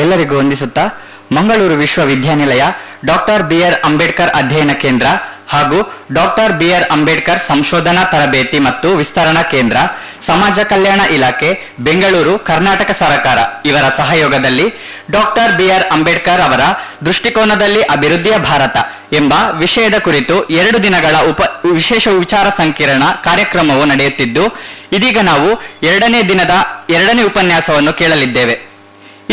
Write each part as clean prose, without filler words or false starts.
ಎಲ್ಲರಿಗೂ ವಂದಿಸುತ್ತಾ ಮಂಗಳೂರು ವಿಶ್ವವಿದ್ಯಾನಿಲಯ doctor B R. Ambedkar ಅಧ್ಯಯನ ಕೇಂದ್ರ ಹಾಗೂ ಡಾಕ್ಟರ್ ಬಿ.ಆರ್. ಅಂಬೇಡ್ಕರ್ ಸಂಶೋಧನಾ ತರಬೇತಿ ಮತ್ತು ವಿಸ್ತರಣಾ ಕೇಂದ್ರ, ಸಮಾಜ ಕಲ್ಯಾಣ ಇಲಾಖೆ, ಬೆಂಗಳೂರು, ಕರ್ನಾಟಕ ಸರ್ಕಾರ ಇವರ ಸಹಯೋಗದಲ್ಲಿ ಡಾಕ್ಟರ್ ಬಿ.ಆರ್. ಅಂಬೇಡ್ಕರ್ ಅವರ ದೃಷ್ಟಿಕೋನದಲ್ಲಿ ಅಭಿವೃದ್ಧಿಯ ಭಾರತ ಎಂಬ ವಿಷಯದ ಕುರಿತು 2 ದಿನಗಳ ವಿಶೇಷ ವಿಚಾರ ಸಂಕಿರಣ ಕಾರ್ಯಕ್ರಮವು ನಡೆಯುತ್ತಿದ್ದು, ಇದೀಗ ನಾವು 2ನೇ ದಿನದ 2ನೇ ಉಪನ್ಯಾಸವನ್ನು ಕೇಳಲಿದ್ದೇವೆ.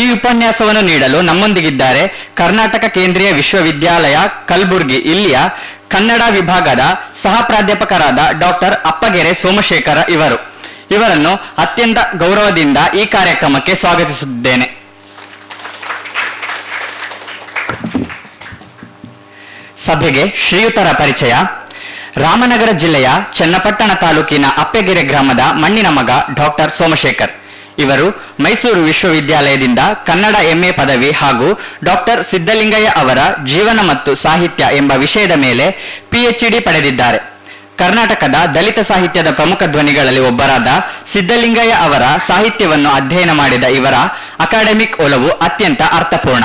ಈ ಉಪನ್ಯಾಸವನ್ನು ನೀಡಲು ನಮ್ಮೊಂದಿಗಿದ್ದಾರೆ ಕರ್ನಾಟಕ ಕೇಂದ್ರೀಯ ವಿಶ್ವವಿದ್ಯಾಲಯ ಕಲಬುರ್ಗಿ ಇಲ್ಲಿಯ ಕನ್ನಡ ವಿಭಾಗದ ಸಹ ಪ್ರಾಧ್ಯಾಪಕರಾದ ಡಾಕ್ಟರ್ ಅಪ್ಪಗೆರೆ ಸೋಮಶೇಖರ ಇವರನ್ನು ಅತ್ಯಂತ ಗೌರವದಿಂದ ಈ ಕಾರ್ಯಕ್ರಮಕ್ಕೆ ಸ್ವಾಗತಿಸುತ್ತಿದ್ದೇನೆ. ಸಭೆಗೆ ಶ್ರೀಯುತರ ಪರಿಚಯ. ರಾಮನಗರ ಜಿಲ್ಲೆಯ ಚನ್ನಪಟ್ಟಣ ತಾಲೂಕಿನ ಅಪ್ಪಗೆರೆ ಗ್ರಾಮದ ಮಣ್ಣಿನ ಮಗ ಡಾಕ್ಟರ್ ಸೋಮಶೇಖರ್. ಇವರು ಮೈಸೂರು ವಿಶ್ವವಿದ್ಯಾಲಯದಿಂದ ಕನ್ನಡ MA ಪದವಿ ಹಾಗೂ ಡಾಕ್ಟರ್ ಸಿದ್ದಲಿಂಗಯ್ಯ ಅವರ ಜೀವನ ಮತ್ತು ಸಾಹಿತ್ಯ ಎಂಬ ವಿಷಯದ ಮೇಲೆ PhD ಪಡೆದಿದ್ದಾರೆ. ಕರ್ನಾಟಕದ ದಲಿತ ಸಾಹಿತ್ಯದ ಪ್ರಮುಖ ಧ್ವನಿಗಳಲ್ಲಿ ಒಬ್ಬರಾದ ಸಿದ್ದಲಿಂಗಯ್ಯ ಅವರ ಸಾಹಿತ್ಯವನ್ನು ಅಧ್ಯಯನ ಮಾಡಿದ ಇವರ ಅಕಾಡೆಮಿಕ್ ಒಲವು ಅತ್ಯಂತ ಅರ್ಥಪೂರ್ಣ.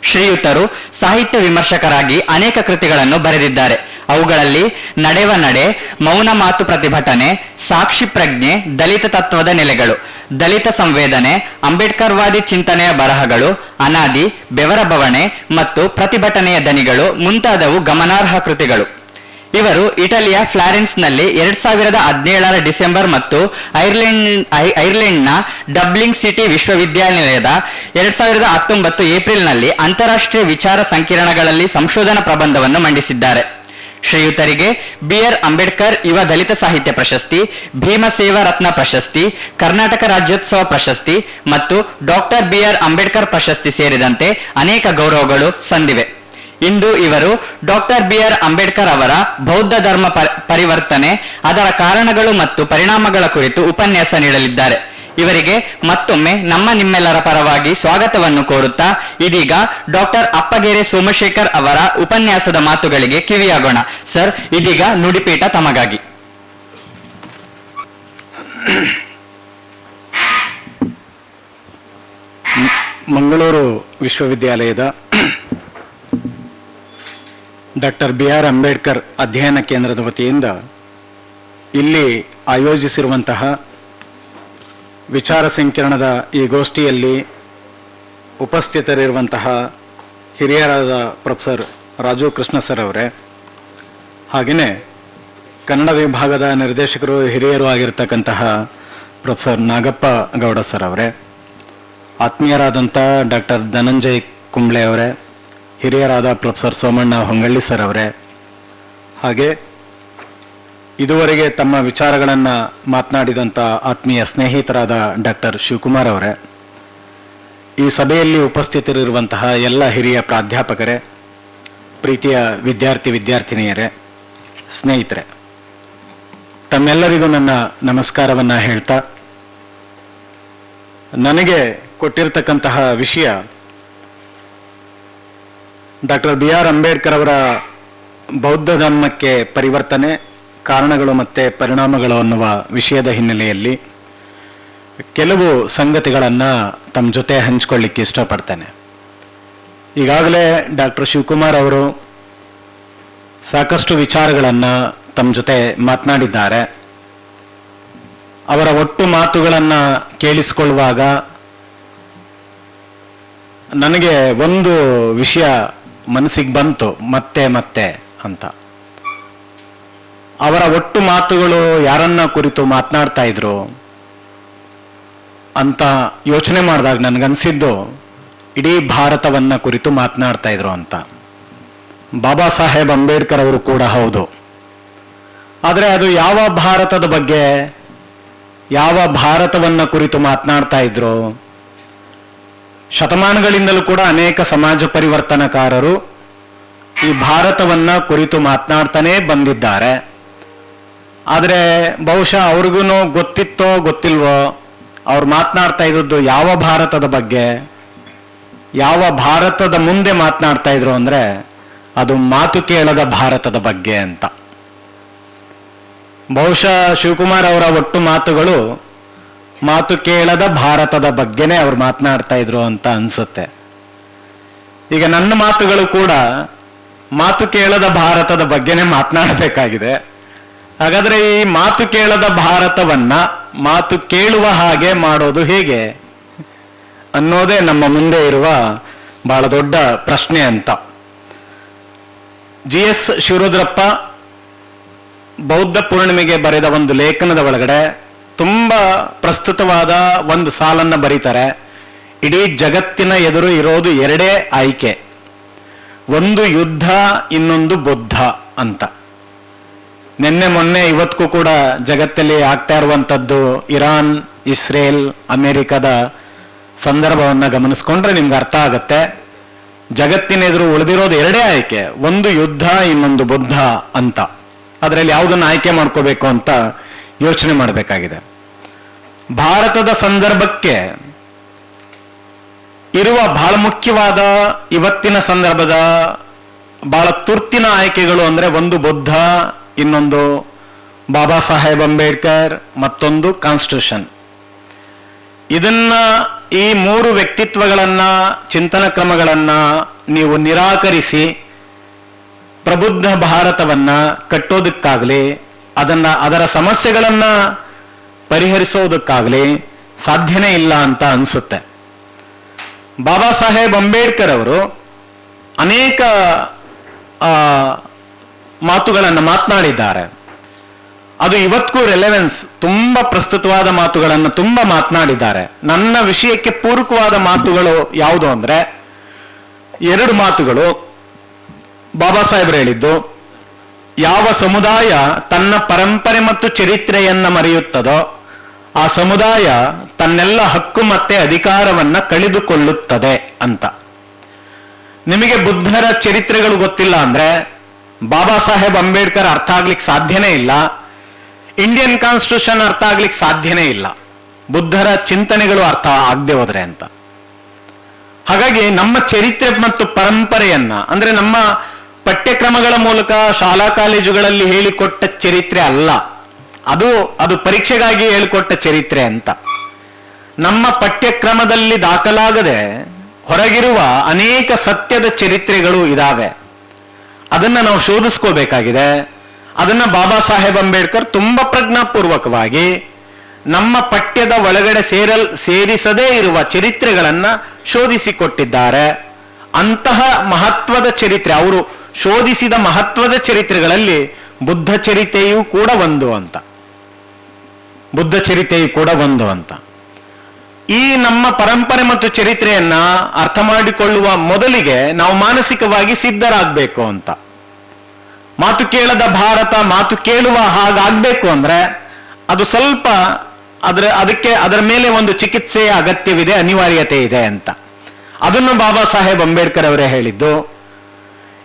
ಶ್ರೀಯುತರು ಸಾಹಿತ್ಯ ವಿಮರ್ಶಕರಾಗಿ ಅನೇಕ ಕೃತಿಗಳನ್ನು ಬರೆದಿದ್ದಾರೆ. ಅವುಗಳಲ್ಲಿ ನಡೆವ ನಡೆ, ಮೌನ ಮಾತು ಪ್ರತಿಭಟನೆ, ಸಾಕ್ಷಿ ಪ್ರಜ್ಞೆ, ದಲಿತ ತತ್ವದ ನೆಲೆಗಳು, ದಲಿತ ಸಂವೇದನೆ, ಅಂಬೇಡ್ಕರ್ವಾದಿ ಚಿಂತನೆಯ ಬರಹಗಳು, ಅನಾದಿ, ಬೆವರ ಬವಣೆ ಮತ್ತು ಪ್ರತಿಭಟನೆಯ ದನಿಗಳು ಮುಂತಾದವು ಗಮನಾರ್ಹ ಕೃತಿಗಳು. ಇವರು ಇಟಲಿಯ ಫ್ಲಾರೆನ್ಸ್ನಲ್ಲಿ 2017 ಡಿಸೆಂಬರ್ ಮತ್ತು ಐರ್ಲೆಂಡ್ನ ಡಬ್ಲಿನ್ ಸಿಟಿ ವಿಶ್ವವಿದ್ಯಾನಿಲಯದ 2019 ಏಪ್ರಿಲ್ನಲ್ಲಿ ಅಂತಾರಾಷ್ಟ್ರೀಯ ವಿಚಾರ ಸಂಕಿರಣಗಳಲ್ಲಿ ಸಂಶೋಧನಾ ಪ್ರಬಂಧವನ್ನು ಮಂಡಿಸಿದ್ದಾರೆ. ಶ್ರೀಯುತರಿಗೆ ಬಿ.ಆರ್. ಅಂಬೇಡ್ಕರ್ ಯುವ ದಲಿತ ಸಾಹಿತ್ಯ ಪ್ರಶಸ್ತಿ, ಭೀಮಸೇವ ರತ್ನ ಪ್ರಶಸ್ತಿ, ಕರ್ನಾಟಕ ರಾಜ್ಯೋತ್ಸವ ಪ್ರಶಸ್ತಿ ಮತ್ತು ಡಾಕ್ಟರ್ ಬಿ.ಆರ್. ಅಂಬೇಡ್ಕರ್ ಪ್ರಶಸ್ತಿ ಸೇರಿದಂತೆ ಅನೇಕ ಗೌರವಗಳು ಸಂದಿವೆ. ಇಂದು ಇವರು ಡಾಕ್ಟರ್ ಬಿ.ಆರ್. ಅಂಬೇಡ್ಕರ್ ಅವರ ಬೌದ್ಧ ಧರ್ಮ ಪರಿವರ್ತನೆ, ಅದರ ಕಾರಣಗಳು ಮತ್ತು ಪರಿಣಾಮಗಳ ಕುರಿತು ಉಪನ್ಯಾಸ ನೀಡಲಿದ್ದಾರೆ. ಇವರಿಗೆ ಮತ್ತೊಮ್ಮೆ ನಿಮ್ಮೆಲ್ಲರ ಪರವಾಗಿ ಸ್ವಾಗತವನ್ನು ಕೋರುತ್ತಾ ಇದೀಗ ಡಾಕ್ಟರ್ ಅಪ್ಪಗೆರೆ ಸೋಮಶೇಖರ್ ಅವರ ಉಪನ್ಯಾಸದ ಮಾತುಗಳಿಗೆ ಕಿವಿಯಾಗೋಣ. ಸರ್, ಇದೀಗ ನುಡಿಪೀಠ ತಮಗಾಗಿ. ಮಂಗಳೂರು ವಿಶ್ವವಿದ್ಯಾಲಯದ ಡಾಕ್ಟರ್ ಬಿ.ಆರ್. ಅಂಬೇಡ್ಕರ್ ಅಧ್ಯಯನ ಕೇಂದ್ರದ ವತಿಯಿಂದ ಇಲ್ಲಿ ಆಯೋಜಿಸಿರುವಂತಹ ವಿಚಾರ ಸಂಕಿರಣದ ಈ ಗೋಷ್ಠಿಯಲ್ಲಿ ಉಪಸ್ಥಿತರಿರುವಂತಹ ಹಿರಿಯರಾದ ಪ್ರೊಫೆಸರ್ ರಾಜು ಕೃಷ್ಣ ಸರ್ ಅವರೇ, ಹಾಗೆಯೇ ಕನ್ನಡ ವಿಭಾಗದ ನಿರ್ದೇಶಕರು ಹಿರಿಯರು ಆಗಿರ್ತಕ್ಕಂತಹ ಪ್ರೊಫೆಸರ್ ನಾಗಪ್ಪ ಗೌಡ ಸರ್ ಅವರೇ, ಆತ್ಮೀಯರಾದಂಥ ಡಾಕ್ಟರ್ ಧನಂಜಯ್ ಕುಂಬ್ಳೆ ಅವರೇ, ಹಿರಿಯರಾದ ಪ್ರೊಫೆಸರ್ ಸೋಮಣ್ಣ ಹೊಂಗಳ್ಳಿ ಸರ್ ಅವರೇ, ಹಾಗೆ ಇದುವರೆಗೆ ತಮ್ಮ ವಿಚಾರಗಳನ್ನು ಮಾತನಾಡಿದಂಥ ಆತ್ಮೀಯ ಸ್ನೇಹಿತರಾದ ಡಾಕ್ಟರ್ ಶಿವಕುಮಾರ್ ಅವರೇ, ಈ ಸಭೆಯಲ್ಲಿ ಉಪಸ್ಥಿತರಿರುವಂತಹ ಎಲ್ಲ ಹಿರಿಯ ಪ್ರಾಧ್ಯಾಪಕರೇ, ಪ್ರೀತಿಯ ವಿದ್ಯಾರ್ಥಿನಿಯರೇ, ಸ್ನೇಹಿತರೆ, ತಮ್ಮೆಲ್ಲರಿಗೂ ನನ್ನ ನಮಸ್ಕಾರವನ್ನು ಹೇಳ್ತಾ, ನನಗೆ ಕೊಟ್ಟಿರ್ತಕ್ಕಂತಹ ವಿಷಯ ಡಾಕ್ಟರ್ ಬಿ.ಆರ್. ಅಂಬೇಡ್ಕರ್ ಅವರ ಬೌದ್ಧ ಧರ್ಮಕ್ಕೆ ಪರಿವರ್ತನೆ, ಕಾರಣಗಳು ಮತ್ತು ಪರಿಣಾಮಗಳು ಅನ್ನುವ ವಿಷಯದ ಹಿನ್ನೆಲೆಯಲ್ಲಿ ಕೆಲವು ಸಂಗತಿಗಳನ್ನು ತಮ್ಮ ಜೊತೆ ಹಂಚಿಕೊಳ್ಳಿಕ್ಕೆ ಇಷ್ಟಪಡ್ತೇನೆ. ಈಗಾಗಲೇ ಡಾಕ್ಟರ್ ಶಿವಕುಮಾರ್ ಅವರು ಸಾಕಷ್ಟು ವಿಚಾರಗಳನ್ನು ತಮ್ಮ ಜೊತೆ ಮಾತನಾಡಿದ್ದಾರೆ. ಅವರ ಒಟ್ಟು ಮಾತುಗಳನ್ನು ಕೇಳಿಸಿಕೊಳ್ಳುವಾಗ ನನಗೆ ಒಂದು ವಿಷಯ ಮನಸ್ಸಿಗೆ ಬಂತು, ಮತ್ತೆ ಅಂತ. ಅವರ ಒಟ್ಟು ಮಾತುಗಳು ಯಾರನ್ನ ಕುರಿತು ಮಾತನಾಡ್ತಾ ಇದ್ರು ಅಂತ ಯೋಚನೆ ಮಾಡಿದಾಗ ನನಗನ್ಸಿದ್ದು ಇಡೀ ಭಾರತವನ್ನ ಕುರಿತು ಮಾತನಾಡ್ತಾ ಇದ್ರು ಅಂತ. ಬಾಬಾ ಸಾಹೇಬ್ ಅಂಬೇಡ್ಕರ್ ಅವರು ಕೂಡ ಹೌದು. ಆದರೆ ಅದು ಯಾವ ಭಾರತದ ಬಗ್ಗೆ, ಯಾವ ಭಾರತವನ್ನ ಕುರಿತು ಮಾತನಾಡ್ತಾ ಇದ್ರು? ಶತಮಾನಗಳಿಂದಲೂ ಕೂಡ ಅನೇಕ ಸಮಾಜ ಪರಿವರ್ತನಕಾರರು ಈ ಭಾರತವನ್ನ ಕುರಿತು ಮಾತನಾಡ್ತಾನೆ ಬಂದಿದ್ದಾರೆ. ಆದರೆ ಬಹುಶಃ ಅವ್ರಿಗೂ ಗೊತ್ತಿತ್ತೋ ಗೊತ್ತಿಲ್ವೋ, ಅವ್ರು ಮಾತನಾಡ್ತಾ ಇದ್ದದ್ದು ಯಾವ ಭಾರತದ ಬಗ್ಗೆ, ಯಾವ ಭಾರತದ ಮುಂದೆ ಮಾತನಾಡ್ತಾ ಇದ್ರು ಅಂದ್ರೆ ಅದು ಮಾತು ಕೇಳದ ಭಾರತದ ಬಗ್ಗೆ ಅಂತ. ಬಹುಶಃ ಶಿವಕುಮಾರ್ ಅವರ ಒಟ್ಟು ಮಾತುಗಳು ಮಾತು ಕೇಳದ ಭಾರತದ ಬಗ್ಗೆನೇ ಅವ್ರು ಮಾತನಾಡ್ತಾ ಇದ್ರು ಅಂತ ಅನ್ಸುತ್ತೆ. ಈಗ ನನ್ನ ಮಾತುಗಳು ಕೂಡ ಮಾತು ಕೇಳದ ಭಾರತದ ಬಗ್ಗೆನೇ ಮಾತನಾಡಬೇಕಾಗಿದೆ. ಹಾಗಾದ್ರೆ ಈ ಮಾತು ಕೇಳದ ಭಾರತವನ್ನ ಮಾತು ಕೇಳುವ ಹಾಗೆ ಮಾಡೋದು ಹೇಗೆ ಅನ್ನೋದೇ ನಮ್ಮ ಮುಂದೆ ಇರುವ ಬಹಳ ದೊಡ್ಡ ಪ್ರಶ್ನೆ ಅಂತ. GS ಶಿವರುದ್ರಪ್ಪ ಬೌದ್ಧ ಪೂರ್ಣಿಮೆಗೆ ಬರೆದ ಒಂದು ಲೇಖನದ ಒಳಗಡೆ ತುಂಬಾ ಪ್ರಸ್ತುತವಾದ ಒಂದು ಸಾಲನ್ನ ಬರೀತಾರೆ. ಇಡೀ ಜಗತ್ತಿನ ಎದುರು ಇರೋದು ಎರಡೇ ಆಯ್ಕೆ, ಒಂದು ಯುದ್ಧ, ಇನ್ನೊಂದು ಬುದ್ಧ ಅಂತ. ನಿನ್ನೆ ಮೊನ್ನೆ ಇವತ್ತಿಗೂ ಕೂಡ ಜಗತ್ತಲ್ಲಿ ಆಗ್ತಾ ಇರುವಂಥದ್ದು ಇರಾನ್, ಇಸ್ರೇಲ್, ಅಮೆರಿಕದ ಸಂದರ್ಭವನ್ನ ಗಮನಿಸ್ಕೊಂಡ್ರೆ ನಿಮ್ಗೆ ಅರ್ಥ ಆಗತ್ತೆ. ಜಗತ್ತಿನ ಎದುರು ಉಳಿದಿರೋದು ಎರಡೇ ಆಯ್ಕೆ, ಒಂದು ಯುದ್ಧ, ಇನ್ನೊಂದು ಬುದ್ಧ ಅಂತ. ಅದರಲ್ಲಿ ಯಾವುದನ್ನು ಆಯ್ಕೆ ಮಾಡ್ಕೋಬೇಕು ಅಂತ ಯೋಚನೆ ಮಾಡಬೇಕಾಗಿದೆ. ಭಾರತದ ಸಂದರ್ಭಕ್ಕೆ ಇರುವ ಬಹಳ ಮುಖ್ಯವಾದ ಇವತ್ತಿನ ಸಂದರ್ಭದ ಬಹಳ ತುರ್ತಿನ ಆಯ್ಕೆಗಳು ಅಂದ್ರೆ ಒಂದು ಬುದ್ಧ, ಇನ್ನೊಂದು ಬಾಬಾ ಸಾಹೇಬ್ ಅಂಬೇಡ್ಕರ್, ಮತ್ತೊಂದು ಕಾನ್ಸ್ಟಿಟ್ಯೂಷನ್. ಇದನ್ನ ಈ ಮೂರು ವ್ಯಕ್ತಿತ್ವಗಳನ್ನ, ಚಿಂತನ ಕ್ರಮಗಳನ್ನ ನೀವು ನಿರಾಕರಿಸಿ ಪ್ರಬುದ್ಧ ಭಾರತವನ್ನ ಕಟ್ಟೋದಕ್ಕಾಗ್ಲಿ, ಅದರ ಸಮಸ್ಯೆಗಳನ್ನ ಪರಿಹರಿಸೋದಕ್ಕಾಗ್ಲಿ ಸಾಧ್ಯನೇ ಇಲ್ಲ ಅಂತ ಅನ್ಸುತ್ತೆ. ಬಾಬಾ ಸಾಹೇಬ್ ಅಂಬೇಡ್ಕರ್ ಅವರು ಅನೇಕ ಮಾತುಗಳನ್ನು ಮಾತನಾಡಿದ್ದಾರೆ. ಅದು ಇವತ್ತಿಗೂ ರೆಲೆವೆನ್ಸ್, ತುಂಬಾ ಪ್ರಸ್ತುತವಾದ ಮಾತುಗಳನ್ನು ತುಂಬಾ ಮಾತನಾಡಿದ್ದಾರೆ. ನನ್ನ ವಿಷಯಕ್ಕೆ ಪೂರಕವಾದ ಮಾತುಗಳು ಯಾವುದು ಅಂದ್ರೆ ಎರಡು ಮಾತುಗಳು. ಬಾಬಾ ಸಾಹೇಬ್ರು ಹೇಳಿದ್ದು, ಯಾವ ಸಮುದಾಯ ತನ್ನ ಪರಂಪರೆ ಮತ್ತು ಚರಿತ್ರೆಯನ್ನ ಮರೆಯುತ್ತದೋ ಆ ಸಮುದಾಯ ತನ್ನೆಲ್ಲ ಹಕ್ಕು ಮತ್ತೆ ಅಧಿಕಾರವನ್ನ ಕಳೆದುಕೊಳ್ಳುತ್ತದೆ ಅಂತ. ನಿಮಗೆ ಬುದ್ಧರ ಚರಿತ್ರೆಗಳು ಗೊತ್ತಿಲ್ಲ ಅಂದ್ರೆ ಬಾಬಾ ಸಾಹೇಬ್ ಅಂಬೇಡ್ಕರ್ ಅರ್ಥ ಆಗ್ಲಿಕ್ಕೆ ಸಾಧ್ಯನೇ ಇಲ್ಲ, ಇಂಡಿಯನ್ ಕಾನ್ಸ್ಟಿಟ್ಯೂಷನ್ ಅರ್ಥ ಆಗ್ಲಿಕ್ಕೆ ಸಾಧ್ಯನೇ ಇಲ್ಲ, ಬುದ್ಧರ ಚಿಂತನೆಗಳು ಅರ್ಥ ಆಗದೆ ಹೋದ್ರೆ ಅಂತ. ಹಾಗಾಗಿ ನಮ್ಮ ಚರಿತ್ರೆ ಮತ್ತು ಪರಂಪರೆಯನ್ನ, ಅಂದ್ರೆ ನಮ್ಮ ಪಠ್ಯಕ್ರಮಗಳ ಮೂಲಕ ಶಾಲಾ ಕಾಲೇಜುಗಳಲ್ಲಿ ಹೇಳಿಕೊಟ್ಟ ಚರಿತ್ರೆ ಅಲ್ಲ, ಅದು ಪರೀಕ್ಷೆಗಾಗಿ ಹೇಳಿಕೊಟ್ಟ ಚರಿತ್ರೆ ಅಂತ. ನಮ್ಮ ಪಠ್ಯಕ್ರಮದಲ್ಲಿ ದಾಖಲಾಗದೆ ಹೊರಗಿರುವ ಅನೇಕ ಸತ್ಯದ ಚರಿತ್ರೆಗಳು ಇದಾವೆ. ಅದನ್ನ ನಾವು ಶೋಧಿಸ್ಕೋಬೇಕಾಗಿದೆ. ಅದನ್ನ ಬಾಬಾ ಸಾಹೇಬ್ ಅಂಬೇಡ್ಕರ್ ತುಂಬಾ ಪ್ರಜ್ಞಾಪೂರ್ವಕವಾಗಿ ನಮ್ಮ ಪಠ್ಯದ ಒಳಗಡೆ ಸೇರಿಸದೇ ಇರುವ ಚರಿತ್ರೆಗಳನ್ನ ಶೋಧಿಸಿಕೊಟ್ಟಿದ್ದಾರೆ. ಅಂತಹ ಮಹತ್ವದ ಚರಿತ್ರೆ, ಅವರು ಶೋಧಿಸಿದ ಮಹತ್ವದ ಚರಿತ್ರೆಗಳಲ್ಲಿ ಬುದ್ಧ ಚರಿತೆಯೂ ಕೂಡ ಒಂದು ಅಂತ. ಬುದ್ಧ ಚರಿತೆಯೂ ಕೂಡ ಒಂದು ಅಂತ. ಈ ನಮ್ಮ ಪರಂಪರೆ ಮತ್ತು ಚರಿತ್ರೆಯನ್ನ ಅರ್ಥ ಮಾಡಿಕೊಳ್ಳುವ ಮೊದಲಿಗೆ ನಾವು ಮಾನಸಿಕವಾಗಿ ಸಿದ್ಧರಾಗಬೇಕು ಅಂತ. ಮಾತು ಕೇಳದ ಭಾರತ ಮಾತು ಕೇಳುವ ಹಾಗಾಗಬೇಕು ಅಂದ್ರೆ ಅದು ಸ್ವಲ್ಪ ಅದರ ಮೇಲೆ ಒಂದು ಚಿಕಿತ್ಸೆಯ ಅಗತ್ಯವಿದೆ, ಅನಿವಾರ್ಯತೆ ಇದೆ ಅಂತ. ಅದನ್ನು ಬಾಬಾ ಸಾಹೇಬ್ ಅಂಬೇಡ್ಕರ್ ಅವರೇ ಹೇಳಿದ್ದು.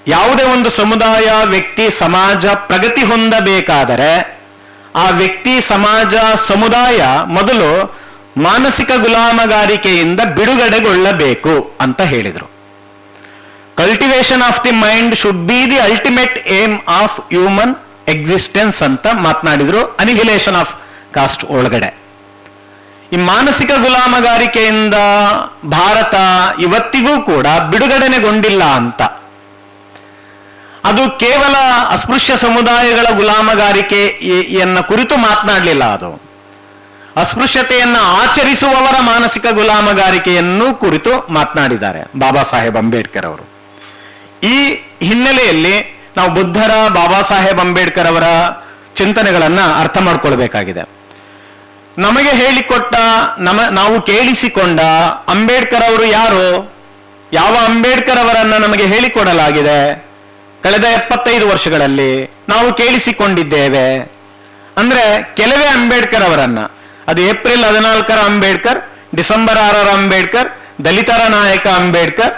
ಯಾವುದೇ ಒಂದು ಸಮುದಾಯ, ವ್ಯಕ್ತಿ, ಸಮಾಜ ಪ್ರಗತಿ ಹೊಂದಬೇಕಾದರೆ ಆ ವ್ಯಕ್ತಿ, ಸಮಾಜ, ಸಮುದಾಯ ಮೊದಲು ಮಾನಸಿಕ ಗುಲಾಮಗಾರಿಕೆಯಿಂದ ಬಿಡುಗಡೆಗೊಳ್ಳಬೇಕು ಅಂತ ಹೇಳಿದರು. Cultivation of the mind should be the ultimate aim of human existence ಅಂತ ಮಾತನಾಡಿದ್ರು ಅನಿಹಿಲೇಷನ್ ಆಫ್ ಕಾಸ್ಟ್ ಒಳಗಡೆ. ಈ ಮಾನಸಿಕ ಗುಲಾಮಗಾರಿಕೆಯಿಂದ ಭಾರತ ಇವತ್ತಿಗೂ ಕೂಡ ಬಿಡುಗಡೆಗೊಂಡಿಲ್ಲ ಅಂತ. ಅದು ಕೇವಲ ಅಸ್ಪೃಶ್ಯ ಸಮುದಾಯಗಳ ಗುಲಾಮಗಾರಿಕೆಯನ್ನ ಕುರಿತು ಮಾತನಾಡಲಿಲ್ಲ, ಅದು ಅಸ್ಪೃಶ್ಯತೆಯನ್ನ ಆಚರಿಸುವವರ ಮಾನಸಿಕ ಗುಲಾಮಗಾರಿಕೆಯನ್ನು ಕುರಿತು ಮಾತನಾಡಿದ್ದಾರೆ ಬಾಬಾ ಸಾಹೇಬ್ ಅಂಬೇಡ್ಕರ್ ಅವರು. ಈ ಹಿನ್ನೆಲೆಯಲ್ಲಿ ನಾವು ಬುದ್ಧರ, ಬಾಬಾ ಸಾಹೇಬ್ ಅಂಬೇಡ್ಕರ್ ಅವರ ಚಿಂತನೆಗಳನ್ನ ಅರ್ಥ ಮಾಡ್ಕೊಳ್ಬೇಕಾಗಿದೆ. ನಮಗೆ ಹೇಳಿಕೊಟ್ಟ, ನಾವು ಕೇಳಿಸಿಕೊಂಡ ಅಂಬೇಡ್ಕರ್ ಅವರು ಯಾರು? ಯಾವ ಅಂಬೇಡ್ಕರ್ ಅವರನ್ನ ನಮಗೆ ಹೇಳಿಕೊಡಲಾಗಿದೆ? ಕಳೆದ 75 ವರ್ಷಗಳಲ್ಲಿ ನಾವು ಕೇಳಿಸಿಕೊಂಡಿದ್ದೇವೆ ಅಂದ್ರೆ ಕೆಲವೇ ಅಂಬೇಡ್ಕರ್ ಅವರನ್ನ. ಅದು ಏಪ್ರಿಲ್ 14ರ ಅಂಬೇಡ್ಕರ್, ಡಿಸೆಂಬರ್ 6ರ ಅಂಬೇಡ್ಕರ್, ದಲಿತರ ನಾಯಕ ಅಂಬೇಡ್ಕರ್,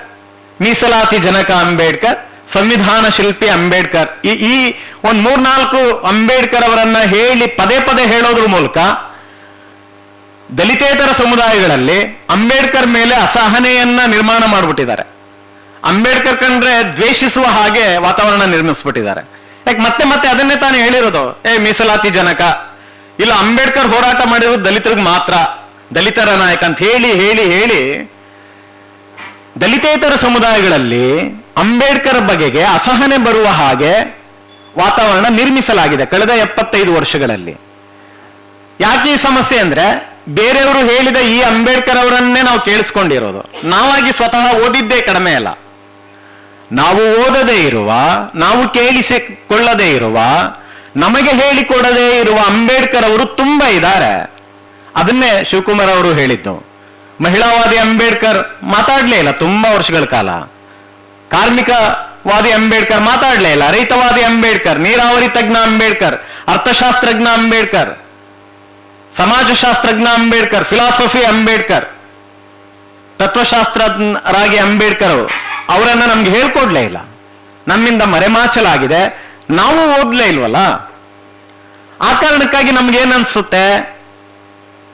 ಮೀಸಲಾತಿ ಜನಕ ಅಂಬೇಡ್ಕರ್, ಸಂವಿಧಾನ ಶಿಲ್ಪಿ ಅಂಬೇಡ್ಕರ್. ಈ ಒಂದ್ 3-4 ಅಂಬೇಡ್ಕರ್ ಅವರನ್ನ ಪದೇ ಪದೇ ಹೇಳೋದ್ರ ಮೂಲಕ ದಲಿತೇತರ ಸಮುದಾಯಗಳಲ್ಲಿ ಅಂಬೇಡ್ಕರ್ ಮೇಲೆ ಅಸಹನೆಯನ್ನ ನಿರ್ಮಾಣ ಮಾಡಿಬಿಟ್ಟಿದ್ದಾರೆ. ಅಂಬೇಡ್ಕರ್ ಕಂಡ್ರೆ ದ್ವೇಷಿಸುವ ಹಾಗೆ ವಾತಾವರಣ ನಿರ್ಮಿಸ್ಬಿಟ್ಟಿದ್ದಾರೆ. ಯಾಕೆ ಮತ್ತೆ ಮತ್ತೆ ಅದನ್ನೇ ತಾನು ಹೇಳಿರೋದು, ಮೀಸಲಾತಿ ಜನಕ, ಇಲ್ಲ ಅಂಬೇಡ್ಕರ್ ಹೋರಾಟ ಮಾಡಿರೋದು ದಲಿತರಿಗೆ ಮಾತ್ರ ದಲಿತರ ನಾಯಕ ಅಂತ ಹೇಳಿ ಹೇಳಿ ಹೇಳಿ ದಲಿತೇತರ ಸಮುದಾಯಗಳಲ್ಲಿ ಅಂಬೇಡ್ಕರ್ ಬಗೆಗೆ ಅಸಹನೆ ಬರುವ ಹಾಗೆ ವಾತಾವರಣ ನಿರ್ಮಿಸಲಾಗಿದೆ ಕಳೆದ 75 ವರ್ಷಗಳಲ್ಲಿ. ಯಾಕೆ ಈ ಸಮಸ್ಯೆ ಅಂದ್ರೆ ಬೇರೆಯವರು ಹೇಳಿದ ಈ ಅಂಬೇಡ್ಕರ್ ಅವರನ್ನೇ ನಾವು ಕೇಳಿಸ್ಕೊಂಡಿರೋದು. ನಾವಾಗಿ ಸ್ವತಃ ಓದಿದ್ದೇ ಕಡಿಮೆ ಅಲ್ಲ. ನಾವು ಓದದೇ ಇರುವ, ನಾವು ಕೇಳಿಸಿಕೊಳ್ಳದೇ ಇರುವ, ನಮಗೆ ಹೇಳಿಕೊಡದೇ ಇರುವ ಅಂಬೇಡ್ಕರ್ ಅವರು ತುಂಬಾ ಇದ್ದಾರೆ. ಅದನ್ನೇ ಶಿವಕುಮಾರ್ ಅವರು ಹೇಳಿದ್ದು. ಮಹಿಳಾವಾದಿ ಅಂಬೇಡ್ಕರ್ ಮಾತಾಡ್ಲೇ ಇಲ್ಲ ತುಂಬಾ ವರ್ಷಗಳ ಕಾಲ. ಕಾರ್ಮಿಕವಾದಿ ಅಂಬೇಡ್ಕರ್ ಮಾತಾಡ್ಲೇ ಇಲ್ಲ. ರೈತವಾದಿ ಅಂಬೇಡ್ಕರ್, ನೀರಾವರಿ ತಜ್ಞ ಅಂಬೇಡ್ಕರ್, ಅರ್ಥಶಾಸ್ತ್ರಜ್ಞ ಅಂಬೇಡ್ಕರ್, ಸಮಾಜಶಾಸ್ತ್ರಜ್ಞ ಅಂಬೇಡ್ಕರ್, ಫಿಲಾಸಫಿ ಅಂಬೇಡ್ಕರ್, ತತ್ವಶಾಸ್ತ್ರರಾಗಿ ಅಂಬೇಡ್ಕರ್ ಅವರನ್ನ ನಮ್ಗೆ ಹೇಳ್ಕೊಡ್ಲೇ ಇಲ್ಲ. ನಮ್ಮಿಂದ ಮರೆಮಾಚಲಾಗಿದೆ. ನಾವು ಓದ್ಲೇ ಇಲ್ವಲ್ಲ. ಆ ಕಾರಣಕ್ಕಾಗಿ ನಮ್ಗೆ ಏನನ್ಸುತ್ತೆ,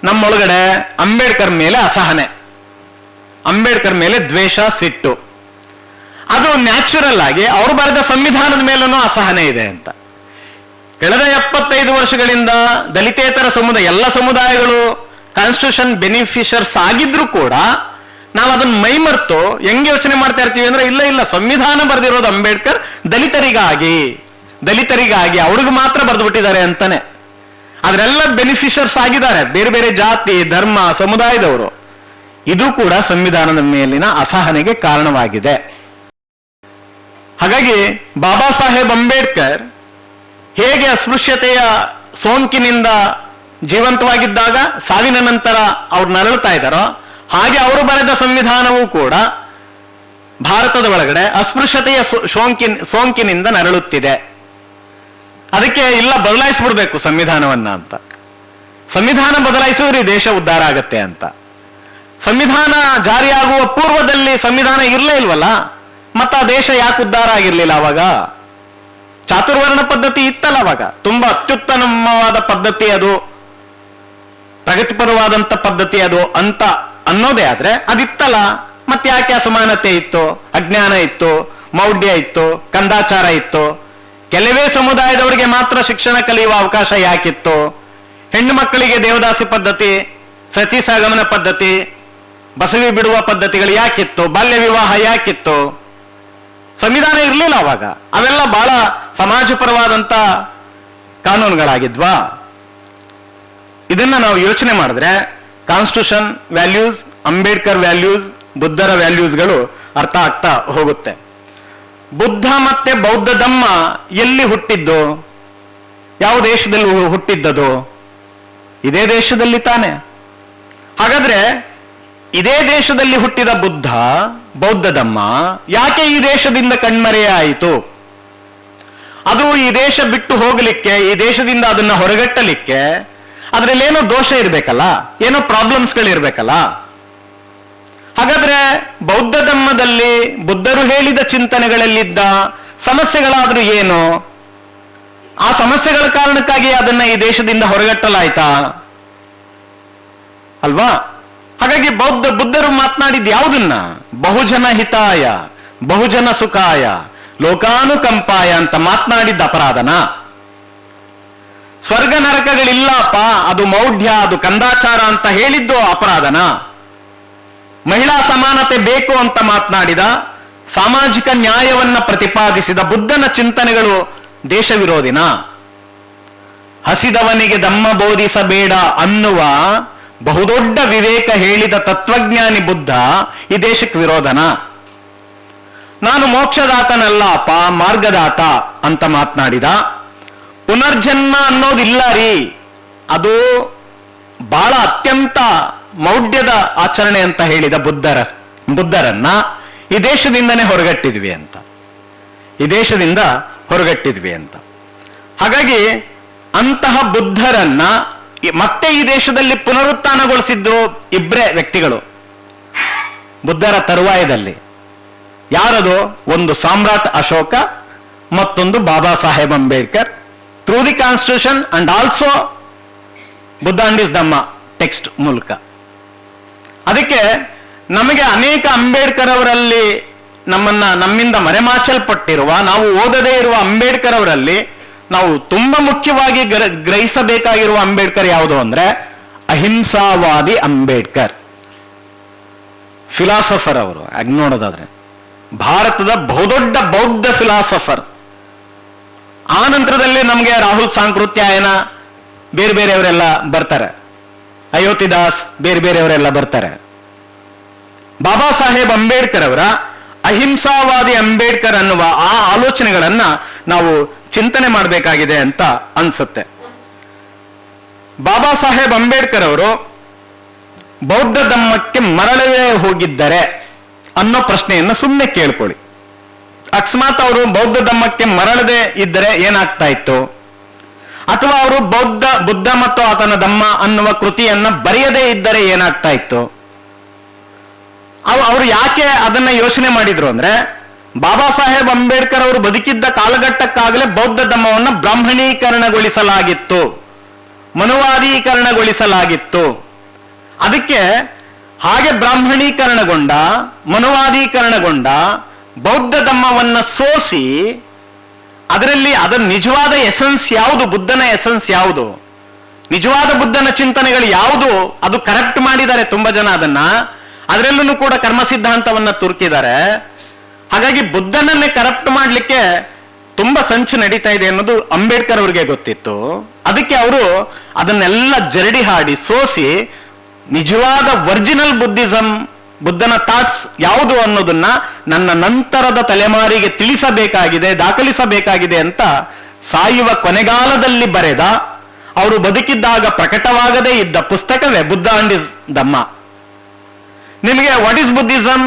ನಮ್ಮೊಳಗಡೆ ಅಂಬೇಡ್ಕರ್ ಮೇಲೆ ಅಸಹನೆ, ಅಂಬೇಡ್ಕರ್ ಮೇಲೆ ದ್ವೇಷ, ಸಿಟ್ಟು. ಅದು ನ್ಯಾಚುರಲ್ ಆಗಿ ಅವರು ಬರೆದ ಸಂವಿಧಾನದ ಮೇಲೂ ಅಸಹನೆ ಇದೆ ಅಂತ. ಕಳೆದ 75 ವರ್ಷಗಳಿಂದ ದಲಿತೇತರ ಎಲ್ಲ ಸಮುದಾಯಗಳು ಕಾನ್ಸ್ಟಿಟ್ಯೂಷನ್ ಬೆನಿಫಿಷರ್ಸ್ ಆಗಿದ್ರು ಕೂಡ ನಾವು ಅದನ್ನ ಮೈಮರ್ತು ಹೆಂಗೆ ಯೋಚನೆ ಮಾಡ್ತಾ ಇರ್ತೀವಿ ಅಂದ್ರೆ, ಇಲ್ಲ ಸಂವಿಧಾನ ಬರೆದಿರೋದು ಅಂಬೇಡ್ಕರ್ ದಲಿತರಿಗಾಗಿ ಅವ್ರಿಗೆ ಮಾತ್ರ ಬರೆದು ಬಿಟ್ಟಿದ್ದಾರೆ ಅಂತಾನೆ. ಅದರೆಲ್ಲ ಬೆನಿಫಿಷರ್ಸ್ ಆಗಿದ್ದಾರೆ, ಬೇರೆ ಬೇರೆ ಜಾತಿ, ಧರ್ಮ, ಸಮುದಾಯದವರು. ಇದು ಕೂಡ ಸಂವಿಧಾನದ ಮೇಲಿನ ಅಸಹನೆಗೆ ಕಾರಣವಾಗಿದೆ. ಹಾಗಾಗಿ ಬಾಬಾ ಸಾಹೇಬ್ ಅಂಬೇಡ್ಕರ್ ಹೇಗೆ ಅಸ್ಪೃಶ್ಯತೆಯ ಸೋಂಕಿನಿಂದ ಜೀವಂತವಾಗಿದ್ದಾಗ ಸಾವಿನ ನಂತರ ಅವ್ರು ನರಳುತ್ತಾ ಇದ್ದಾರೋ, ಹಾಗೆ ಅವರು ಬರೆದ ಸಂವಿಧಾನವೂ ಕೂಡ ಭಾರತದ ಒಳಗಡೆ ಅಸ್ಪೃಶ್ಯತೆಯ ಸೋಂಕಿನಿಂದ ನರಳುತ್ತಿದೆ. ಅದಕ್ಕೆ ಇಲ್ಲ ಬದಲಾಯಿಸ್ಬಿಡ್ಬೇಕು ಸಂವಿಧಾನವನ್ನ ಅಂತ. ಸಂವಿಧಾನ ಬದಲಾಯಿಸಿದ್ರೆ ಈ ದೇಶ ಉದ್ಧಾರ ಆಗತ್ತೆ ಅಂತ. ಸಂವಿಧಾನ ಜಾರಿಯಾಗುವ ಪೂರ್ವದಲ್ಲಿ ಸಂವಿಧಾನ ಇರಲೇ ಇಲ್ವಲ್ಲ, ಮತ್ತ ಆ ದೇಶ ಯಾಕೆ ಉದ್ಧಾರ ಆಗಿರ್ಲಿಲ್ಲ ಅವಾಗ? ಚಾತುರ್ವರ್ಣ ಪದ್ಧತಿ ಇತ್ತಲ್ಲ ಅವಾಗ, ತುಂಬಾ ಅತ್ಯುತ್ತಮವಾದ ಪದ್ಧತಿ ಅದು, ಪ್ರಗತಿಪರವಾದಂತ ಪದ್ಧತಿ ಅದು ಅಂತ ಅನ್ನೋದೇ ಆದ್ರೆ ಅದಿತ್ತಲ್ಲ. ಮತ್ತೆ ಯಾಕೆ ಅಸಮಾನತೆ ಇತ್ತು, ಅಜ್ಞಾನ ಇತ್ತು, ಮೌಢ್ಯ ಇತ್ತು, ಕಂದಾಚಾರ ಇತ್ತು? ಕೆಲವೇ ಸಮುದಾಯದವರಿಗೆ ಮಾತ್ರ ಶಿಕ್ಷಣ ಕಲಿಯುವ ಅವಕಾಶ ಯಾಕಿತ್ತು? ಹೆಣ್ಣು ಮಕ್ಕಳಿಗೆ ದೇವದಾಸಿ ಪದ್ಧತಿ, ಸತಿ ಸಹಗಮನ ಪದ್ಧತಿ, ಬಸವಿ ಬಿಡುವ ಪದ್ಧತಿಗಳು ಯಾಕಿತ್ತು? ಬಾಲ್ಯ ವಿವಾಹ ಯಾಕಿತ್ತು? ಸಂವಿಧಾನ ಇರಲಿಲ್ಲ ಅವಾಗ. ಅವೆಲ್ಲ ಬಹಳ ಸಮಾಜಪರವಾದಂತ ಕಾನೂನುಗಳಾಗಿದ್ವಾ? ಇದನ್ನ ನಾವು ಯೋಚನೆ ಮಾಡಿದ್ರೆ ಕಾನ್ಸ್ಟಿಟ್ಯೂಷನ್ ವ್ಯಾಲ್ಯೂಸ್, ಅಂಬೇಡ್ಕರ್ ವ್ಯಾಲ್ಯೂಸ್, ಬುದ್ಧರ ವ್ಯಾಲ್ಯೂಸ್ಗಳು ಅರ್ಥ ಆಗ್ತಾ ಹೋಗುತ್ತೆ. ಬುದ್ಧ ಮತ್ತೆ ಬೌದ್ಧ ಧಮ್ಮ ಎಲ್ಲಿ ಹುಟ್ಟಿದ್ದು? ಯಾವ ದೇಶದಲ್ಲಿ ಹುಟ್ಟಿದ್ದದು? ಇದೇ ದೇಶದಲ್ಲಿ ತಾನೆ. ಹಾಗಾದ್ರೆ ಇದೇ ದೇಶದಲ್ಲಿ ಹುಟ್ಟಿದ ಬುದ್ಧ, ಬೌದ್ಧ ಧಮ್ಮ ಯಾಕೆ ಈ ದೇಶದಿಂದ ಕಣ್ಮರೆಯಾಯಿತು? ಅದು ಈ ದೇಶ ಬಿಟ್ಟು ಹೋಗಲಿಕ್ಕೆ, ಈ ದೇಶದಿಂದ ಅದನ್ನ ಹೊರಗಟ್ಟಲಿಕ್ಕೆ ಅದರಲ್ಲಿ ಏನೋ ದೋಷ ಇರ್ಬೇಕಲ್ಲ, ಏನೋ ಪ್ರಾಬ್ಲಮ್ಸ್ಗಳಿರ್ಬೇಕಲ್ಲ. ಹಾಗಾದ್ರೆ ಬೌದ್ಧ ಧಮ್ಮದಲ್ಲಿ ಬುದ್ಧರು ಹೇಳಿದ ಚಿಂತನೆಗಳಲ್ಲಿದ್ದ ಸಮಸ್ಯೆಗಳಾದ್ರೂ ಏನು? ಆ ಸಮಸ್ಯೆಗಳ ಕಾರಣಕ್ಕಾಗಿ ಅದನ್ನ ಈ ದೇಶದಿಂದ ಹೊರಗಟ್ಟಲಾಯ್ತಾ ಅಲ್ವಾ? ಹಾಗಾಗಿ ಬುದ್ಧರು ಮಾತನಾಡಿದ ಯಾವುದನ್ನ? ಬಹುಜನ ಹಿತಾಯ, ಬಹುಜನ ಸುಖಾಯ, ಲೋಕಾನುಕಂಪಾಯ ಅಂತ ಮಾತನಾಡಿದ್ದ ಅಪರಾಧನ? ಸ್ವರ್ಗ ನರಕಗಳಿಲ್ಲಪ್ಪ, ಅದು ಮೌಢ್ಯ, ಅದು ಕಂದಾಚಾರ ಅಂತ ಹೇಳಿದ್ದು ಅಪರಾಧನ? ಮಹಿಳಾ ಸಮಾನತೆ ಬೇಕು ಅಂತ ಮಾತನಾಡಿದ, ಸಾಮಾಜಿಕ ನ್ಯಾಯವನ್ನ ಪ್ರತಿಪಾದಿಸಿದ ಬುದ್ಧನ ಚಿಂತನೆಗಳು ದೇಶ ವಿರೋಧಿನ? ಹಸಿದವನಿಗೆ ಧಮ್ಮ ಬೋಧಿಸಬೇಡ ಅನ್ನುವ ಬಹುದೊಡ್ಡ ವಿವೇಕ ಹೇಳಿದ ತತ್ವಜ್ಞಾನಿ ಬುದ್ಧ ಈ ದೇಶಕ್ಕೆ ವಿರೋಧನ? ನಾನು ಮೋಕ್ಷದಾತನಲ್ಲ ಅಪ್ಪ, ಮಾರ್ಗದಾತ ಅಂತ ಮಾತನಾಡಿದ. ಪುನರ್ಜನ್ಮ ಅನ್ನೋದಿಲ್ಲ ರೀ, ಅದು ಬಹಳ ಅತ್ಯಂತ ಮೌಢ್ಯದ ಆಚರಣೆ ಅಂತ ಹೇಳಿದ ಬುದ್ಧರನ್ನ ಈ ದೇಶದಿಂದನೇ ಹೊರಗಟ್ಟಿದ್ವಿ ಅಂತ, ಈ ದೇಶದಿಂದ ಹೊರಗಟ್ಟಿದ್ವಿ ಅಂತ. ಹಾಗಾಗಿ ಅಂತಹ ಬುದ್ಧರನ್ನ ಮತ್ತೆ ಈ ದೇಶದಲ್ಲಿ ಪುನರುತ್ಥಾನಗೊಳಿಸಿದ್ದು ಇಬ್ಬರೇ ವ್ಯಕ್ತಿಗಳು ಬುದ್ಧರ ತರುವಾಯದಲ್ಲಿ. ಯಾರದು? ಒಂದು ಸಾಮ್ರಾಟ್ ಅಶೋಕ, ಮತ್ತೊಂದು Baba Saheb Ambedkar, through the constitution and also Buddha and his Dhamma text ಮೂಲಕ. ಅದಕ್ಕೆ ನಮಗೆ ಅನೇಕ ಅಂಬೇಡ್ಕರ್ ಅವರಲ್ಲಿ ನಮ್ಮಿಂದ ಮರೆಮಾಚಲ್ಪಟ್ಟಿರುವ, ನಾವು ಓದದೇ ಇರುವ ಅಂಬೇಡ್ಕರ್ ಅವರಲ್ಲಿ ನಾವು ತುಂಬಾ ಮುಖ್ಯವಾಗಿ ಗ್ರಹಿಸಬೇಕಾಗಿರುವ ಅಂಬೇಡ್ಕರ್ ಯಾವುದು ಅಂದ್ರೆ ಅಹಿಂಸಾವಾದಿ ಅಂಬೇಡ್ಕರ್, ಫಿಲಾಸಫರ್ ಅವರು. ಹಾಗೆ ನೋಡೋದಾದ್ರೆ ಭಾರತದ ಬಹುದೊಡ್ಡ ಬೌದ್ಧ ಫಿಲಾಸಫರ್. ಆ ನಂತರದಲ್ಲಿ ನಮಗೆ ರಾಹುಲ್ ಸಾಂಕೃತ್ಯಾಯನ ಬೇರೆ ಬೇರೆಯವರೆಲ್ಲ ಬರ್ತಾರೆ, ಅಯೋಧ್ಯದಾಸ್ ಬೇರೆ ಬೇರೆಯವರೆಲ್ಲ ಬರ್ತಾರೆ. ಬಾಬಾ ಸಾಹೇಬ್ ಅಂಬೇಡ್ಕರ್ ಅವರ ಅಹಿಂಸಾವಾದಿ ಅಂಬೇಡ್ಕರ್ ಅನ್ನುವ ಆ ಆಲೋಚನೆಗಳನ್ನ ನಾವು ಚಿಂತನೆ ಮಾಡಬೇಕಾಗಿದೆ ಅಂತ ಅನ್ಸುತ್ತೆ. ಬಾಬಾ ಸಾಹೇಬ್ ಅಂಬೇಡ್ಕರ್ ಅವರು ಬೌದ್ಧ ಧರ್ಮಕ್ಕೆ ಮರಳವೇ ಹೋಗಿದ್ದರೆ ಅನ್ನೋ ಪ್ರಶ್ನೆಯನ್ನ ಸುಮ್ಮನೆ ಕೇಳ್ಕೊಳ್ಳಿ. ಅಕಸ್ಮಾತ್ ಅವರು ಬೌದ್ಧ ಧರ್ಮಕ್ಕೆ ಮರಳದೆ ಇದ್ದರೆ ಏನಾಗ್ತಾ ಇತ್ತು, ಅಥವಾ ಅವರು ಬುದ್ಧ ಮತ್ತು ಆತನ ಧಮ್ಮ ಅನ್ನುವ ಕೃತಿಯನ್ನ ಬರೆಯದೇ ಇದ್ದರೆ ಏನಾಗ್ತಾ ಇತ್ತು. ಅವರು ಯಾಕೆ ಅದನ್ನ ಯೋಚನೆ ಮಾಡಿದ್ರು ಅಂದ್ರೆ, ಬಾಬಾ ಸಾಹೇಬ್ ಅಂಬೇಡ್ಕರ್ ಅವರು ಬದುಕಿದ್ದ ಕಾಲಘಟ್ಟಕ್ಕಾಗಲೇ ಬೌದ್ಧ ಧರ್ಮವನ್ನು ಬ್ರಾಹ್ಮಣೀಕರಣಗೊಳಿಸಲಾಗಿತ್ತು, ಮನುವಾದೀಕರಣಗೊಳಿಸಲಾಗಿತ್ತು. ಅದಕ್ಕೆ ಹಾಗೆ ಬ್ರಾಹ್ಮಣೀಕರಣಗೊಂಡ, ಮನುವಾದೀಕರಣಗೊಂಡ ಬೌದ್ಧ ಧರ್ಮವನ್ನ ಸೋಸಿ ಅದರಲ್ಲಿ ಅದರ ನಿಜವಾದ ಎಸೆನ್ಸ್ ಯಾವುದು, ಬುದ್ಧನ ಎಸೆನ್ಸ್ ಯಾವುದು, ನಿಜವಾದ ಬುದ್ಧನ ಚಿಂತನೆಗಳು ಯಾವುದು, ಅದು ಕರೆಕ್ಟ್ ಮಾಡಿದ್ದಾರೆ ತುಂಬಾ ಜನ. ಅದರಲ್ಲೂ ಕೂಡ ಕರ್ಮ ಸಿದ್ಧಾಂತವನ್ನ ತುರುಕಿದ್ದಾರೆ. ಹಾಗಾಗಿ ಬುದ್ಧನನ್ನೇ ಕರಪ್ಟ್ ಮಾಡಲಿಕ್ಕೆ ತುಂಬಾ ಸಂಚು ನಡೀತಾ ಇದೆ ಅನ್ನೋದು ಅಂಬೇಡ್ಕರ್ ಅವರಿಗೆ ಗೊತ್ತಿತ್ತು. ಅದಕ್ಕೆ ಅವರು ಅದನ್ನೆಲ್ಲ ಜರಡಿ ಹಾಡಿ ಸೋಸಿ ನಿಜವಾದ ಒರಿಜಿನಲ್ ಬುದ್ಧಿಸಂ, ಬುದ್ಧನ ಥಾಟ್ಸ್ ಯಾವುದು ಅನ್ನೋದನ್ನ ನನ್ನ ನಂತರದ ತಲೆಮಾರಿಗೆ ತಿಳಿಸಬೇಕಾಗಿದೆ, ದಾಖಲಿಸಬೇಕಾಗಿದೆ ಅಂತ ಸಾಯುವ ಕೊನೆಗಾಲದಲ್ಲಿ ಬರೆದ, ಅವರು ಬದುಕಿದ್ದಾಗ ಪ್ರಕಟವಾಗದೇ ಇದ್ದ ಪುಸ್ತಕವೇ ಬುದ್ಧ ಅಂಡ್ ಹಿಸ್ ಧಮ್ಮ. ನಿಮಗೆ ವಾಟ್ ಈಸ್ ಬುದ್ಧಿಸಂ,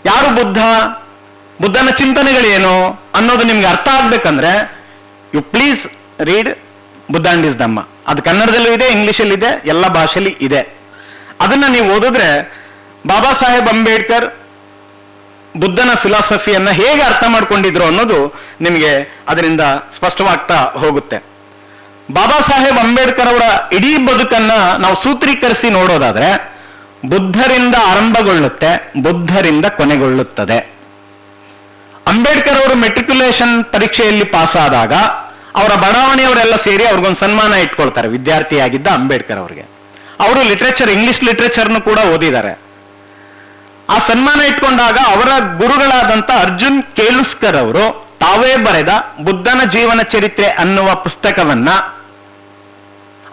ಯಾರು ಬುದ್ಧ, ಬುದ್ಧನ ಚಿಂತನೆಗಳೇನು ಅನ್ನೋದು ನಿಮ್ಗೆ ಅರ್ಥ ಆಗ್ಬೇಕಂದ್ರೆ you please read Buddha and his Dhamma. ಅದು ಕನ್ನಡದಲ್ಲೂ ಇದೆ, ಇಂಗ್ಲಿಷಲ್ಲಿ ಇದೆ, ಎಲ್ಲ ಭಾಷೆಯಲ್ಲಿ ಇದೆ. ಅದನ್ನ ನೀವು ಓದಿದ್ರೆ ಬಾಬಾ ಸಾಹೇಬ್ ಅಂಬೇಡ್ಕರ್ ಬುದ್ಧನ ಫಿಲಾಸಫಿಯನ್ನ ಹೇಗೆ ಅರ್ಥ ಮಾಡ್ಕೊಂಡಿದ್ರು ಅನ್ನೋದು ನಿಮಗೆ ಅದರಿಂದ ಸ್ಪಷ್ಟವಾಗ್ತಾ ಹೋಗುತ್ತೆ. ಬಾಬಾ ಸಾಹೇಬ್ ಅಂಬೇಡ್ಕರ್ ಅವರ ಇಡೀ ಬದುಕನ್ನ ನಾವು ಸೂತ್ರೀಕರಿಸಿ ನೋಡೋದಾದ್ರೆ, ಬುದ್ಧರಿಂದ ಆರಂಭಗೊಳ್ಳುತ್ತೆ, ಬುದ್ಧರಿಂದ ಕೊನೆಗೊಳ್ಳುತ್ತದೆ. ಅಂಬೇಡ್ಕರ್ ಅವರು ಮೆಟ್ರಿಕ್ಯುಲೇಷನ್ ಪರೀಕ್ಷೆಯಲ್ಲಿ ಪಾಸ್ ಆದಾಗ ಅವರ ಬಡಾವಣೆಯವರೆಲ್ಲ ಸೇರಿ ಅವ್ರಿಗೊಂದು ಸನ್ಮಾನ ಇಟ್ಕೊಳ್ತಾರೆ, ವಿದ್ಯಾರ್ಥಿಯಾಗಿದ್ದ ಅಂಬೇಡ್ಕರ್ ಅವರಿಗೆ. ಅವರು ಲಿಟ್ರೇಚರ್, ಇಂಗ್ಲಿಷ್ ಲಿಟ್ರೇಚರ್ನು ಕೂಡ ಓದಿದ್ದಾರೆ. ಆ ಸನ್ಮಾನ ಇಟ್ಕೊಂಡಾಗ ಅವರ ಗುರುಗಳಾದಂತ ಅರ್ಜುನ್ ಕೇಳುಸ್ಕರ್ ಅವರು ತಾವೇ ಬರೆದ ಬುದ್ಧನ ಜೀವನ ಚರಿತ್ರೆ ಅನ್ನುವ ಪುಸ್ತಕವನ್ನ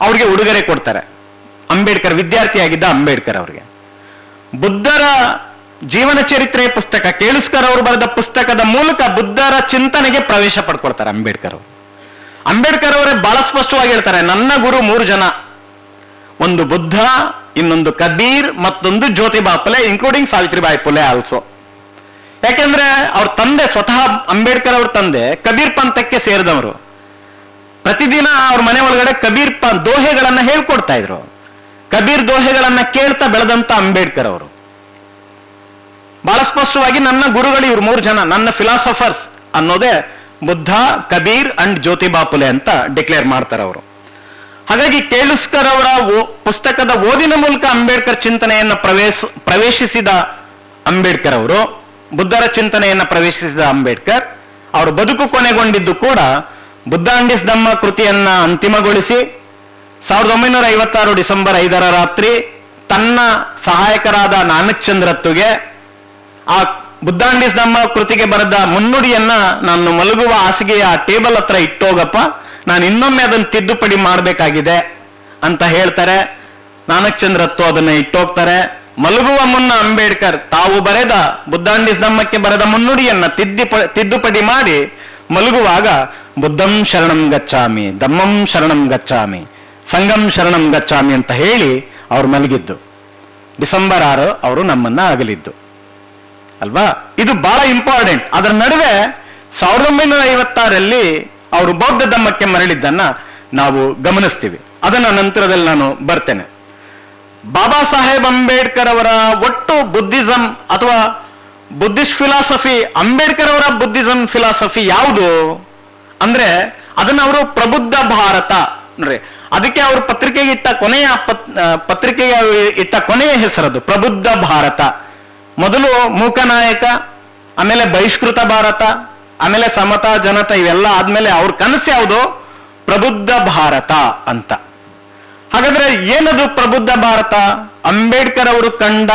ಅವ್ರಿಗೆ ಉಡುಗೊರೆ ಕೊಡ್ತಾರೆ. ಅಂಬೇಡ್ಕರ್, ವಿದ್ಯಾರ್ಥಿಯಾಗಿದ್ದ ಅಂಬೇಡ್ಕರ್ ಅವರಿಗೆ ಬುದ್ಧರ ಜೀವನ ಚರಿತ್ರೆ ಪುಸ್ತಕ, ಕೇಳುಸ್ಕರ್ ಅವರು ಬರೆದ ಪುಸ್ತಕದ ಮೂಲಕ ಬುದ್ಧರ ಚಿಂತನೆಗೆ ಪ್ರವೇಶ ಪಡ್ಕೊಳ್ತಾರೆ ಅಂಬೇಡ್ಕರ್ ಅವರು. ಅಂಬೇಡ್ಕರ್ ಅವರೇ ಬಹಳ ಸ್ಪಷ್ಟವಾಗಿ ಹೇಳ್ತಾರೆ, ನನ್ನ ಗುರು 3 ಜನ, ಒಂದು ಬುದ್ಧ, ಇನ್ನೊಂದು ಕಬೀರ್, ಮತ್ತೊಂದು ಜ್ಯೋತಿಬಾ ಫುಲೆ, ಇನ್ಕ್ಲೂಡಿಂಗ್ ಸಾವಿತ್ರಿಬಾಯಿ ಫುಲೆ ಆಲ್ಸೋ. ಯಾಕೆಂದ್ರೆ ಅವ್ರ ತಂದೆ, ಸ್ವತಃ ಅಂಬೇಡ್ಕರ್ ಅವ್ರ ತಂದೆ ಕಬೀರ್ ಪಂಥಕ್ಕೆ ಸೇರಿದವರು. ಪ್ರತಿದಿನ ಅವ್ರ ಮನೆ ಒಳಗಡೆ ಕಬೀರ್ ದೋಹೆಗಳನ್ನ ಹೇಳ್ಕೊಡ್ತಾ ಇದ್ರು. ಕಬೀರ್ ದೋಹೆಗಳನ್ನ ಕೇಳ್ತಾ ಬೆಳೆದಂತ ಅಂಬೇಡ್ಕರ್ ಅವರು ಬಹಳ ಸ್ಪಷ್ಟವಾಗಿ ನನ್ನ ಗುರುಗಳು ಇವ್ರು 3 ಜನ, ನನ್ನ ಫಿಲಾಸಫರ್ಸ್ ಅನ್ನೋದೇ ಬುದ್ಧ, ಕಬೀರ್ ಅಂಡ್ ಜ್ಯೋತಿಬಾ ಫುಲೆ ಅಂತ ಡಿಕ್ಲೇರ್ ಮಾಡ್ತಾರೆ ಅವರು. ಹಾಗಾಗಿ ಕೇಳುಸ್ಕರ್ ಅವರ ಪುಸ್ತಕದ ಓದಿನ ಮೂಲಕ ಅಂಬೇಡ್ಕರ್ ಚಿಂತನೆಯನ್ನು ಪ್ರವೇಶಿಸಿದ ಅಂಬೇಡ್ಕರ್ ಅವರು, ಬುದ್ಧರ ಚಿಂತನೆಯನ್ನು ಪ್ರವೇಶಿಸಿದ ಅಂಬೇಡ್ಕರ್ ಅವರು ಬದುಕು ಕೊನೆಗೊಂಡಿದ್ದು ಕೂಡ ಬುದ್ಧ ಅಂಡ್ ಹಿಸ್ ಧಮ್ಮ ಕೃತಿಯನ್ನ ಅಂತಿಮಗೊಳಿಸಿ 1956 ಡಿಸೆಂಬರ್ 5ರ ರಾತ್ರಿ ತನ್ನ ಸಹಾಯಕರಾದ ನಾನಕ್ ಚಂದ್ರತ್ತುಗೆ ಆ ಬುದ್ಧ ಅಂಡ್ ಹಿಸ್ ಧಮ್ಮ ಕೃತಿಗೆ ಬರೆದ ಮುನ್ನುಡಿಯನ್ನ ನಾನು ಮಲಗುವ ಹಾಸಿಗೆಯ ಟೇಬಲ್ ಹತ್ರ ಇಟ್ಟೋಗಪ್ಪ, ನಾನು ಇನ್ನೊಮ್ಮೆ ಅದನ್ನು ತಿದ್ದುಪಡಿ ಮಾಡಬೇಕಾಗಿದೆ ಅಂತ ಹೇಳ್ತಾರೆ. ನಾನಕ್ ಚಂದ್ರತ್ತು ಅದನ್ನ ಇಟ್ಟೋಗ್ತಾರೆ. ಮಲಗುವ ಮುನ್ನ ಅಂಬೇಡ್ಕರ್ ತಾವು ಬರೆದ ಬುದ್ಧ ಅಂಡ್ ಹಿಸ್ ಧಮ್ಮಕ್ಕೆ ಬರೆದ ಮುನ್ನುಡಿಯನ್ನ ತಿದ್ದುಪಡಿ ಮಾಡಿ ಮಲಗುವಾಗ ಬುದ್ಧಂ ಶರಣಂ ಗಚ್ಚಾಮಿ, ಧಮ್ಮಂ ಶರಣಂ ಗಚ್ಚಾಮಿ, ಸಂಗಂ ಶರಣಂ ಗಚ್ಚಾಮಿ ಅಂತ ಹೇಳಿ ಅವ್ರು ಮಲಗಿದ್ದು. ಡಿಸೆಂಬರ್ 6 ಅವರು ನಮ್ಮನ್ನ ಅಗಲಿದ್ದು ಅಲ್ವಾ. ಇದು ಬಹಳ ಇಂಪಾರ್ಟೆಂಟ್. ಅದರ ನಡುವೆ 1956ರಲ್ಲಿ ಅವರು ಬೌದ್ಧ ಧಮ್ಮಕ್ಕೆ ಮರಳಿದ್ದನ್ನ ನಾವು ಗಮನಿಸ್ತೀವಿ. ಅದನ್ನ ನಂತರದಲ್ಲಿ ನಾನು ಬರ್ತೇನೆ. ಬಾಬಾ ಸಾಹೇಬ್ ಅಂಬೇಡ್ಕರ್ ಅವರ ಒಟ್ಟು ಬುದ್ಧಿಸಂ ಅಥವಾ ಬುದ್ಧಿಸ್ಟ್ ಫಿಲಾಸಫಿ, ಅಂಬೇಡ್ಕರ್ ಅವರ ಬುದ್ಧಿಸಂ ಫಿಲಾಸಫಿ ಯಾವುದು ಅಂದ್ರೆ ಅದನ್ನ ಅವರು ಪ್ರಬುದ್ಧ ಭಾರತ ನೋಡ್ರಿ. ಅದಕ್ಕೆ ಅವರು ಪತ್ರಿಕೆಗೆ ಇಟ್ಟ ಕೊನೆಯ ಹೆಸರದು ಪ್ರಬುದ್ಧ ಭಾರತ. ಮೊದಲು ಮೂಕನಾಯಕ, ಆಮೇಲೆ ಬಹಿಷ್ಕೃತ ಭಾರತ, ಆಮೇಲೆ ಸಮತಾ ಜನತಾ, ಇವೆಲ್ಲ ಆದ್ಮೇಲೆ ಅವ್ರ ಕನಸು ಯಾವುದು, ಪ್ರಬುದ್ಧ ಭಾರತ ಅಂತ. ಹಾಗಾದ್ರೆ ಏನದು ಪ್ರಬುದ್ಧ ಭಾರತ? ಅಂಬೇಡ್ಕರ್ ಅವರು ಕಂಡ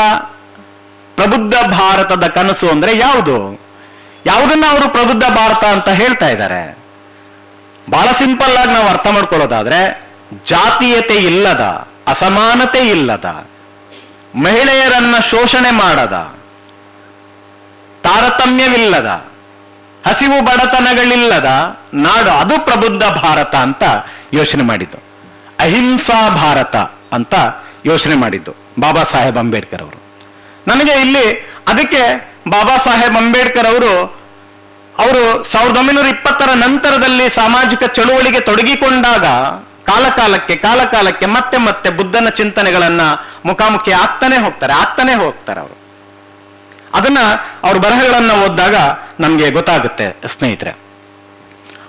ಪ್ರಬುದ್ಧ ಭಾರತದ ಕನಸು ಅಂದ್ರೆ ಯಾವುದು? ಯಾವುದನ್ನ ಅವರು ಪ್ರಬುದ್ಧ ಭಾರತ ಅಂತ ಹೇಳ್ತಾ ಇದ್ದಾರೆ? ಬಹಳ ಸಿಂಪಲ್ ಆಗಿ ನಾವು ಅರ್ಥ ಮಾಡ್ಕೊಳ್ಳೋದಾದ್ರೆ, ಜಾತೀಯತೆ ಇಲ್ಲದ, ಅಸಮಾನತೆ ಇಲ್ಲದ, ಮಹಿಳೆಯರನ್ನ ಶೋಷಣೆ ಮಾಡದ, ತಾರತಮ್ಯವಿಲ್ಲದ, ಹಸಿವು ಬಡತನಗಳಿಲ್ಲದ ನಾಡು, ಅದು ಪ್ರಬುದ್ಧ ಭಾರತ ಅಂತ ಯೋಚನೆ ಮಾಡಿದ್ದು. ಅಹಿಂಸಾ ಭಾರತ ಅಂತ ಯೋಚನೆ ಮಾಡಿದ್ದು ಬಾಬಾ ಸಾಹೇಬ್ ಅಂಬೇಡ್ಕರ್ ಅವರು. ನನಗೆ ಇಲ್ಲಿ ಅದಕ್ಕೆ ಬಾಬಾ ಸಾಹೇಬ್ ಅಂಬೇಡ್ಕರ್ ಅವರು 1920ರ ನಂತರದಲ್ಲಿ ಸಾಮಾಜಿಕ ಚಳುವಳಿಗೆ ತೊಡಗಿಕೊಂಡಾಗ ಕಾಲಕಾಲಕ್ಕೆ ಮತ್ತೆ ಮತ್ತೆ ಬುದ್ಧನ ಚಿಂತನೆಗಳನ್ನ ಮುಖಾಮುಖಿ ಆಗ್ತಾನೆ ಹೋಗ್ತಾರೆ ಅವರು. ಅದನ್ನ ಅವ್ರ ಬರಹಗಳನ್ನ ಓದಿದಾಗ ನಮ್ಗೆ ಗೊತ್ತಾಗುತ್ತೆ ಸ್ನೇಹಿತರೆ.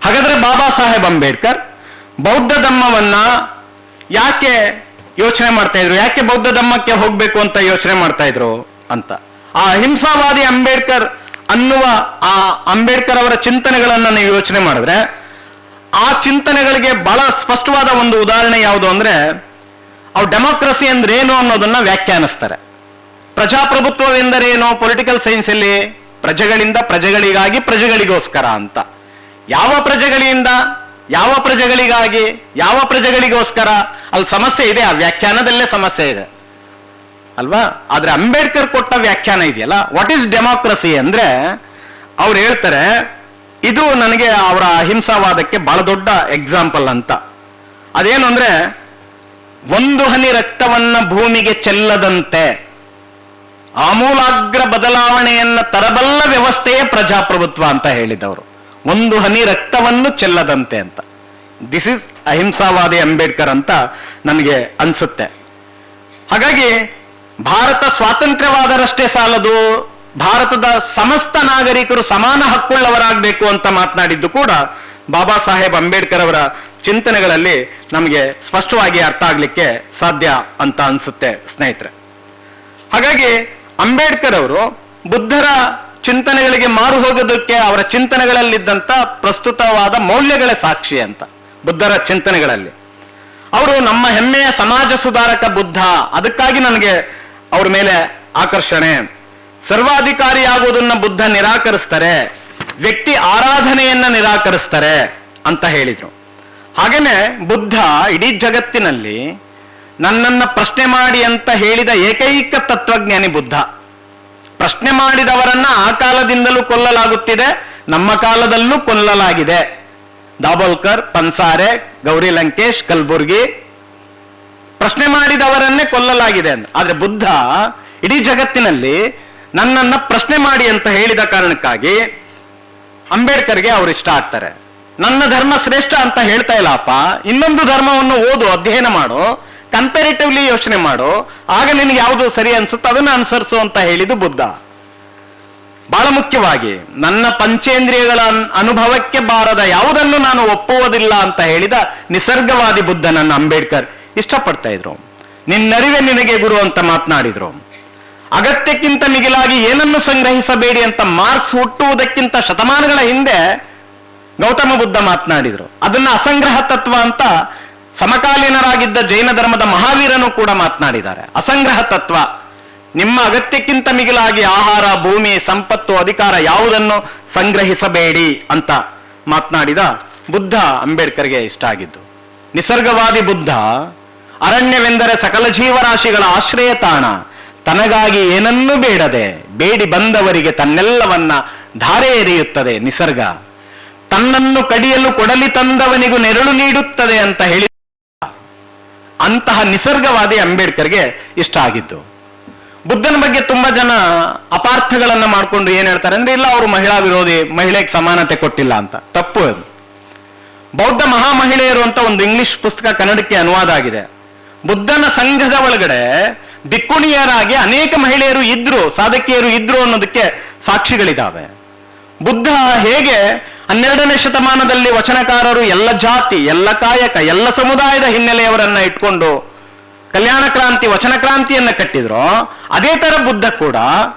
ಹಾಗಾದ್ರೆ ಬಾಬಾ ಸಾಹೇಬ್ ಅಂಬೇಡ್ಕರ್ ಬೌದ್ಧ ಧಮ್ಮವನ್ನ ಯಾಕೆ ಯೋಚನೆ ಮಾಡ್ತಾ ಇದ್ರು, ಯಾಕೆ ಬೌದ್ಧ ಧಮ್ಮಕ್ಕೆ ಹೋಗ್ಬೇಕು ಅಂತ ಯೋಚನೆ ಮಾಡ್ತಾ ಇದ್ರು ಅಂತ, ಆ ಅಹಿಂಸಾವಾದಿ ಅಂಬೇಡ್ಕರ್ ಅನ್ನುವ ಆ ಅಂಬೇಡ್ಕರ್ ಅವರ ಚಿಂತನೆಗಳನ್ನ ನೀವು ಯೋಚನೆ ಮಾಡಿದ್ರೆ, ಆ ಚಿಂತನೆಗಳಿಗೆ ಬಹಳ ಸ್ಪಷ್ಟವಾದ ಒಂದು ಉದಾಹರಣೆ ಯಾವುದು ಅಂದ್ರೆ, ಅವ್ರು ಡೆಮೋಕ್ರಸಿ ಅಂದ್ರೆ ಏನು ಅನ್ನೋದನ್ನ ವ್ಯಾಖ್ಯಾನಿಸ್ತಾರೆ. ಪ್ರಜಾಪ್ರಭುತ್ವವೆಂದರೇನು ಪೊಲಿಟಿಕಲ್ ಸೈನ್ಸ್ ಅಲ್ಲಿ? ಪ್ರಜೆಗಳಿಂದ ಪ್ರಜೆಗಳಿಗಾಗಿ ಪ್ರಜೆಗಳಿಗೋಸ್ಕರ ಅಂತ. ಯಾವ ಪ್ರಜೆಗಳಿಂದ, ಯಾವ ಪ್ರಜೆಗಳಿಗಾಗಿ, ಯಾವ ಪ್ರಜೆಗಳಿಗೋಸ್ಕರ? ಅಲ್ಲಿ ಸಮಸ್ಯೆ ಇದೆ, ಆ ವ್ಯಾಖ್ಯಾನದಲ್ಲೇ ಸಮಸ್ಯೆ ಇದೆ ಅಲ್ವಾ? ಆದ್ರೆ ಅಂಬೇಡ್ಕರ್ ಕೊಟ್ಟ ವ್ಯಾಖ್ಯಾನ ಇದೆಯಲ್ಲ, ವಾಟ್ ಈಸ್ ಡೆಮೋಕ್ರಸಿ ಅಂದ್ರೆ ಅವ್ರು ಹೇಳ್ತಾರೆ, ಇದು ನನಗೆ ಅವರ ಅಹಿಂಸಾವಾದಕ್ಕೆ ಬಹಳ ದೊಡ್ಡ ಎಕ್ಸಾಂಪಲ್ ಅಂತ. ಅದೇನು ಅಂದ್ರೆ, ಒಂದು ಹನಿ ರಕ್ತವನ್ನ ಭೂಮಿಗೆ ಚೆಲ್ಲದಂತೆ ಆಮೂಲಾಗ್ರ ಬದಲಾವಣೆಯನ್ನ ತರಬಲ್ಲ ವ್ಯವಸ್ಥೆಯೇ ಪ್ರಜಾಪ್ರಭುತ್ವ ಅಂತ ಹೇಳಿದವರು. ಒಂದು ಹನಿ ರಕ್ತವನ್ನು ಚೆಲ್ಲದಂತೆ ಅಂತ. ದಿಸ್ ಇಸ್ ಅಹಿಂಸಾವಾದಿ ಅಂಬೇಡ್ಕರ್ ಅಂತ ನನಗೆ ಅನ್ಸುತ್ತೆ. ಹಾಗಾಗಿ ಭಾರತ ಸ್ವಾತಂತ್ರ್ಯವಾದರಷ್ಟೇ ಸಾಲದು, ಭಾರತದ ಸಮಸ್ತ ನಾಗರಿಕರು ಸಮಾನ ಹಕ್ಕುಳ್ಳವರಾಗಬೇಕು ಅಂತ ಮಾತನಾಡಿದ್ದು ಕೂಡ ಬಾಬಾ ಸಾಹೇಬ್ ಅಂಬೇಡ್ಕರ್ ಅವರ ಚಿಂತನೆಗಳಲ್ಲಿ ನಮಗೆ ಸ್ಪಷ್ಟವಾಗಿ ಅರ್ಥ ಆಗ್ಲಿಕ್ಕೆ ಸಾಧ್ಯ ಅಂತ ಅನ್ಸುತ್ತೆ ಸ್ನೇಹಿತರೆ. ಹಾಗಾಗಿ ಅಂಬೇಡ್ಕರ್ ಅವರು ಬುದ್ಧರ ಚಿಂತನೆಗಳಿಗೆ ಮಾರು ಹೋಗೋದಕ್ಕೆ ಅವರ ಚಿಂತನೆಗಳಲ್ಲಿದ್ದಂತ ಪ್ರಸ್ತುತವಾದ ಮೌಲ್ಯಗಳೇ ಸಾಕ್ಷಿ ಅಂತ. ಬುದ್ಧರ ಚಿಂತನೆಗಳಲ್ಲಿ ಅವರು ನಮ್ಮ ಹೆಮ್ಮೆಯ ಸಮಾಜ ಸುಧಾರಕ ಬುದ್ಧ, ಅದಕ್ಕಾಗಿ ನನಗೆ ಅವ್ರ ಮೇಲೆ ಆಕರ್ಷಣೆ. ಸರ್ವಾಧಿಕಾರಿಯಾಗುವುದನ್ನ ಬುದ್ಧ ನಿರಾಕರಿಸ್ತಾರೆ, ವ್ಯಕ್ತಿ ಆರಾಧನೆಯನ್ನ ನಿರಾಕರಿಸ್ತಾರೆ ಅಂತ ಹೇಳಿದ್ರು. ಹಾಗೇನೆ ಬುದ್ಧ ಇಡೀ ಜಗತ್ತಿನಲ್ಲಿ ನನ್ನನ್ನ ಪ್ರಶ್ನೆ ಮಾಡಿ ಅಂತ ಹೇಳಿದ ಏಕೈಕ ತತ್ವಜ್ಞಾನಿ ಬುದ್ಧ. ಪ್ರಶ್ನೆ ಮಾಡಿದವರನ್ನ ಆ ಕಾಲದಿಂದಲೂ ಕೊಲ್ಲಲಾಗುತ್ತಿದೆ, ನಮ್ಮ ಕಾಲದಲ್ಲೂ ಕೊಲ್ಲಲಾಗಿದೆ. ದಾಬೋಲ್ಕರ್, ಪನ್ಸಾರೆ, ಗೌರಿ ಲಂಕೇಶ್, ಕಲ್ಬುರ್ಗಿ, ಪ್ರಶ್ನೆ ಮಾಡಿದವರನ್ನೇ ಕೊಲ್ಲಲಾಗಿದೆ. ಆದ್ರೆ ಬುದ್ಧ ಇಡೀ ಜಗತ್ತಿನಲ್ಲಿ ನನ್ನನ್ನ ಪ್ರಶ್ನೆ ಮಾಡಿ ಅಂತ ಹೇಳಿದ ಕಾರಣಕ್ಕಾಗಿ ಅಂಬೇಡ್ಕರ್ಗೆ ಅವ್ರು ಇಷ್ಟ ಆಗ್ತಾರೆ. ನನ್ನ ಧರ್ಮ ಶ್ರೇಷ್ಠ ಅಂತ ಹೇಳ್ತಾ ಇಲ್ಲಪ್ಪ, ಇನ್ನೊಂದು ಧರ್ಮವನ್ನು ಓದು, ಅಧ್ಯಯನ ಮಾಡು, ಕಂಪೇರಿಟಿವ್ಲಿ ಯೋಚನೆ ಮಾಡು, ಆಗ ನಿನಗೆ ಯಾವುದು ಸರಿ ಅನ್ಸುತ್ತೋ ಅದನ್ನ ಅನುಸರಿಸು ಅಂತ ಹೇಳಿದ್ದು ಬುದ್ಧ. ಬಹಳ ಮುಖ್ಯವಾಗಿ ನನ್ನ ಪಂಚೇಂದ್ರಿಯಗಳ ಅನುಭವಕ್ಕೆ ಬಾರದ ಯಾವುದನ್ನು ನಾನು ಒಪ್ಪುವುದಿಲ್ಲ ಅಂತ ಹೇಳಿದ ನಿಸರ್ಗವಾದಿ ಬುದ್ಧನನ್ನು ಅಂಬೇಡ್ಕರ್ ಇಷ್ಟಪಡ್ತಾ ಇದ್ರು. ನಿನ್ನರಿವೆ ನಿನಗೆ ಗುರು ಅಂತ ಮಾತನಾಡಿದ್ರು. ಅಗತ್ಯಕ್ಕಿಂತ ಮಿಗಿಲಾಗಿ ಏನನ್ನು ಸಂಗ್ರಹಿಸಬೇಡಿ ಅಂತ ಮಾರ್ಕ್ಸ್ ಹುಟ್ಟುವುದಕ್ಕಿಂತ ಶತಮಾನಗಳ ಹಿಂದೆ ಗೌತಮ ಬುದ್ಧ ಮಾತನಾಡಿದ್ರು. ಅದನ್ನ ಅಸಂಗ್ರಹ ತತ್ವ ಅಂತ ಸಮಕಾಲೀನರಾಗಿದ್ದ ಜೈನ ಧರ್ಮದ ಮಹಾವೀರನು ಕೂಡ ಮಾತನಾಡಿದ್ದಾರೆ. ಅಸಂಗ್ರಹ ತತ್ವ, ನಿಮ್ಮ ಅಗತ್ಯಕ್ಕಿಂತ ಮಿಗಿಲಾಗಿ ಆಹಾರ, ಭೂಮಿ, ಸಂಪತ್ತು, ಅಧಿಕಾರ ಯಾವುದನ್ನು ಸಂಗ್ರಹಿಸಬೇಡಿ ಅಂತ ಮಾತನಾಡಿದ ಬುದ್ಧ ಅಂಬೇಡ್ಕರ್ಗೆ ಇಷ್ಟ ಆಗಿದ್ದು. ನಿಸರ್ಗವಾದಿ ಬುದ್ಧ ಅರಣ್ಯವೆಂದರೆ ಸಕಲ ಜೀವರಾಶಿಗಳ ಆಶ್ರಯ ತಾಣ, ತನಗಾಗಿ ಏನನ್ನೂ ಬೇಡದೆ ಬೇಡಿ ಬಂದವರಿಗೆ ತನ್ನೆಲ್ಲವನ್ನ ಧಾರೆ ಎರೆಯುತ್ತದೆ ನಿಸರ್ಗ, ತನ್ನನ್ನು ಕಡಿಯಲು ಕೊಡಲಿ ತಂದವನಿಗೂ ನೆರಳು ನೀಡುತ್ತದೆ ಅಂತ ಹೇಳಿ ಅಂತಹ ನಿಸರ್ಗವಾದಿ ಅಂಬೇಡ್ಕರ್ಗೆ ಇಷ್ಟ ಆಗಿದ್ದು. ಬುದ್ಧನ ಬಗ್ಗೆ ತುಂಬಾ ಜನ ಅಪಾರ್ಥಗಳನ್ನ ಮಾಡ್ಕೊಂಡು ಏನ್ ಹೇಳ್ತಾರೆ ಅಂದ್ರೆ, ಇಲ್ಲ ಅವರು ಮಹಿಳಾ ವಿರೋಧಿ, ಮಹಿಳೆಗೆ ಸಮಾನತೆ ಕೊಟ್ಟಿಲ್ಲ ಅಂತ. ತಪ್ಪು ಅದು. ಬೌದ್ಧ ಮಹಾಮಹಿಳೆಯರು ಅಂತ ಒಂದು ಇಂಗ್ಲಿಷ್ ಪುಸ್ತಕ ಕನ್ನಡಕ್ಕೆ ಅನುವಾದ ಆಗಿದೆ. ಬುದ್ಧನ ಸಂಘದ ಒಳಗಡೆ ಭಿಕ್ಕುಣಿಯರಾಗಿ ಅನೇಕ ಮಹಿಳೆಯರು ಇದ್ರು, ಸಾಧಕಿಯರು ಇದ್ರು ಅನ್ನೋದಕ್ಕೆ ಸಾಕ್ಷಿಗಳಿದ್ದಾವೆ. ಬುದ್ಧ ಹೇಗೆ 12ನೇ ಶತಮಾನದಲ್ಲಿ ವಚನಕಾರರು ಎಲ್ಲ ಜಾತಿ, ಎಲ್ಲ ಕಾಯಕ, ಎಲ್ಲ ಸಮುದಾಯದ ಹಿನ್ನೆಲೆಯವರನ್ನ ಇಟ್ಕೊಂಡು ಕಲ್ಯಾಣ ಕ್ರಾಂತಿ, ವಚನ ಕ್ರಾಂತಿಯನ್ನ ಕಟ್ಟಿದ್ರು, ಅದೇ ತರ ಬುದ್ಧ ಕೂಡ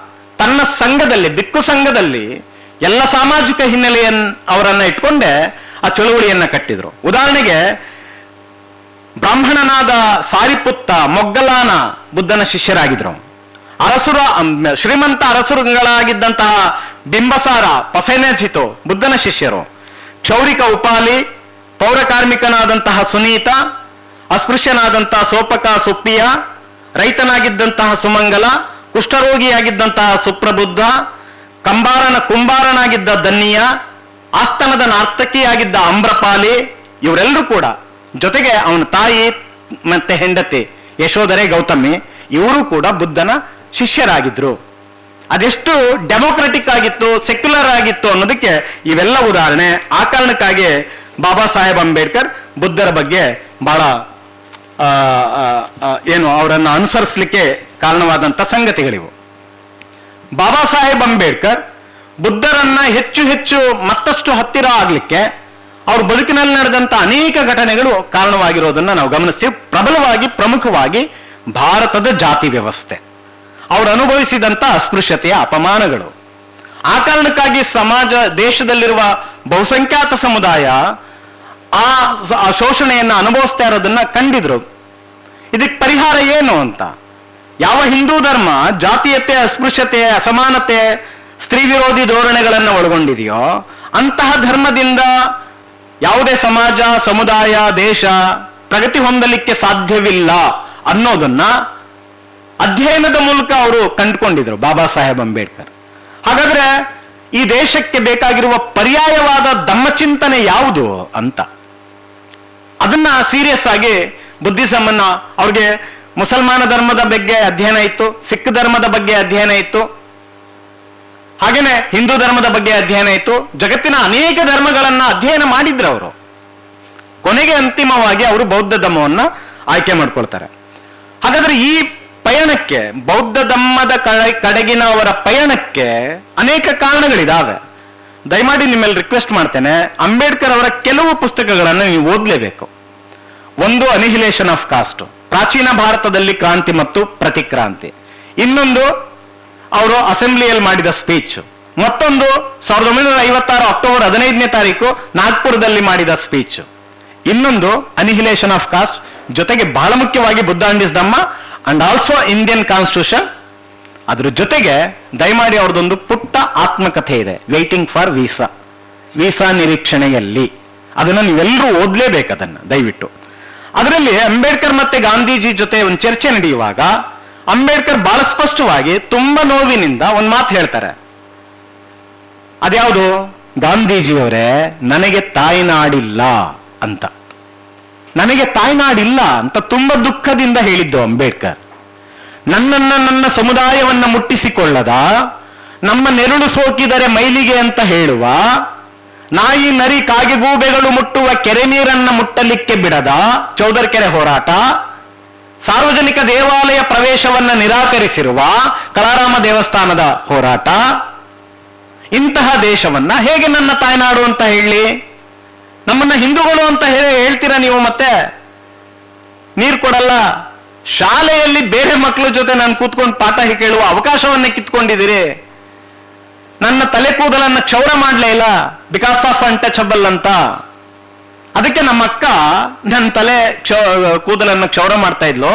ತನ್ನ ಸಂಘದಲ್ಲಿ, ಭಿಕ್ಕು ಸಂಘದಲ್ಲಿ ಎಲ್ಲ ಸಾಮಾಜಿಕ ಹಿನ್ನೆಲೆಯನ್ನ ಅವರನ್ನ ಇಟ್ಕೊಂಡೆ ಆ ಚಳುವಳಿಯನ್ನ ಕಟ್ಟಿದ್ರು. ಉದಾಹರಣೆಗೆ ಬ್ರಾಹ್ಮಣನಾದ ಸಾರಿಪುತ್ತ ಮೊಗ್ಗಲಾನ ಬುದ್ಧನ ಶಿಷ್ಯರಾಗಿದ್ರು. ಶ್ರೀಮಂತ ಅರಸುರುಗಳಾಗಿದ್ದಂತಹ ಬಿಂಬಸಾರ ಪಸೆನಜಿತು ಬುದ್ಧನ ಶಿಷ್ಯರು. ಕ್ಷೌರಿಕ ಉಪಾಲಿ, ಪೌರಕಾರ್ಮಿಕನಾದಂತಹ ಸುನೀತ, ಅಸ್ಪೃಶ್ಯನಾದಂತಹ ಸೋಪಕ ಸುಪ್ಪಿಯ, ರೈತನಾಗಿದ್ದಂತಹ ಸುಮಂಗಲ, ಕುಷ್ಠರೋಗಿಯಾಗಿದ್ದಂತಹ ಸುಪ್ರಬುದ್ಧ, ಕುಂಬಾರನಾಗಿದ್ದ ದನ್ನಿಯ, ಆಸ್ತನದ ನಾರ್ತಕಿಯಾಗಿದ್ದ ಅಮ್ರಪಾಲಿ, ಇವರೆಲ್ಲರೂ ಕೂಡ, ಜೊತೆಗೆ ಅವನ ತಾಯಿ ಮತ್ತೆ ಹೆಂಡತಿ ಯಶೋಧರೆ ಗೌತಮಿ, ಇವರು ಕೂಡ ಬುದ್ಧನ ಶಿಷ್ಯರಾಗಿದ್ರು. ಅದೆಷ್ಟು ಡೆಮೋಕ್ರೆಟಿಕ್ ಆಗಿತ್ತು, ಸೆಕ್ಯುಲರ್ ಆಗಿತ್ತು ಅನ್ನೋದಕ್ಕೆ ಇವೆಲ್ಲ ಉದಾಹರಣೆ. ಆ ಕಾರಣಕ್ಕಾಗಿ ಬಾಬಾ ಸಾಹೇಬ್ ಅಂಬೇಡ್ಕರ್ ಬುದ್ಧರ ಬಗ್ಗೆ ಬಹಳ ಅವರನ್ನು ಅನುಸರಿಸಲಿಕ್ಕೆ ಕಾರಣವಾದಂಥ ಸಂಗತಿಗಳಿವು. ಬಾಬಾ ಸಾಹೇಬ್ ಅಂಬೇಡ್ಕರ್ ಬುದ್ಧರನ್ನ ಹೆಚ್ಚು ಹೆಚ್ಚು ಮತ್ತಷ್ಟು ಹತ್ತಿರ ಆಗ್ಲಿಕ್ಕೆ ಅವ್ರ ಬದುಕಿನಲ್ಲಿ ನಡೆದಂತ ಅನೇಕ ಘಟನೆಗಳು ಕಾರಣವಾಗಿರೋದನ್ನ ನಾವು ಗಮನಿಸ್ತೀವಿ. ಪ್ರಮುಖವಾಗಿ ಭಾರತದ ಜಾತಿ ವ್ಯವಸ್ಥೆ, ಅವರು ಅನುಭವಿಸಿದಂತ ಅಸ್ಪೃಶ್ಯತೆಯ ಅಪಮಾನಗಳು. ಆ ಕಾರಣಕ್ಕಾಗಿ ದೇಶದಲ್ಲಿರುವ ಬಹುಸಂಖ್ಯಾತ ಸಮುದಾಯ ಆ ಶೋಷಣೆಯನ್ನು ಅನುಭವಿಸ್ತಾ ಇರೋದನ್ನ ಕಂಡಿದ್ರು. ಇದಕ್ಕೆ ಪರಿಹಾರ ಏನು ಅಂತ, ಯಾವ ಹಿಂದೂ ಧರ್ಮ ಜಾತೀಯತೆ, ಅಸ್ಪೃಶ್ಯತೆ, ಅಸಮಾನತೆ, ಸ್ತ್ರೀ ವಿರೋಧಿ ಧೋರಣೆಗಳನ್ನು ಒಳಗೊಂಡಿದೆಯೋ ಅಂತಹ ಧರ್ಮದಿಂದ ಯಾವುದೇ ಸಮಾಜ, ಸಮುದಾಯ, ದೇಶ ಪ್ರಗತಿ ಹೊಂದಲಿಕ್ಕೆ ಸಾಧ್ಯವಿಲ್ಲ ಅನ್ನೋದನ್ನ ಅಧ್ಯಯನದ ಮೂಲಕ ಅವರು ಕಂಡುಕೊಂಡಿದ್ರು ಬಾಬಾ ಸಾಹೇಬ್ ಅಂಬೇಡ್ಕರ್. ಹಾಗಾದ್ರೆ ಈ ದೇಶಕ್ಕೆ ಬೇಕಾಗಿರುವ ಪರ್ಯಾಯವಾದ ಧಮ್ಮಚಿಂತನೆ ಯಾವುದು ಅಂತ ಅದನ್ನ ಸೀರಿಯಸ್ ಆಗಿ ಬುದ್ಧಿಸಮ್ ಅನ್ನ, ಅವ್ರಿಗೆ ಮುಸಲ್ಮಾನ ಧರ್ಮದ ಬಗ್ಗೆ ಅಧ್ಯಯನ ಇತ್ತು, ಸಿಖ್ ಧರ್ಮದ ಬಗ್ಗೆ ಅಧ್ಯಯನ ಇತ್ತು, ಹಾಗೇನೆ ಹಿಂದೂ ಧರ್ಮದ ಬಗ್ಗೆ ಅಧ್ಯಯನ ಇತ್ತು, ಜಗತ್ತಿನ ಅನೇಕ ಧರ್ಮಗಳನ್ನ ಅಧ್ಯಯನ ಮಾಡಿದ್ರು ಅವರು. ಕೊನೆಗೆ ಅಂತಿಮವಾಗಿ ಅವರು ಬೌದ್ಧ ಧರ್ಮವನ್ನ ಆಯ್ಕೆ ಮಾಡ್ಕೊಳ್ತಾರೆ. ಹಾಗಾದ್ರೆ ಈ ಪಯಣಕ್ಕೆ, ಬೌದ್ಧ ಧರ್ಮದ ಕಡೆಗಿನ ಅವರ ಪಯಣಕ್ಕೆ ಅನೇಕ ಕಾರಣಗಳಿದಾವೆ. ದಯಮಾಡಿ ನಿಮ್ಮಲ್ಲಿ ರಿಕ್ವೆಸ್ಟ್ ಮಾಡ್ತೇನೆ, ಅಂಬೇಡ್ಕರ್ ಅವರ ಕೆಲವು ಪುಸ್ತಕಗಳನ್ನು ನೀವು ಓದಲೇಬೇಕು. ಒಂದು ಅನಿಹಿಲೇಷನ್ ಆಫ್ ಕಾಸ್ಟ್, ಪ್ರಾಚೀನ ಭಾರತದಲ್ಲಿ ಕ್ರಾಂತಿ ಮತ್ತು ಪ್ರತಿಕ್ರಾಂತಿ. ಇನ್ನೊಂದು ಅವರು ಅಸೆಂಬ್ಲಿಯಲ್ಲಿ ಮಾಡಿದ ಸ್ಪೀಚ್. ಮತ್ತೊಂದು 1956 ಅಕ್ಟೋಬರ್ 15ನೇ ತಾರೀಕು ನಾಗ್ಪುರದಲ್ಲಿ ಮಾಡಿದ ಸ್ಪೀಚ್. ಇನ್ನೊಂದು ಅನಿಹಿಲೇಷನ್ ಆಫ್ ಕಾಸ್ಟ್, ಜೊತೆಗೆ ಬಹಳ ಮುಖ್ಯವಾಗಿ Buddha and his Dhamma and also Indian constitution. ಅದ್ರ ಜೊತೆಗೆ ದಯಮಾಡಿ ಅವ್ರದ್ದೊಂದು ಪುಟ್ಟ ಆತ್ಮಕಥೆ ಇದೆ, ವೇಟಿಂಗ್ ಫಾರ್ ವೀಸಾ ನಿರೀಕ್ಷಣೆಯಲ್ಲಿ. ಅದನ್ನು ನೀವೆಲ್ಲರೂ ಓದ್ಲೇಬೇಕು ಅದನ್ನ ದಯವಿಟ್ಟು. ಅದರಲ್ಲಿ ಅಂಬೇಡ್ಕರ್ ಮತ್ತೆ ಗಾಂಧೀಜಿ ಜೊತೆ ಒಂದು ಚರ್ಚೆ ನಡೆಯುವಾಗ ಅಂಬೇಡ್ಕರ್ ಬಹಳ ಸ್ಪಷ್ಟವಾಗಿ ತುಂಬಾ ನೋವಿನಿಂದ ಒಂದು ಮಾತು ಹೇಳ್ತಾರೆ. ಅದ್ಯಾವುದು? ಗಾಂಧೀಜಿಯವರೇ, ನನಗೆ ತಾಯ್ನಾಡಿಲ್ಲ ಅಂತ. ನನಗೆ ತಾಯ್ನಾಡಿಲ್ಲ ಅಂತ ತುಂಬಾ ದುಃಖದಿಂದ ಹೇಳಿದ್ದು ಅಂಬೇಡ್ಕರ್. ನನ್ನ ಸಮುದಾಯವನ್ನ ಮುಟ್ಟಿಸಿಕೊಳ್ಳದ, ನಮ್ಮ ನೆರಳು ಸೋಕಿದರೆ ಮೈಲಿಗೆ ಅಂತ ಹೇಳುವ, ನಾಯಿ ನರಿ ಕಾಗೆಗೂಬೆಗಳು ಮುಟ್ಟುವ ಕೆರೆ ನೀರನ್ನ ಮುಟ್ಟಲಿಕ್ಕೆ ಬಿಡದ ಚೌದರ್ಕೆರೆ ಹೋರಾಟ, ಸಾರ್ವಜನಿಕ ದೇವಾಲಯ ಪ್ರವೇಶವನ್ನ ನಿರಾಕರಿಸಿರುವ ಕಲಾರಾಮ ದೇವಸ್ಥಾನದ ಹೋರಾಟ, ಇಂತಹ ದೇಶವನ್ನ ಹೇಗೆ ನನ್ನ ತಾಯ್ನಾಡು ಅಂತ ಹೇಳಿ? ನಮ್ಮನ್ನ ಹಿಂದೂಗಳು ಅಂತ ಹೇಳ್ತೀರಾ ನೀವು, ಮತ್ತೆ ನೀರು ಕೊಡಲ್ಲ, ಶಾಲೆಯಲ್ಲಿ ಬೇರೆ ಮಕ್ಕಳ ಜೊತೆ ನಾನು ಕೂತ್ಕೊಂಡು ಪಾಠ ಕೇಳುವ ಅವಕಾಶವನ್ನೇ ಕಿತ್ಕೊಂಡಿದ್ದೀರಿ, ನನ್ನ ತಲೆ ಕೂದಲನ್ನ ಕ್ಷೌರ ಮಾಡಲೇ ಇಲ್ಲ ಬಿಕಾಸ್ ಆಫ್ ಅನ್ಟಚಬಲ್ ಅಂತ. ಅದಕ್ಕೆ ನಮ್ಮ ಅಕ್ಕ ನನ್ನ ತಲೆ ಕೂದಲನ್ನ ಕ್ಷೌರ ಮಾಡ್ತಾ ಇದ್ಲು,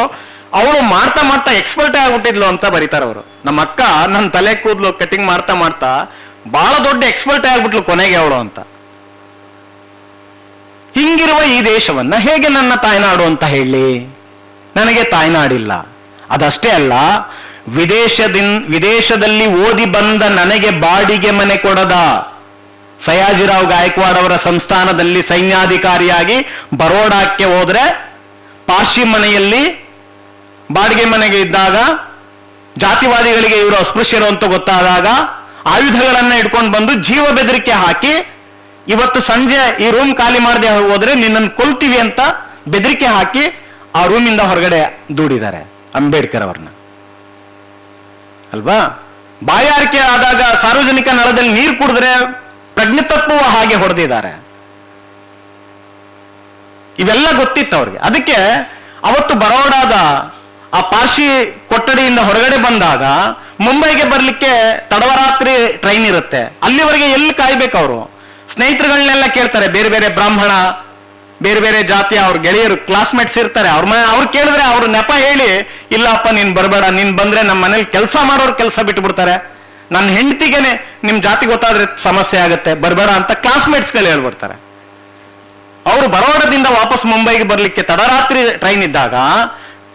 ಅವಳು ಮಾಡ್ತಾ ಮಾಡ್ತಾ ಎಕ್ಸ್ಪರ್ಟ್ ಆಗ್ಬಿಟ್ಟಿದ್ಲು ಅಂತ ಬರೀತಾರೆ ಅವರು. ನಮ್ಮ ಅಕ್ಕ ನನ್ನ ತಲೆ ಕೂದಲು ಕಟಿಂಗ್ ಮಾಡ್ತಾ ಮಾಡ್ತಾ ಬಹಳ ದೊಡ್ಡ ಎಕ್ಸ್ಪರ್ಟ್ ಆಗ್ಬಿಟ್ಲು ಕೊನೆಗೆ ಅವಳು ಅಂತ. ಹಿಂಗಿರುವ ಈ ದೇಶವನ್ನ ಹೇಗೆ ನನ್ನ ತಾಯ್ನಾಡು ಅಂತ ಹೇಳಿ? ನನಗೆ ತಾಯ್ನಾಡಿಲ್ಲ. ಅದಷ್ಟೇ ಅಲ್ಲ, ವಿದೇಶದಲ್ಲಿ ಓದಿ ಬಂದ ನನಗೆ ಬಾಡಿಗೆ ಮನೆ ಕೊಡದ ಸಯಾಜಿರಾವ್ ಗಾಯಕ್ವಾಡ್ ಅವರ ಸಂಸ್ಥಾನದಲ್ಲಿ ಸೈನ್ಯಾಧಿಕಾರಿಯಾಗಿ ಬರೋಡಾಕ್ಕೆ ಹೋದ್ರೆ ಪಾರ್ಸಿ ಮನೆಯಲ್ಲಿ ಬಾಡಿಗೆ ಮನೆಗೆ ಇದ್ದಾಗ ಜಾತಿವಾದಿಗಳಿಗೆ ಇವರು ಅಸ್ಪೃಶ್ಯರು ಅಂತ ಗೊತ್ತಾದಾಗ ಆಯುಧಗಳನ್ನ ಇಟ್ಕೊಂಡು ಬಂದು ಜೀವ ಬೆದರಿಕೆ ಹಾಕಿ, ಇವತ್ತು ಸಂಜೆ ಈ ರೂಮ್ ಖಾಲಿ ಮಾಡದೆ ಹೋದ್ರೆ ನಿನ್ನನ್ನು ಕೊಲ್ತೀವಿ ಅಂತ ಬೆದರಿಕೆ ಹಾಕಿ ಆ ರೂಮಿಂದ ಹೊರಗಡೆ ದೂಡಿದ್ದಾರೆ ಅಂಬೇಡ್ಕರ್ ಅವ್ರನ್ನ ಅಲ್ವಾ? ಬಾಯಾರಿಕೆ ಆದಾಗ ಸಾರ್ವಜನಿಕ ನಳದಲ್ಲಿ ನೀರು ಕುಡಿದ್ರೆ ಪ್ರಜ್ಞೆ ತಪ್ಪುವ ಹಾಗೆ ಹೊಡೆದಿದ್ದಾರೆ. ಇವೆಲ್ಲ ಗೊತ್ತಿತ್ತು ಅವ್ರಿಗೆ. ಅದಕ್ಕೆ ಅವತ್ತು ಬರೋಡಾದ ಆ ಪಾರ್ಸಿ ಕೊಠಡಿಯಿಂದ ಹೊರಗಡೆ ಬಂದಾಗ ಮುಂಬೈಗೆ ಬರ್ಲಿಕ್ಕೆ ತಡವರಾತ್ರಿ ಟ್ರೈನ್ ಇರುತ್ತೆ. ಅಲ್ಲಿವರೆಗೆ ಎಲ್ಲಿ ಕಾಯ್ಬೇಕು ಅವರು? ಸ್ನೇಹಿತರುಗಳನ್ನೆಲ್ಲ ಕೇಳ್ತಾರೆ, ಬೇರೆ ಬೇರೆ ಬ್ರಾಹ್ಮಣ ಬೇರೆ ಬೇರೆ ಜಾತಿಯ ಅವ್ರ ಗೆಳೆಯರು ಕ್ಲಾಸ್ಮೇಟ್ಸ್ ಇರ್ತಾರೆ, ಅವ್ರು ಕೇಳಿದ್ರೆ ಅವ್ರು ನೆಪ ಹೇಳಿ, ಇಲ್ಲಪ್ಪ ನೀನ್ ಬರಬೇಡ, ನೀನ್ ಬಂದ್ರೆ ನಮ್ಮ ಮನೇಲಿ ಕೆಲಸ ಮಾಡೋರು ಕೆಲಸ ಬಿಟ್ಬಿಡ್ತಾರೆ, ನನ್ನ ಹೆಂಡತಿಗೆನೆ ನಿಮ್ ಜಾತಿ ಗೊತ್ತಾದ್ರೆ ಸಮಸ್ಯೆ ಆಗುತ್ತೆ, ಬರಬೇಡ ಅಂತ ಕ್ಲಾಸ್ಮೇಟ್ಸ್ಗಳು ಹೇಳ್ಬಿಡ್ತಾರೆ. ಅವರು ಬರೋಡದಿಂದ ವಾಪಸ್ ಮುಂಬೈಗೆ ಬರ್ಲಿಕ್ಕೆ ತಡರಾತ್ರಿ ಟ್ರೈನ್ ಇದ್ದಾಗ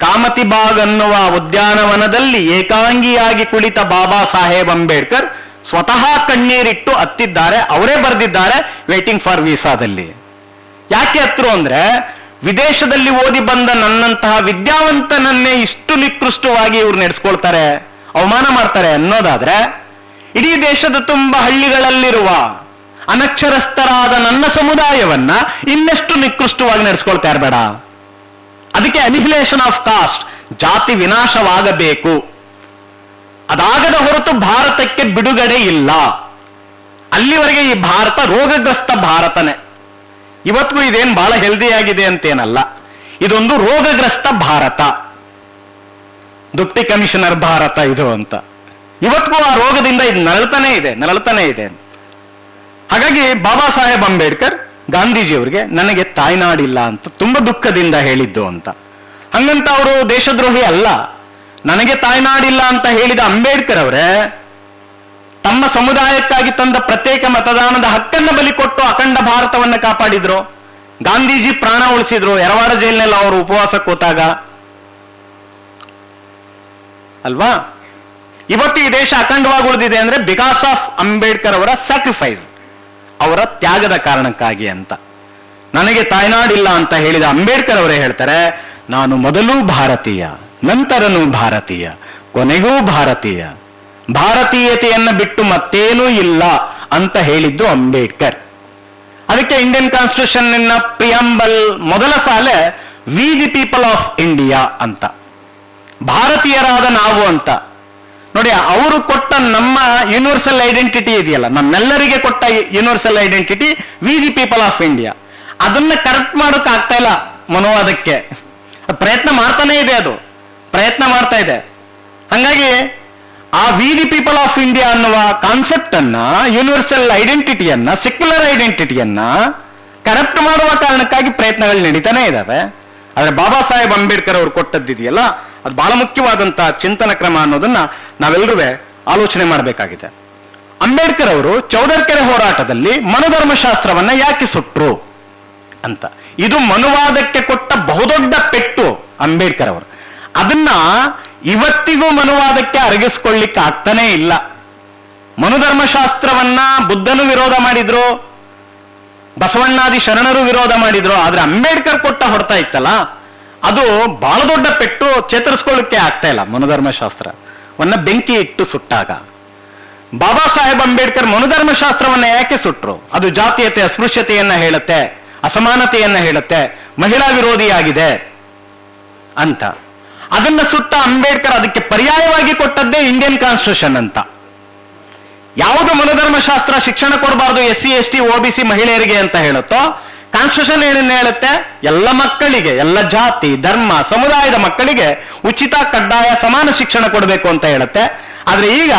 ಕಾಮತಿ ಬಾಗ್ ಅನ್ನುವ ಉದ್ಯಾನವನದಲ್ಲಿ ಏಕಾಂಗಿಯಾಗಿ ಕುಳಿತ ಬಾಬಾ ಸಾಹೇಬ್ ಅಂಬೇಡ್ಕರ್ ಸ್ವತಃ ಕಣ್ಣೀರಿಟ್ಟು ಹತ್ತಿದ್ದಾರೆ. ಅವರೇ ಬರೆದಿದ್ದಾರೆ ವೇಟಿಂಗ್ ಫಾರ್ ವೀಸಾದಲ್ಲಿ. ಯಾಕೆ ಹತ್ರು ಅಂದ್ರೆ, ವಿದೇಶದಲ್ಲಿ ಓದಿ ಬಂದ ನನ್ನಂತಹ ವಿದ್ಯಾವಂತನನ್ನೇ ಇಷ್ಟು ನಿಕೃಷ್ಟವಾಗಿ ಇವ್ರು ನಡೆಸ್ಕೊಳ್ತಾರೆ, ಅವಮಾನ ಮಾಡ್ತಾರೆ ಅನ್ನೋದಾದ್ರೆ, ಇಡೀ ದೇಶದ ತುಂಬ ಹಳ್ಳಿಗಳಲ್ಲಿರುವ ಅನಕ್ಷರಸ್ಥರಾದ ನನ್ನ ಸಮುದಾಯವನ್ನ ಇನ್ನೆಷ್ಟು ನಿಕೃಷ್ಟವಾಗಿ ನಡೆಸ್ಕೊಳ್ತಾ ಇರಬೇಡ. ಅದಕ್ಕೆ ಅನಿಹಿಲೇಷನ್ ಆಫ್ ಕಾಸ್ಟ್, ಜಾತಿ ವಿನಾಶವಾಗಬೇಕು. ಅದಾಗದ ಹೊರತು ಭಾರತಕ್ಕೆ ಬಿಡುಗಡೆ ಇಲ್ಲ. ಅಲ್ಲಿವರೆಗೆ ಈ ಭಾರತ ರೋಗಗ್ರಸ್ತ ಭಾರತನೇ. ಇವತ್ತಿಗೂ ಇದೇನು ಬಹಳ ಹೆಲ್ದಿ ಆಗಿದೆ ಅಂತೇನಲ್ಲ, ಇದೊಂದು ರೋಗಗ್ರಸ್ತ ಭಾರತ, ದುಪ್ಟಿ ಕಮಿಷನರ್ ಭಾರತ ಇದು ಅಂತ. ಇವತ್ತಿಗೂ ಆ ರೋಗದಿಂದ ಇದು ನರಳ್ತಾನೆ ಇದೆ. ಹಾಗಾಗಿ ಬಾಬಾ ಸಾಹೇಬ್ ಅಂಬೇಡ್ಕರ್ ಗಾಂಧೀಜಿಯವರಿಗೆ ನನಗೆ ತಾಯ್ನಾಡಿಲ್ಲ ಅಂತ ತುಂಬಾ ದುಃಖದಿಂದ ಹೇಳಿದ್ದು ಅಂತ. ಹಂಗಂತ ಅವರು ದೇಶದ್ರೋಹಿ ಅಲ್ಲ. ನನಗೆ ತಾಯ್ನಾಡಿಲ್ಲ ಅಂತ ಹೇಳಿದ ಅಂಬೇಡ್ಕರ್ ಅವರೇ ತಮ್ಮ ಸಮುದಾಯಕ್ಕಾಗಿ ತಂದ ಪ್ರತ್ಯೇಕ ಮತದಾನದ ಹಕ್ಕನ್ನು ಬಲಿ ಕೊಟ್ಟು ಅಖಂಡ ಭಾರತವನ್ನು ಕಾಪಾಡಿದ್ರು. ಗಾಂಧೀಜಿ ಪ್ರಾಣ ಉಳಿಸಿದ್ರು ಯರವಾಡ ಜೈಲಿನಲ್ಲಿ ಅವರು ಉಪವಾಸ ಕೂತಾಗ ಅಲ್ವಾ. ಇವತ್ತು ಈ ದೇಶ ಅಖಂಡವಾಗಿ ಉಳಿದಿದೆ ಅಂದ್ರೆ ಬಿಕಾಸ್ ಆಫ್ ಅಂಬೇಡ್ಕರ್ ಅವರ ಸ್ಯಾಕ್ರಿಫೈಸ್, ಅವರ ತ್ಯಾಗದ ಕಾರಣಕ್ಕಾಗಿ ಅಂತ. ನನಗೆ ತಾಯ್ನಾಡಿಲ್ಲ ಅಂತ ಹೇಳಿದ ಅಂಬೇಡ್ಕರ್ ಅವರೇ ಹೇಳ್ತಾರೆ, ನಾನು ಮೊದಲೂ ಭಾರತೀಯ, ನಂತರನೂ ಭಾರತೀಯ, ಕೊನೆಗೂ ಭಾರತೀಯ, ಭಾರತೀಯತೆಯನ್ನು ಬಿಟ್ಟು ಮತ್ತೇನೂ ಇಲ್ಲ ಅಂತ ಹೇಳಿದ್ದು ಅಂಬೇಡ್ಕರ್. ಅದಕ್ಕೆ ಇಂಡಿಯನ್ ಕಾನ್ಸ್ಟಿಟ್ಯೂಷನ್ ಪ್ರಿಯಾಂಬಲ್ ಮೊದಲ ಸಾಲೆ we the people of India ಅಂತ, ಭಾರತೀಯರಾದ ನಾವು ಅಂತ. ನೋಡಿ, ಅವರು ಕೊಟ್ಟ ನಮ್ಮ ಯೂನಿವರ್ಸಲ್ ಐಡೆಂಟಿಟಿ ಇದೆಯಲ್ಲ, ನಮ್ಮೆಲ್ಲರಿಗೆ ಕೊಟ್ಟ universal identity V the people of India. ಅದನ್ನ ಕರೆಕ್ಟ್ ಮಾಡೋಕೆ ಆಗ್ತಾ ಇಲ್ಲ ಮನುವಾದಕ್ಕೆ. ಪ್ರಯತ್ನ ಮಾಡ್ತಾನೆ ಇದೆ, ಅದು ಪ್ರಯತ್ನ ಮಾಡ್ತಾ ಇದೆ. ಹಂಗಾಗಿ ಆ V the people of India ಅನ್ನುವ ಕಾನ್ಸೆಪ್ಟ್ ಅನ್ನ, ಯೂನಿವರ್ಸಲ್ ಐಡೆಂಟಿಟಿಯನ್ನ, ಸೆಕ್ಯುಲರ್ ಐಡೆಂಟಿಟಿಯನ್ನ ಕರೆಕ್ಟ್ ಮಾಡುವ ಕಾರಣಕ್ಕಾಗಿ ಪ್ರಯತ್ನಗಳು ನಡೀತಾನೆ ಇದಾವೆ. ಆದ್ರೆ ಬಾಬಾ ಸಾಹೇಬ್ ಅಂಬೇಡ್ಕರ್ ಅವರು ಕೊಟ್ಟದ್ದಿದೆಯಲ್ಲ, ಅದು ಬಹಳ ಮುಖ್ಯವಾದಂತಹ ಚಿಂತನ ಕ್ರಮ ಅನ್ನೋದನ್ನ ನಾವೆಲ್ಲರೂ ಆಲೋಚನೆ ಮಾಡಬೇಕಾಗಿದೆ. ಅಂಬೇಡ್ಕರ್ ಅವರು ಚೌಡರ್ಕೆರೆ ಹೋರಾಟದಲ್ಲಿ ಮನುಧರ್ಮಶಾಸ್ತ್ರವನ್ನ ಯಾಕೆ ಸುಟ್ರು ಅಂತ, ಇದು ಮನುವಾದಕ್ಕೆ ಕೊಟ್ಟ ಬಹುದೊಡ್ಡ ಪೆಟ್ಟು ಅಂಬೇಡ್ಕರ್ ಅವರು. ಅದನ್ನ ಇವತ್ತಿಗೂ ಮನುವಾದಕ್ಕೆ ಅರಗಿಸ್ಕೊಳ್ಳಿಕ್ಕೆ ಆಗ್ತಾನೇ ಇಲ್ಲ. ಮನುಧರ್ಮಶಾಸ್ತ್ರವನ್ನ ಬುದ್ಧನು ವಿರೋಧ ಮಾಡಿದ್ರು, ಬಸವಣ್ಣಾದಿ ಶರಣರು ವಿರೋಧ ಮಾಡಿದ್ರು. ಆದ್ರೆ ಅಂಬೇಡ್ಕರ್ ಕೊಟ್ಟ ಹೊಡ್ತಾ ಇತ್ತಲ್ಲ, ಅದು ಬಹಳ ದೊಡ್ಡ ಪೆಟ್ಟು, ಚೇತರಿಸ್ಕೊಳ್ಳಿಕ್ಕೆ ಆಗ್ತಾ ಇಲ್ಲ. ಮನುಧರ್ಮಶಾಸ್ತ್ರವನ್ನ ಬೆಂಕಿ ಇಟ್ಟು ಸುಟ್ಟಾಗ ಬಾಬಾ ಸಾಹೇಬ್ ಅಂಬೇಡ್ಕರ್ ಮನುಧರ್ಮಶಾಸ್ತ್ರವನ್ನ ಯಾಕೆ ಸುಟ್ರು? ಅದು ಜಾತೀಯತೆ, ಅಸ್ಪೃಶ್ಯತೆಯನ್ನ ಹೇಳುತ್ತೆ, ಅಸಮಾನತೆಯನ್ನ ಹೇಳುತ್ತೆ, ಮಹಿಳಾ ವಿರೋಧಿಯಾಗಿದೆ ಅಂತ. ಅದನ್ನ ಸುಟ್ಟ ಅಂಬೇಡ್ಕರ್ ಅದಕ್ಕೆ ಪರ್ಯಾಯವಾಗಿ ಕೊಟ್ಟದ್ದೇ ಇಂಡಿಯನ್ ಕಾನ್ಸ್ಟಿಟ್ಯೂಷನ್ ಅಂತ. ಯಾವುದು ಮನುಧರ್ಮಶಾಸ್ತ್ರ ಶಿಕ್ಷಣ ಕೊಡಬಾರ್ದು SC ST OBC ಮಹಿಳೆಯರಿಗೆ ಅಂತ ಹೇಳುತ್ತೋ, ಕಾನ್ಸ್ಟಿಟ್ಯೂಷನ್ ಏನೇನು ಹೇಳುತ್ತೆ, ಎಲ್ಲ ಮಕ್ಕಳಿಗೆ, ಎಲ್ಲ ಜಾತಿ ಧರ್ಮ ಸಮುದಾಯದ ಮಕ್ಕಳಿಗೆ ಉಚಿತ ಕಡ್ಡಾಯ ಸಮಾನ ಶಿಕ್ಷಣ ಕೊಡಬೇಕು ಅಂತ ಹೇಳುತ್ತೆ. ಆದ್ರೆ ಈಗ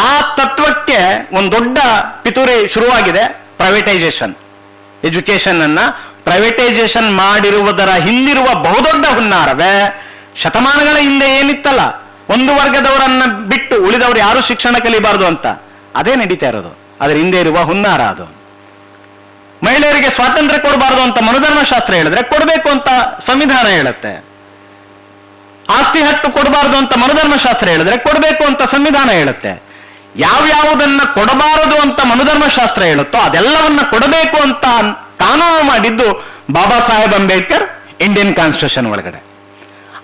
ಆ ತತ್ವಕ್ಕೆ ಒಂದು ದೊಡ್ಡ ಪಿತೂರಿ ಶುರುವಾಗಿದೆ. ಪ್ರೈವೇಟೈಸೇಷನ್, ಎಜುಕೇಶನ್ ಅನ್ನ ಪ್ರೈವೇಟೈಸೇಷನ್ ಮಾಡಿರುವುದರ ಹಿಂದಿರುವ ಬಹುದೊಡ್ಡ ಹುನ್ನಾರವೇ ಶತಮಾನಗಳ ಹಿಂದೆ ಏನಿತ್ತಲ್ಲ, ಒಂದು ವರ್ಗದವರನ್ನ ಬಿಟ್ಟು ಉಳಿದವರು ಯಾರು ಶಿಕ್ಷಣ ಕಲಿಬಾರದು ಅಂತ, ಅದೇ ನಡೀತಾ ಇರೋದು. ಅದ್ರ ಹಿಂದೆ ಇರುವ ಹುನ್ನಾರ ಅದು. ಮಹಿಳೆಯರಿಗೆ ಸ್ವಾತಂತ್ರ್ಯ ಕೊಡಬಾರದು ಅಂತ ಮನುಧರ್ಮಶಾಸ್ತ್ರ ಹೇಳಿದ್ರೆ ಕೊಡಬೇಕು ಅಂತ ಸಂವಿಧಾನ ಹೇಳುತ್ತೆ. ಆಸ್ತಿ ಹಕ್ಕು ಕೊಡಬಾರದು ಅಂತ ಮನುಧರ್ಮಶಾಸ್ತ್ರ ಹೇಳಿದ್ರೆ ಕೊಡಬೇಕು ಅಂತ ಸಂವಿಧಾನ ಹೇಳುತ್ತೆ. ಯಾವ್ಯಾವುದನ್ನ ಕೊಡಬಾರದು ಅಂತ ಮನುಧರ್ಮಶಾಸ್ತ್ರ ಹೇಳುತ್ತೋ ಅದೆಲ್ಲವನ್ನ ಕೊಡಬೇಕು ಅಂತ ಕಾನೂನು ಮಾಡಿದ್ದು ಬಾಬಾ ಸಾಹೇಬ್ ಅಂಬೇಡ್ಕರ್ ಇಂಡಿಯನ್ ಕಾನ್ಸ್ಟಿಟ್ಯೂಷನ್ ಒಳಗಡೆ.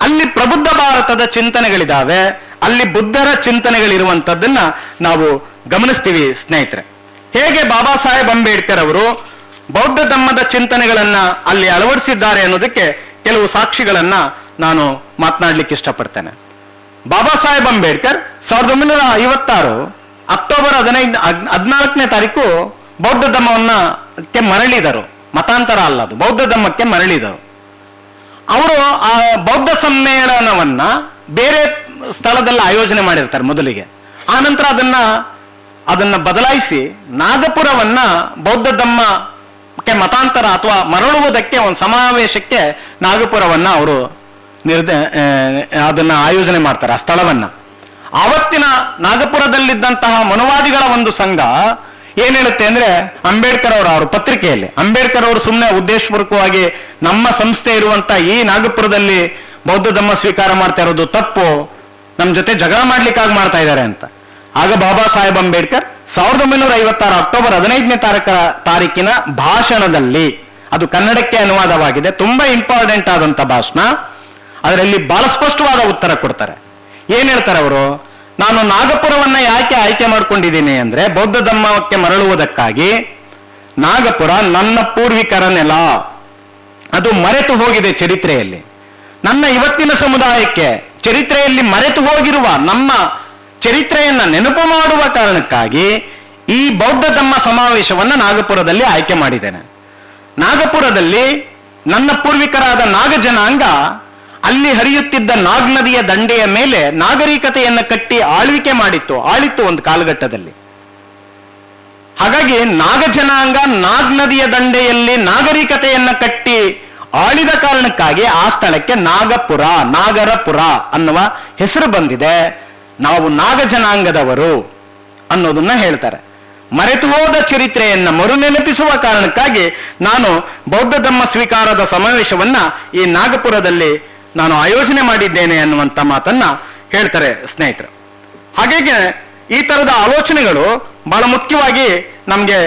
ಅಲ್ಲಿ ಪ್ರಬುದ್ಧ ಭಾರತದ ಚಿಂತನೆಗಳಿದಾವೆ, ಅಲ್ಲಿ ಬುದ್ಧರ ಚಿಂತನೆಗಳಿರುವಂತದ್ದನ್ನ ನಾವು ಗಮನಿಸ್ತೀವಿ ಸ್ನೇಹಿತರೆ. ಹೇಗೆ ಬಾಬಾ ಸಾಹೇಬ್ ಅಂಬೇಡ್ಕರ್ ಅವರು ಬೌದ್ಧ ಧಮ್ಮದ ಚಿಂತನೆಗಳನ್ನ ಅಲ್ಲಿ ಅಳವಡಿಸಿದ್ದಾರೆ ಅನ್ನೋದಕ್ಕೆ ಕೆಲವು ಸಾಕ್ಷಿಗಳನ್ನ ನಾನು ಮಾತನಾಡ್ಲಿಕ್ಕೆ ಇಷ್ಟಪಡ್ತೇನೆ. ಬಾಬಾ ಸಾಹೇಬ್ ಅಂಬೇಡ್ಕರ್ 1956 ಅಕ್ಟೋಬರ್ 14ನೇ ತಾರೀಕು ಬೌದ್ಧ ಧಮ್ಮಕ್ಕೆ ಮರಳಿದರು. ಮತಾಂತರ ಅಲ್ಲ, ಅದು ಬೌದ್ಧ ಧಮ್ಮಕ್ಕೆ ಮರಳಿದರು. ಅವರು ಆ ಬೌದ್ಧ ಸಮ್ಮೇಳನವನ್ನ ಬೇರೆ ಸ್ಥಳದಲ್ಲಿ ಆಯೋಜನೆ ಮಾಡಿರ್ತಾರೆ ಮೊದಲಿಗೆ. ಆನಂತರ ಅದನ್ನ ಬದಲಾಯಿಸಿ ನಾಗಪುರವನ್ನ ಬೌದ್ಧ ಧಮ್ಮ ಮತಾಂತರ ಅಥವಾ ಮರಳುವುದಕ್ಕೆ ಒಂದು ಸಮಾವೇಶಕ್ಕೆ ನಾಗಪುರವನ್ನ ಅವರು ಅದನ್ನ ಆಯೋಜನೆ ಮಾಡ್ತಾರೆ, ಆ ಸ್ಥಳವನ್ನ. ಆವತ್ತಿನ ನಾಗಪುರದಲ್ಲಿದ್ದಂತಹ ಮನುವಾದಿಗಳ ಒಂದು ಸಂಘ ಏನ್ ಹೇಳುತ್ತೆ ಅಂದ್ರೆ, ಅಂಬೇಡ್ಕರ್ ಅವರ ಪತ್ರಿಕೆಯಲ್ಲಿ ಅಂಬೇಡ್ಕರ್ ಅವರು ಸುಮ್ಮನೆ ಉದ್ದೇಶಪೂರ್ವಕವಾಗಿ ನಮ್ಮ ಸಂಸ್ಥೆ ಇರುವಂತ ಈ ನಾಗಪುರದಲ್ಲಿ ಬೌದ್ಧ ಧಮ್ಮ ಸ್ವೀಕಾರ ಮಾಡ್ತಾ ಇರೋದು ತಪ್ಪು, ನಮ್ಮ ಜೊತೆ ಜಗಳ ಮಾಡ್ಲಿಕ್ಕಾಗಿ ಮಾಡ್ತಾ ಇದ್ದಾರೆ ಅಂತ. ಆಗ ಬಾಬಾ ಸಾಹೇಬ್ ಅಂಬೇಡ್ಕರ್ 1956 ಅಕ್ಟೋಬರ್ 15ನೇ ತಾರೀಕಿನ ಭಾಷಣದಲ್ಲಿ, ಅದು ಕನ್ನಡಕ್ಕೆ ಅನುವಾದವಾಗಿದೆ, ತುಂಬಾ ಇಂಪಾರ್ಟೆಂಟ್ ಆದಂತ ಭಾಷಣ, ಅದರಲ್ಲಿ ಬಹಳ ಸ್ಪಷ್ಟವಾದ ಉತ್ತರ ಕೊಡ್ತಾರೆ. ಏನ್ ಹೇಳ್ತಾರೆ ಅವರು, ನಾನು ನಾಗಪುರವನ್ನ ಯಾಕೆ ಆಯ್ಕೆ ಮಾಡ್ಕೊಂಡಿದ್ದೀನಿ ಅಂದ್ರೆ, ಬೌದ್ಧ ಧಮ್ಮಕ್ಕೆ ಮರಳುವುದಕ್ಕಾಗಿ. ನಾಗಪುರ ನನ್ನ ಪೂರ್ವಿಕರ ನೆಲ, ಅದು ಮರೆತು ಹೋಗಿದೆ ಚರಿತ್ರೆಯಲ್ಲಿ. ನನ್ನ ಇವತ್ತಿನ ಸಮುದಾಯಕ್ಕೆ ಚರಿತ್ರೆಯಲ್ಲಿ ಮರೆತು ಹೋಗಿರುವ ನಮ್ಮ ಚರಿತ್ರೆಯನ್ನ ನೆನಪು ಮಾಡುವ ಕಾರಣಕ್ಕಾಗಿ ಈ ಬೌದ್ಧ ಧಮ್ಮ ಸಮಾವೇಶವನ್ನ ನಾಗಪುರದಲ್ಲಿ ಆಯ್ಕೆ ಮಾಡಿದ್ದೇನೆ. ನಾಗಪುರದಲ್ಲಿ ನನ್ನ ಪೂರ್ವಿಕರಾದ ನಾಗ ಜನಾಂಗ ಅಲ್ಲಿ ಹರಿಯುತ್ತಿದ್ದ ನಾಗ್ ನದಿಯ ದಂಡೆಯ ಮೇಲೆ ನಾಗರಿಕತೆಯನ್ನು ಕಟ್ಟಿ ಆಳಿತ್ತು ಒಂದು ಕಾಲಘಟ್ಟದಲ್ಲಿ. ಹಾಗಾಗಿ ನಾಗ ಜನಾಂಗ ನಾಗ್ ನದಿಯ ದಂಡೆಯಲ್ಲಿ ನಾಗರಿಕತೆಯನ್ನ ಕಟ್ಟಿ ಆಳಿದ ಕಾರಣಕ್ಕಾಗಿ ಆ ಸ್ಥಳಕ್ಕೆ ನಾಗಪುರ, ನಾಗರಪುರ ಅನ್ನುವ ಹೆಸರು ಬಂದಿದೆ. ನಾವು ನಾಗ ಜನಾಂಗದವರು ಅನ್ನೋದನ್ನ ಹೇಳ್ತಾರೆ. ಮರೆತು ಹೋದ ಚರಿತ್ರೆಯನ್ನ ಮರುನೆನಪಿಸುವ ಕಾರಣಕ್ಕಾಗಿ ನಾನು ಬೌದ್ಧ ಧಮ್ಮ ಸ್ವೀಕಾರದ ಸಮಾವೇಶವನ್ನ ಈ ನಾಗಪುರದಲ್ಲಿ ನಾನು ಆಯೋಜನೆ ಮಾಡಿದ್ದೇನೆ ಅನ್ನುವಂಥ ಮಾತನ್ನ ಹೇಳ್ತಾರೆ ಸ್ನೇಹಿತರು. ಹಾಗಾಗಿ ಈ ತರದ ಆಲೋಚನೆಗಳು ಬಹಳ ಮುಖ್ಯವಾಗಿ ನಮಗೆ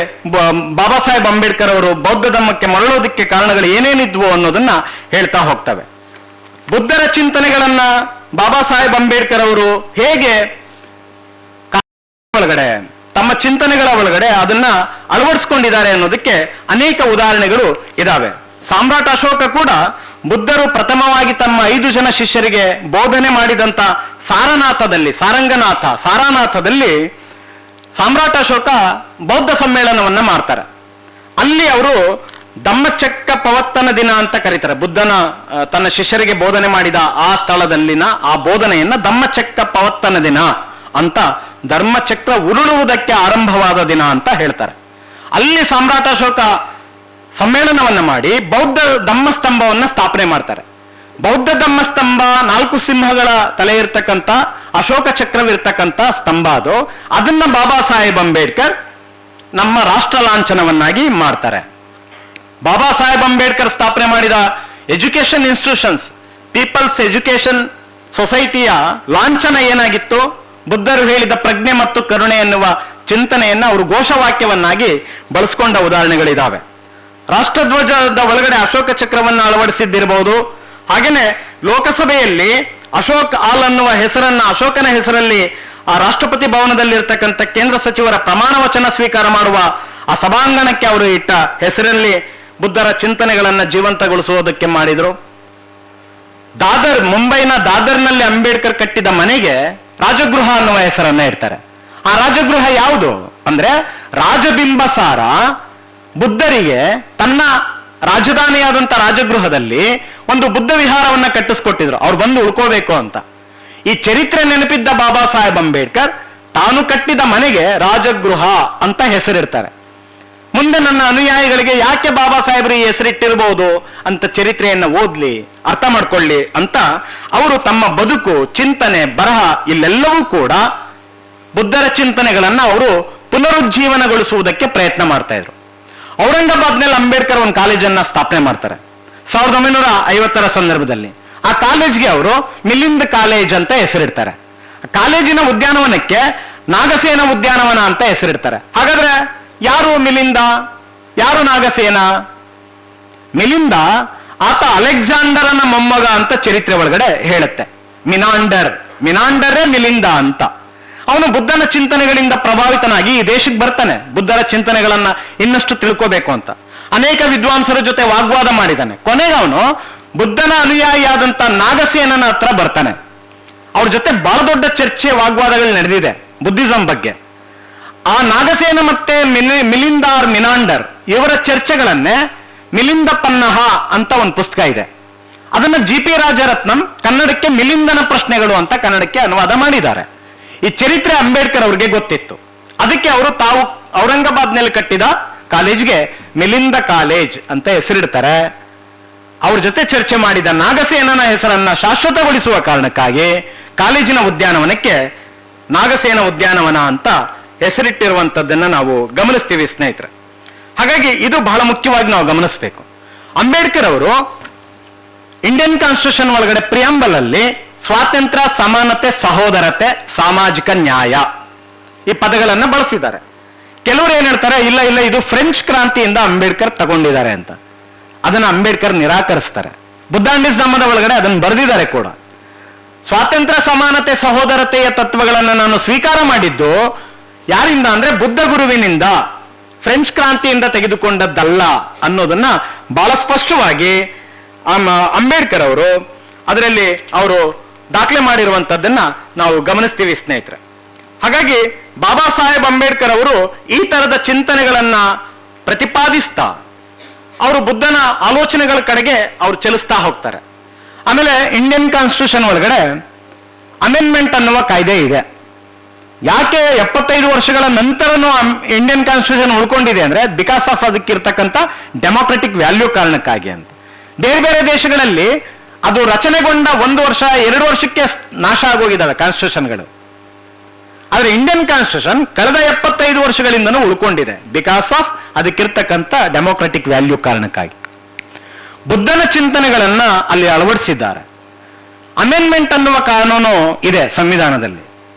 ಬಾಬಾ ಸಾಹೇಬ್ ಅಂಬೇಡ್ಕರ್ ಅವರು ಬೌದ್ಧ ಧಮ್ಮಕ್ಕೆ ಮರಳೋದಕ್ಕೆ ಕಾರಣಗಳು ಏನೇನಿದ್ವು ಅನ್ನೋದನ್ನ ಹೇಳ್ತಾ ಹೋಗ್ತವೆ. ಬುದ್ಧರ ಚಿಂತನೆಗಳನ್ನ ಬಾಬಾ ಸಾಹೇಬ್ ಅಂಬೇಡ್ಕರ್ ಅವರು ಹೇಗೆ ಒಳಗಡೆ ತಮ್ಮ ಚಿಂತನೆಗಳ ಒಳಗಡೆ ಅದನ್ನ ಅಳವಡಿಸ್ಕೊಂಡಿದ್ದಾರೆ ಅನ್ನೋದಕ್ಕೆ ಅನೇಕ ಉದಾಹರಣೆಗಳು ಇದಾವೆ. ಸಾಮ್ರಾಟ್ ಅಶೋಕ ಕೂಡ ಬುದ್ಧರು ಪ್ರಥಮವಾಗಿ ತಮ್ಮ 5 ಜನ ಶಿಷ್ಯರಿಗೆ ಬೋಧನೆ ಮಾಡಿದಂತ ಸಾರಾನಾಥದಲ್ಲಿ ಸಾಮ್ರಾಟ್ ಅಶೋಕ ಬೌದ್ಧ ಸಮ್ಮೇಳನವನ್ನ ಮಾಡ್ತಾರೆ. ಅಲ್ಲಿ ಅವರು ಧಮ್ಮಚಕ್ರ ಪವರ್ತನ ದಿನ ಅಂತ ಕರೀತಾರೆ. ಬುದ್ಧನ ತನ್ನ ಶಿಷ್ಯರಿಗೆ ಬೋಧನೆ ಮಾಡಿದ ಆ ಸ್ಥಳದಲ್ಲಿನ ಆ ಬೋಧನೆಯನ್ನ ಧಮ್ಮಚಕ್ರ ಪವರ್ತನ ದಿನ ಅಂತ, ಧರ್ಮಚಕ್ರ ಉರುಳುವುದಕ್ಕೆ ಆರಂಭವಾದ ದಿನ ಅಂತ ಹೇಳ್ತಾರೆ. ಅಲ್ಲಿ ಸಾಮ್ರಾಟ್ ಅಶೋಕ ಸಮ್ಮೇಳನವನ್ನ ಮಾಡಿ ಬೌದ್ಧ ಧಮ್ಮಸ್ತಂಭವನ್ನ ಸ್ಥಾಪನೆ ಮಾಡ್ತಾರೆ. ಬೌದ್ಧ ಧಮ್ಮಸ್ತಂಭ 4 ಸಿಂಹಗಳ ತಲೆ ಇರ್ತಕ್ಕಂಥ ಅಶೋಕ ಚಕ್ರವಿರ್ತಕ್ಕಂಥ ಸ್ತಂಭ ಅದು. ಅದನ್ನ ಬಾಬಾ ಸಾಹೇಬ್ ಅಂಬೇಡ್ಕರ್ ನಮ್ಮ ರಾಷ್ಟ್ರ ಲಾಂಛನವನ್ನಾಗಿ ಮಾಡ್ತಾರೆ. ಬಾಬಾ ಸಾಹೇಬ್ ಅಂಬೇಡ್ಕರ್ ಸ್ಥಾಪನೆ ಮಾಡಿದ ಎಜುಕೇಶನ್ ಇನ್ಸ್ಟಿಟ್ಯೂಷನ್ಸ್, ಪೀಪಲ್ಸ್ ಎಜುಕೇಶನ್ ಸೊಸೈಟಿಯ ಲಾಂಛನ ಏನಾಗಿತ್ತು, ಬುದ್ಧರು ಹೇಳಿದ ಪ್ರಜ್ಞೆ ಮತ್ತು ಕರುಣೆ ಎನ್ನುವ ಚಿಂತನೆಯನ್ನ ಅವರು ಘೋಷವಾಕ್ಯವನ್ನಾಗಿ ಬಳಸ್ಕೊಂಡ ಉದಾಹರಣೆಗಳಿದಾವೆ. ರಾಷ್ಟ್ರಧ್ವಜದ ಒಳಗಡೆ ಅಶೋಕ ಚಕ್ರವನ್ನು ಅಳವಡಿಸಿದ್ದಿರಬಹುದು. ಹಾಗೇನೆ ಲೋಕಸಭೆಯಲ್ಲಿ ಅಶೋಕ್ ಆಲ್ ಅನ್ನುವ ಹೆಸರನ್ನ, ಅಶೋಕನ ಹೆಸರಲ್ಲಿ ಆ ರಾಷ್ಟ್ರಪತಿ ಭವನದಲ್ಲಿರ್ತಕ್ಕಂಥ ಕೇಂದ್ರ ಸಚಿವರ ಪ್ರಮಾಣ ವಚನ ಸ್ವೀಕಾರ ಮಾಡುವ ಆ ಸಭಾಂಗಣಕ್ಕೆ ಅವರು ಇಟ್ಟ ಹೆಸರಲ್ಲಿ ಬುದ್ಧರ ಚಿಂತನೆಗಳನ್ನ ಜೀವಂತಗೊಳಿಸುವುದಕ್ಕೆ ಮಾಡಿದ್ರು. ಮುಂಬೈನ ದಾದರ್ನಲ್ಲಿ ಅಂಬೇಡ್ಕರ್ ಕಟ್ಟಿದ ಮನೆಗೆ ರಾಜಗೃಹ ಅನ್ನುವ ಹೆಸರನ್ನ ಇಡ್ತಾರೆ. ಆ ರಾಜಗೃಹ ಯಾವುದು ಅಂದ್ರೆ, ರಾಜಬಿಂಬಸಾರ ಬುದ್ಧರಿಗೆ ತನ್ನ ರಾಜಧಾನಿಯಾದಂತ ರಾಜಗೃಹದಲ್ಲಿ ಒಂದು ಬುದ್ಧ ವಿಹಾರವನ್ನ ಕಟ್ಟಿಸ್ಕೊಟ್ಟಿದ್ರು, ಅವ್ರು ಬಂದು ಉಳ್ಕೋಬೇಕು ಅಂತ. ಈ ಚರಿತ್ರೆ ನೆನಪಿದ್ದ ಬಾಬಾ ಸಾಹೇಬ್ ಅಂಬೇಡ್ಕರ್ ತಾನು ಕಟ್ಟಿದ ಮನೆಗೆ ರಾಜಗೃಹ ಅಂತ ಹೆಸರಿಡ್ತಾರೆ. ಮುಂದೆ ನನ್ನ ಅನುಯಾಯಿಗಳಿಗೆ ಯಾಕೆ ಬಾಬಾ ಸಾಹೇಬ್ರು ಈ ಹೆಸರಿಟ್ಟಿರಬಹುದು ಅಂತ ಚರಿತ್ರೆಯನ್ನ ಓದ್ಲಿ, ಅರ್ಥ ಮಾಡ್ಕೊಳ್ಳಿ ಅಂತ ಅವರು ತಮ್ಮ ಬದುಕು, ಚಿಂತನೆ, ಬರಹ ಇಲ್ಲೆಲ್ಲವೂ ಕೂಡ ಬುದ್ಧರ ಚಿಂತನೆಗಳನ್ನ ಅವರು ಪುನರುಜ್ಜೀವನಗೊಳಿಸುವುದಕ್ಕೆ ಪ್ರಯತ್ನ ಮಾಡ್ತಾ ಇದ್ರು. ಔರಂಗಾಬಾದ್ನಲ್ಲಿ ಅಂಬೇಡ್ಕರ್ ಒಂದು ಕಾಲೇಜನ್ನ ಸ್ಥಾಪನೆ ಮಾಡ್ತಾರೆ 1950ರ ಸಂದರ್ಭದಲ್ಲಿ. ಆ ಕಾಲೇಜ್ಗೆ ಅವರು ಮಿಲಿಂದ್ ಕಾಲೇಜ್ ಅಂತ ಹೆಸರಿಡ್ತಾರೆ. ಕಾಲೇಜಿನ ಉದ್ಯಾನವನಕ್ಕೆ ನಾಗಸೇನ ಉದ್ಯಾನವನ ಅಂತ ಹೆಸರಿಡ್ತಾರೆ. ಹಾಗಾದ್ರೆ ಯಾರು ಮಿಲಿಂದ, ಯಾರು ನಾಗಸೇನ? ಮಿಲಿಂದ ಆತ ಅಲೆಕ್ಸಾಂಡರನ ಮೊಮ್ಮಗ ಅಂತ ಚರಿತ್ರೆ ಒಳಗಡೆ ಹೇಳುತ್ತೆ. ಮಿನಾಂಡರೇ ಮಿಲಿಂದ ಅಂತ. ಅವನು ಬುದ್ಧನ ಚಿಂತನೆಗಳಿಂದ ಪ್ರಭಾವಿತನಾಗಿ ಈ ದೇಶಕ್ಕೆ ಬರ್ತಾನೆ, ಬುದ್ಧರ ಚಿಂತನೆಗಳನ್ನ ಇನ್ನಷ್ಟು ತಿಳ್ಕೋಬೇಕು ಅಂತ. ಅನೇಕ ವಿದ್ವಾಂಸರ ಜೊತೆ ವಾಗ್ವಾದ ಮಾಡಿದ್ದಾನೆ. ಕೊನೆಗೆ ಅವನು ಬುದ್ಧನ ಅನುಯಾಯಿಯಾದಂತ ನಾಗಸೇನನ ಹತ್ರ ಬರ್ತಾನೆ. ಅವ್ರ ಜೊತೆ ಬಹಳ ದೊಡ್ಡ ಚರ್ಚೆ, ವಾಗ್ವಾದಗಳು ನಡೆದಿದೆ ಬುದ್ಧಿಸಂ ಬಗ್ಗೆ. ಆ ನಾಗಸೇನ ಮತ್ತೆ ಮಿನಾಂಡರ್ ಇವರ ಚರ್ಚೆಗಳನ್ನೇ ಮಿಲಿಂದ ಪನ್ನಹ ಅಂತ ಒಂದು ಪುಸ್ತಕ ಇದೆ. ಅದನ್ನ GP ರಾಜರತ್ನಂ ಕನ್ನಡಕ್ಕೆ ಮಿಲಿಂದನ ಪ್ರಶ್ನೆಗಳು ಅಂತ ಕನ್ನಡಕ್ಕೆ ಅನುವಾದ ಮಾಡಿದ್ದಾರೆ. ಈ ಚರಿತ್ರೆ ಅಂಬೇಡ್ಕರ್ ಅವ್ರಿಗೆ ಗೊತ್ತಿತ್ತು. ಅದಕ್ಕೆ ಅವರು ತಾವು ಔರಂಗಾಬಾದ್ನಲ್ಲಿ ಕಟ್ಟಿದ ಕಾಲೇಜ್ಗೆ ಮಿಲಿಂದ ಕಾಲೇಜ್ ಅಂತ ಹೆಸರಿಡ್ತಾರೆ. ಅವ್ರ ಜೊತೆ ಚರ್ಚೆ ಮಾಡಿದ ನಾಗಸೇನನ ಹೆಸರನ್ನ ಶಾಶ್ವತಗೊಳಿಸುವ ಕಾರಣಕ್ಕಾಗಿ ಕಾಲೇಜಿನ ಉದ್ಯಾನವನಕ್ಕೆ ನಾಗಸೇನ ಉದ್ಯಾನವನ ಅಂತ ಹೆಸರಿಟ್ಟಿರುವಂಥದ್ದನ್ನ ನಾವು ಗಮನಿಸ್ತೀವಿ ಸ್ನೇಹಿತರೆ. ಹಾಗಾಗಿ ಇದು ಬಹಳ ಮುಖ್ಯವಾಗಿ ನಾವು ಗಮನಿಸಬೇಕು. ಅಂಬೇಡ್ಕರ್ ಅವರು ಇಂಡಿಯನ್ ಕಾನ್ಸ್ಟಿಟ್ಯೂಷನ್ ಒಳಗಡೆ ಪ್ರಿಯಾಂಬಲ್ ಅಲ್ಲಿ ಸ್ವಾತಂತ್ರ್ಯ, ಸಮಾನತೆ, ಸಹೋದರತೆ, ಸಾಮಾಜಿಕ ನ್ಯಾಯ ಈ ಪದಗಳನ್ನು ಬಳಸಿದ್ದಾರೆ. ಕೆಲವರು ಏನ್ ಹೇಳ್ತಾರೆ, ಇಲ್ಲ ಇಲ್ಲ ಇದು ಫ್ರೆಂಚ್ ಕ್ರಾಂತಿಯಿಂದ ಅಂಬೇಡ್ಕರ್ ತಗೊಂಡಿದ್ದಾರೆ ಅಂತ. ಅದನ್ನ ಅಂಬೇಡ್ಕರ್ ನಿರಾಕರಿಸ್ತಾರೆ. ಬುದ್ಧಾಂಡಿಸ್ ಧಮ್ಮದ ಒಳಗಡೆ ಅದನ್ನು ಬರೆದಿದ್ದಾರೆ ಕೂಡ. ಸ್ವಾತಂತ್ರ್ಯ, ಸಮಾನತೆ, ಸಹೋದರತೆಯ ತತ್ವಗಳನ್ನು ನಾನು ಸ್ವೀಕಾರ ಮಾಡಿದ್ದು ಯಾರಿಂದ ಅಂದ್ರೆ ಬುದ್ಧ ಗುರುವಿನಿಂದ, ಫ್ರೆಂಚ್ ಕ್ರಾಂತಿಯಿಂದ ತೆಗೆದುಕೊಂಡದ್ದಲ್ಲ ಅನ್ನೋದನ್ನ ಬಹಳ ಸ್ಪಷ್ಟವಾಗಿ ಅಂಬೇಡ್ಕರ್ ಅವರು ಅದರಲ್ಲಿ ಅವರು ದಾಖಲೆ ಮಾಡಿರುವಂತದ್ದನ್ನ ನಾವು ಗಮನಿಸ್ತೀವಿ ಸ್ನೇಹಿತರೆ. ಹಾಗಾಗಿ ಬಾಬಾ ಸಾಹೇಬ್ ಅಂಬೇಡ್ಕರ್ ಅವರು ಈ ತರದ ಚಿಂತನೆಗಳನ್ನ ಪ್ರತಿಪಾದಿಸ್ತಾ ಅವರು ಬುದ್ಧನ ಆಲೋಚನೆಗಳ ಕಡೆಗೆ ಅವರು ಚಲಿಸ್ತಾ ಹೋಗ್ತಾರೆ. ಆಮೇಲೆ ಇಂಡಿಯನ್ ಕಾನ್ಸ್ಟಿಟ್ಯೂಷನ್ ಒಳಗಡೆ ಅಮೆಂಡ್ಮೆಂಟ್ ಅನ್ನುವ ಕಾಯ್ದೆ ಇದೆ. ಯಾಕೆ 75 ವರ್ಷಗಳ ನಂತರನೂ ಇಂಡಿಯನ್ ಕಾನ್ಸ್ಟಿಟ್ಯೂಷನ್ ಉಳ್ಕೊಂಡಿದೆ ಅಂದ್ರೆ ಬಿಕಾಸ್ ಆಫ್ ಅದಕ್ಕಿರ್ತಕ್ಕಂಥ ಡೆಮೋಕ್ರೆಟಿಕ್ ವ್ಯಾಲ್ಯೂ ಕಾರಣಕ್ಕಾಗಿ ಅಂತ. ಬೇರೆ ಬೇರೆ ದೇಶಗಳಲ್ಲಿ ಅದು ರಚನೆಗೊಂಡ 1 ವರ್ಷ 2 ವರ್ಷಕ್ಕೆ ನಾಶ ಆಗೋಗಿದ್ದಾವೆ ಕಾನ್ಸ್ಟಿಟ್ಯೂಷನ್ಗಳು. ಆದ್ರೆ ಇಂಡಿಯನ್ ಕಾನ್ಸ್ಟಿಟ್ಯೂಷನ್ ಕಳೆದ 75 ವರ್ಷಗಳಿಂದನೂ ಉಳ್ಕೊಂಡಿದೆ ಬಿಕಾಸ್ ಆಫ್ ಅದಕ್ಕಿರ್ತಕ್ಕಂಥ ಡೆಮೋಕ್ರೆಟಿಕ್ ವ್ಯಾಲ್ಯೂ ಕಾರಣಕ್ಕಾಗಿ. ಬುದ್ಧನ ಚಿಂತನೆಗಳನ್ನ ಅಲ್ಲಿ ಅಳವಡಿಸಿದ್ದಾರೆ. ಅಮೆಂಡ್ಮೆಂಟ್ ಅನ್ನುವ ಕಾನೂನು ಇದೆ ಸಂವಿಧಾನದಲ್ಲಿ.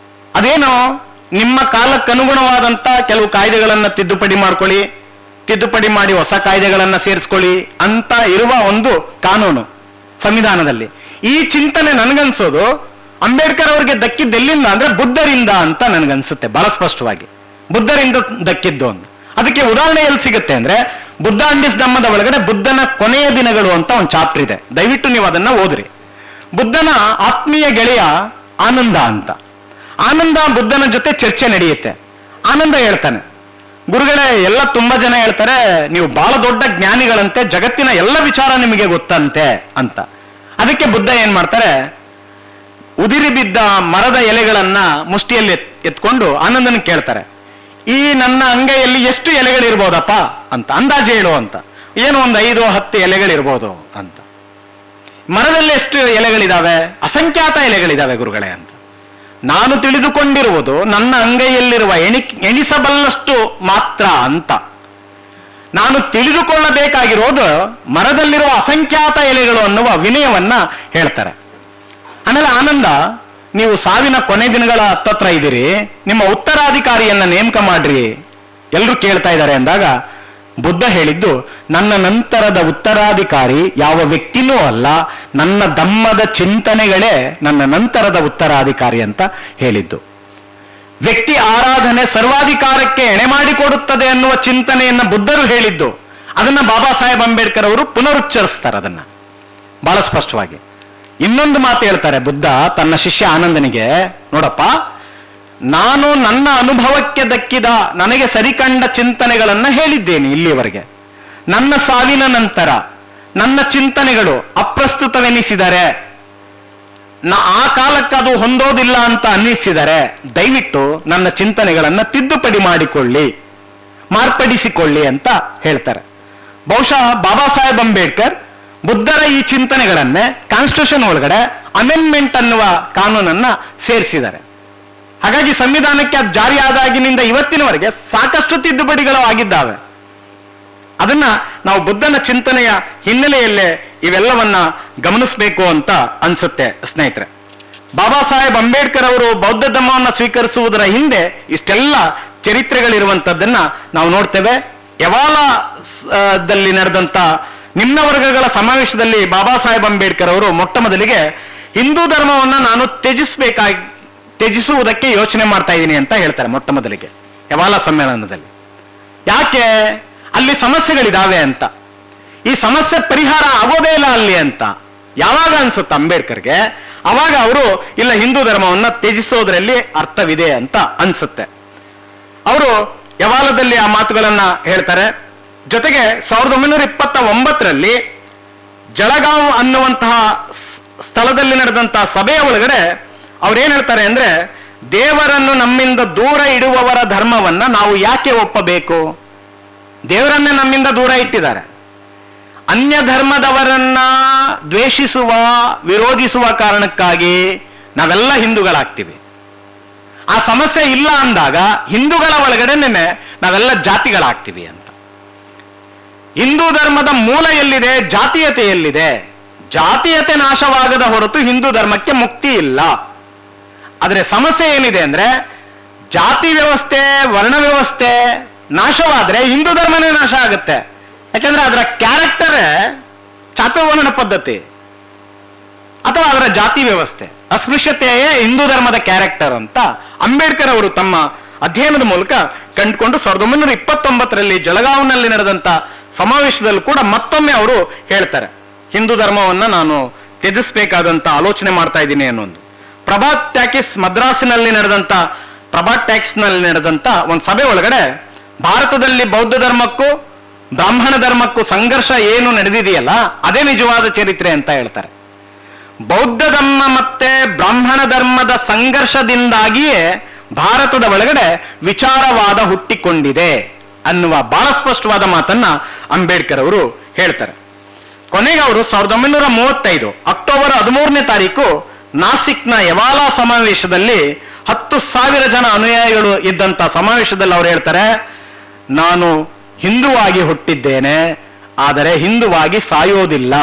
ಅದೇನು, ನಿಮ್ಮ ಕಾಲಕ್ಕನುಗುಣವಾದಂತ ಕೆಲವು ಕಾಯ್ದೆಗಳನ್ನ ತಿದ್ದುಪಡಿ ಮಾಡ್ಕೊಳ್ಳಿ, ತಿದ್ದುಪಡಿ ಮಾಡಿ ಹೊಸ ಕಾಯ್ದೆಗಳನ್ನ ಸೇರಿಸ್ಕೊಳ್ಳಿ ಅಂತ ಇರುವ ಒಂದು ಕಾನೂನು ಸಂವಿಧಾನದಲ್ಲಿ. ಈ ಚಿಂತನೆ ನನಗನ್ಸೋದು ಅಂಬೇಡ್ಕರ್ ಅವರಿಗೆ ದಕ್ಕಿದ್ದೆಲ್ಲಿಂದ ಅಂದ್ರೆ ಬುದ್ಧರಿಂದ ಅಂತ ನನಗನ್ಸುತ್ತೆ ಬಹಳ ಸ್ಪಷ್ಟವಾಗಿ. ಬುದ್ಧರಿಂದ ದಕ್ಕಿದ್ದು ಅಂತ. ಅದಕ್ಕೆ ಉದಾಹರಣೆ ಎಲ್ಲಿ ಸಿಗುತ್ತೆ ಅಂದ್ರೆ ಬುದ್ಧಾಂಡಿಸ್ ಧಮ್ಮದ ಒಳಗಡೆ ಬುದ್ಧನ ಕೊನೆಯ ದಿನಗಳು ಅಂತ ಒಂದು ಚಾಪ್ಟರ್ ಇದೆ. ದಯವಿಟ್ಟು ನೀವು ಅದನ್ನ ಓದ್ರಿ. ಬುದ್ಧನ ಆತ್ಮೀಯ ಗೆಳೆಯ ಆನಂದ ಅಂತ. ಆನಂದ ಬುದ್ಧನ ಜೊತೆ ಚರ್ಚೆ ನಡೆಯುತ್ತೆ. ಆನಂದ ಹೇಳ್ತಾನೆ, ಗುರುಗಳೇ ಎಲ್ಲ ತುಂಬಾ ಜನ ಹೇಳ್ತಾರೆ ನೀವು ಬಹಳ ದೊಡ್ಡ ಜ್ಞಾನಿಗಳಂತೆ, ಜಗತ್ತಿನ ಎಲ್ಲ ವಿಚಾರ ನಿಮಗೆ ಗೊತ್ತಂತೆ ಅಂತ. ಅದಕ್ಕೆ ಬುದ್ಧ ಏನ್ ಮಾಡ್ತಾರೆ, ಉದಿರಿ ಬಿದ್ದ ಮರದ ಎಲೆಗಳನ್ನ ಮುಷ್ಟಿಯಲ್ಲಿ ಎತ್ಕೊಂಡು ಆನಂದನ ಕೇಳ್ತಾರೆ, ಈ ನನ್ನ ಅಂಗೈಯಲ್ಲಿ ಎಷ್ಟು ಎಲೆಗಳಿರ್ಬೋದಪ್ಪ ಅಂತ ಅಂದಾಜು ಹೇಳು ಅಂತ. ಏನು ಒಂದು 5-10 ಎಲೆಗಳಿರ್ಬೋದು ಅಂತ. ಮರದಲ್ಲಿ ಎಷ್ಟು ಎಲೆಗಳಿದಾವೆ? ಅಸಂಖ್ಯಾತ ಎಲೆಗಳಿದಾವೆ ಗುರುಗಳೇ ಅಂತ. ನಾನು ತಿಳಿದುಕೊಂಡಿರುವುದು ನನ್ನ ಅಂಗೈಯಲ್ಲಿರುವ ಎಣಿಸಬಲ್ಲಷ್ಟು ಮಾತ್ರ ಅಂತ. ನಾನು ತಿಳಿದುಕೊಳ್ಳಬೇಕಾಗಿರೋದು ಮರದಲ್ಲಿರುವ ಅಸಂಖ್ಯಾತ ಎಲೆಗಳು ಅನ್ನುವ ವಿನಯವನ್ನ ಹೇಳ್ತಾರೆ. ಆಮೇಲೆ ಆನಂದ, ನೀವು ಸಾವಿನ ಕೊನೆ ದಿನಗಳ ಹತ್ತತ್ರ ಇದ್ದೀರಿ, ನಿಮ್ಮ ಉತ್ತರಾಧಿಕಾರಿಯನ್ನ ನೇಮಕ ಮಾಡ್ರಿ, ಎಲ್ರು ಕೇಳ್ತಾ ಇದ್ದಾರೆ ಅಂದಾಗ ಬುದ್ಧ ಹೇಳಿದ್ದು, ನನ್ನ ನಂತರದ ಉತ್ತರಾಧಿಕಾರಿ ಯಾವ ವ್ಯಕ್ತಿನೂ ಅಲ್ಲ, ನನ್ನ ಧಮ್ಮದ ಚಿಂತನೆಗಳೇ ನನ್ನ ನಂತರದ ಉತ್ತರಾಧಿಕಾರಿ ಅಂತ ಹೇಳಿದ್ದು. ವ್ಯಕ್ತಿ ಆರಾಧನೆ ಸರ್ವಾಧಿಕಾರಕ್ಕೆ ಎಣೆ ಮಾಡಿಕೊಡುತ್ತದೆ ಅನ್ನುವ ಚಿಂತನೆಯನ್ನ ಬುದ್ಧರು ಹೇಳಿದ್ದು. ಅದನ್ನ ಬಾಬಾ ಸಾಹೇಬ್ ಅಂಬೇಡ್ಕರ್ ಅವರು ಪುನರುಚ್ಚರಿಸ್ತಾರೆ ಅದನ್ನ ಬಹಳ ಸ್ಪಷ್ಟವಾಗಿ. ಇನ್ನೊಂದು ಮಾತು ಹೇಳ್ತಾರೆ ಬುದ್ಧ ತನ್ನ ಶಿಷ್ಯ ಆನಂದನಿಗೆ, ನೋಡಪ್ಪ, ನಾನು ನನ್ನ ಅನುಭವಕ್ಕೆ ದಕ್ಕಿದ ನನಗೆ ಸರಿಕಂಡ ಚಿಂತನೆಗಳನ್ನ ಹೇಳಿದ್ದೇನೆ ಇಲ್ಲಿಯವರೆಗೆ. ನನ್ನ ಸಾವಿನ ನಂತರ ನನ್ನ ಚಿಂತನೆಗಳು ಅಪ್ರಸ್ತುತವೆನಿಸಿದರೆ, ಆ ಕಾಲಕ್ಕೆ ಅದು ಹೊಂದೋದಿಲ್ಲ ಅಂತ ಅನ್ನಿಸಿದರೆ ದಯವಿಟ್ಟು ನನ್ನ ಚಿಂತನೆಗಳನ್ನ ತಿದ್ದುಪಡಿ ಮಾಡಿಕೊಳ್ಳಿ, ಮಾರ್ಪಡಿಸಿಕೊಳ್ಳಿ ಅಂತ ಹೇಳ್ತಾರೆ. ಬಹುಶಃ ಬಾಬಾ ಸಾಹೇಬ್ ಅಂಬೇಡ್ಕರ್ ಬುದ್ಧರ ಈ ಚಿಂತನೆಗಳನ್ನೇ ಕಾನ್ಸ್ಟಿಟ್ಯೂಷನ್ ಒಳಗಡೆ ಅಮೆಂಡ್ಮೆಂಟ್ ಅನ್ನುವ ಕಾನೂನನ್ನ ಸೇರಿಸಿದ್ದಾರೆ. ಹಾಗಾಗಿ ಸಂವಿಧಾನಕ್ಕೆ ಅದು ಜಾರಿಯಾದಾಗಿನಿಂದ ಇವತ್ತಿನವರೆಗೆ ಸಾಕಷ್ಟು ತಿದ್ದುಪಡಿಗಳು ಆಗಿದ್ದಾವೆ. ಅದನ್ನ ನಾವು ಬುದ್ಧನ ಚಿಂತನೆಯ ಹಿನ್ನೆಲೆಯಲ್ಲೇ ಇವೆಲ್ಲವನ್ನ ಗಮನಿಸಬೇಕು ಅಂತ ಅನ್ಸುತ್ತೆ ಸ್ನೇಹಿತರೆ. ಬಾಬಾ ಸಾಹೇಬ್ ಅಂಬೇಡ್ಕರ್ ಅವರು ಬೌದ್ಧ ಧರ್ಮವನ್ನು ಸ್ವೀಕರಿಸುವುದರ ಹಿಂದೆ ಇಷ್ಟೆಲ್ಲ ಚರಿತ್ರೆಗಳಿರುವಂತದ್ದನ್ನ ನಾವು ನೋಡ್ತೇವೆ. ಯವಾಲದಲ್ಲಿ ನಡೆದಂತ ನಿಮ್ನ ವರ್ಗಗಳ ಸಮಾವೇಶದಲ್ಲಿ ಬಾಬಾ ಸಾಹೇಬ್ ಅಂಬೇಡ್ಕರ್ ಅವರು ಮೊಟ್ಟ ಮೊದಲಿಗೆ ಹಿಂದೂ ಧರ್ಮವನ್ನ ನಾನು ತ್ಯಜಿಸುವುದಕ್ಕೆ ಯೋಚನೆ ಮಾಡ್ತಾ ಇದ್ದೀನಿ ಅಂತ ಹೇಳ್ತಾರೆ ಮೊಟ್ಟ ಮೊದಲಿಗೆ ಯವಾಲ ಸಮ್ಮೇಳನದಲ್ಲಿ. ಯಾಕೆ? ಅಲ್ಲಿ ಸಮಸ್ಯೆಗಳಿದಾವೆ ಅಂತ. ಈ ಸಮಸ್ಯೆ ಪರಿಹಾರ ಆಗೋದೇ ಇಲ್ಲ ಅಲ್ಲಿ ಅಂತ ಯಾವಾಗ ಅನ್ಸುತ್ತೆ ಅಂಬೇಡ್ಕರ್ಗೆ, ಅವಾಗ ಅವರು ಇಲ್ಲ ಹಿಂದೂ ಧರ್ಮವನ್ನ ತ್ಯಜಿಸೋದ್ರಲ್ಲಿ ಅರ್ಥವಿದೆ ಅಂತ ಅನ್ಸುತ್ತೆ. ಅವರು ಯವಾಲದಲ್ಲಿ ಆ ಮಾತುಗಳನ್ನ ಹೇಳ್ತಾರೆ. ಜೊತೆಗೆ 1929ರಲ್ಲಿ ಜಳಗಾಂವ್ ಅನ್ನುವಂತಹ ಸ್ಥಳದಲ್ಲಿ ನಡೆದಂತಹ ಸಭೆಯ ಒಳಗಡೆ ಅವ್ರೇನ್ ಹೇಳ್ತಾರೆ ಅಂದ್ರೆ, ದೇವರನ್ನು ನಮ್ಮಿಂದ ದೂರ ಇಡುವವರ ಧರ್ಮವನ್ನ ನಾವು ಯಾಕೆ ಒಪ್ಪಬೇಕು? ದೇವರನ್ನೇ ನಮ್ಮಿಂದ ದೂರ ಇಟ್ಟಿದ್ದಾರೆ. ಅನ್ಯ ಧರ್ಮದವರನ್ನ ದ್ವೇಷಿಸುವ, ವಿರೋಧಿಸುವ ಕಾರಣಕ್ಕಾಗಿ ನಾವೆಲ್ಲ ಹಿಂದೂಗಳಾಗ್ತೀವಿ. ಆ ಸಮಸ್ಯೆ ಇಲ್ಲ ಅಂದಾಗ ಹಿಂದೂಗಳ ಒಳಗಡೆನೆ ನಾವೆಲ್ಲ ಜಾತಿಗಳಾಗ್ತೀವಿ ಅಂತ. ಹಿಂದೂ ಧರ್ಮದ ಮೂಲ ಎಲ್ಲಿದೆ? ಜಾತೀಯತೆ ಎಲ್ಲಿದೆ? ಜಾತೀಯತೆ ನಾಶವಾಗದ ಹೊರತು ಹಿಂದೂ ಧರ್ಮಕ್ಕೆ ಮುಕ್ತಿ ಇಲ್ಲ. ಆದರೆ ಸಮಸ್ಯೆ ಏನಿದೆ ಅಂದ್ರೆ, ಜಾತಿ ವ್ಯವಸ್ಥೆ, ವರ್ಣ ವ್ಯವಸ್ಥೆ ನಾಶವಾದ್ರೆ ಹಿಂದೂ ಧರ್ಮನೇ ನಾಶ ಆಗುತ್ತೆ. ಯಾಕೆಂದ್ರೆ ಅದರ ಕ್ಯಾರೆಕ್ಟರೇ ಚಾತುರ್ವರ್ಣ ಪದ್ಧತಿ ಅಥವಾ ಅದರ ಜಾತಿ ವ್ಯವಸ್ಥೆ, ಅಸ್ಪೃಶ್ಯತೆಯೇ ಹಿಂದೂ ಧರ್ಮದ ಕ್ಯಾರೆಕ್ಟರ್ ಅಂತ ಅಂಬೇಡ್ಕರ್ ಅವರು ತಮ್ಮ ಅಧ್ಯಯನದ ಮೂಲಕ ಕಂಡುಕೊಂಡು 1929ರಲ್ಲಿ ಜಳಗಾವ್ನಲ್ಲಿ ನಡೆದಂತ ಸಮಾವೇಶದಲ್ಲೂ ಕೂಡ ಮತ್ತೊಮ್ಮೆ ಅವರು ಹೇಳ್ತಾರೆ, ಹಿಂದೂ ಧರ್ಮವನ್ನ ನಾನು ತ್ಯಜಿಸಬೇಕಾದಂತ ಆಲೋಚನೆ ಮಾಡ್ತಾ ಇದ್ದೀನಿ ಅನ್ನೋದು. ಪ್ರಭಾತ್ ಟ್ಯಾಕಿಸ್ ಮದ್ರಾಸಿನಲ್ಲಿ ನಡೆದಂತ ಒಂದು ಸಭೆ ಒಳಗಡೆ ಭಾರತದಲ್ಲಿ ಬೌದ್ಧ ಧರ್ಮಕ್ಕೂ ಬ್ರಾಹ್ಮಣ ಧರ್ಮಕ್ಕೂ ಸಂಘರ್ಷ ಏನು ನಡೆದಿದೆಯಲ್ಲ ಅದೇ ನಿಜವಾದ ಚರಿತ್ರೆ ಅಂತ ಹೇಳ್ತಾರೆ. ಬೌದ್ಧ ಧರ್ಮ ಮತ್ತೆ ಬ್ರಾಹ್ಮಣ ಧರ್ಮದ ಸಂಘರ್ಷದಿಂದಾಗಿಯೇ ಭಾರತದ ಒಳಗಡೆ ವಿಚಾರವಾದ ಹುಟ್ಟಿಕೊಂಡಿದೆ ಅನ್ನುವ ಬಹಳ ಸ್ಪಷ್ಟವಾದ ಮಾತನ್ನ ಅಂಬೇಡ್ಕರ್ ಅವರು ಹೇಳ್ತಾರೆ. ಕೊನೆಗೆ ಅವರು 1935 ಅಕ್ಟೋಬರ್ 13ನೇ ತಾರೀಕು ನಾಸಿಕ್ನ ಯವಾಲಾ ಸಮಾವೇಶದಲ್ಲಿ 10,000 ಜನ ಅನುಯಾಯಿಗಳು ಇದ್ದಂತ ಸಮಾವೇಶದಲ್ಲಿ ಅವರು ಹೇಳ್ತಾರೆ, ನಾನು ಹಿಂದುವಾಗಿ ಹುಟ್ಟಿದ್ದೇನೆ, ಆದರೆ ಹಿಂದುವಾಗಿ ಸಾಯೋದಿಲ್ಲ.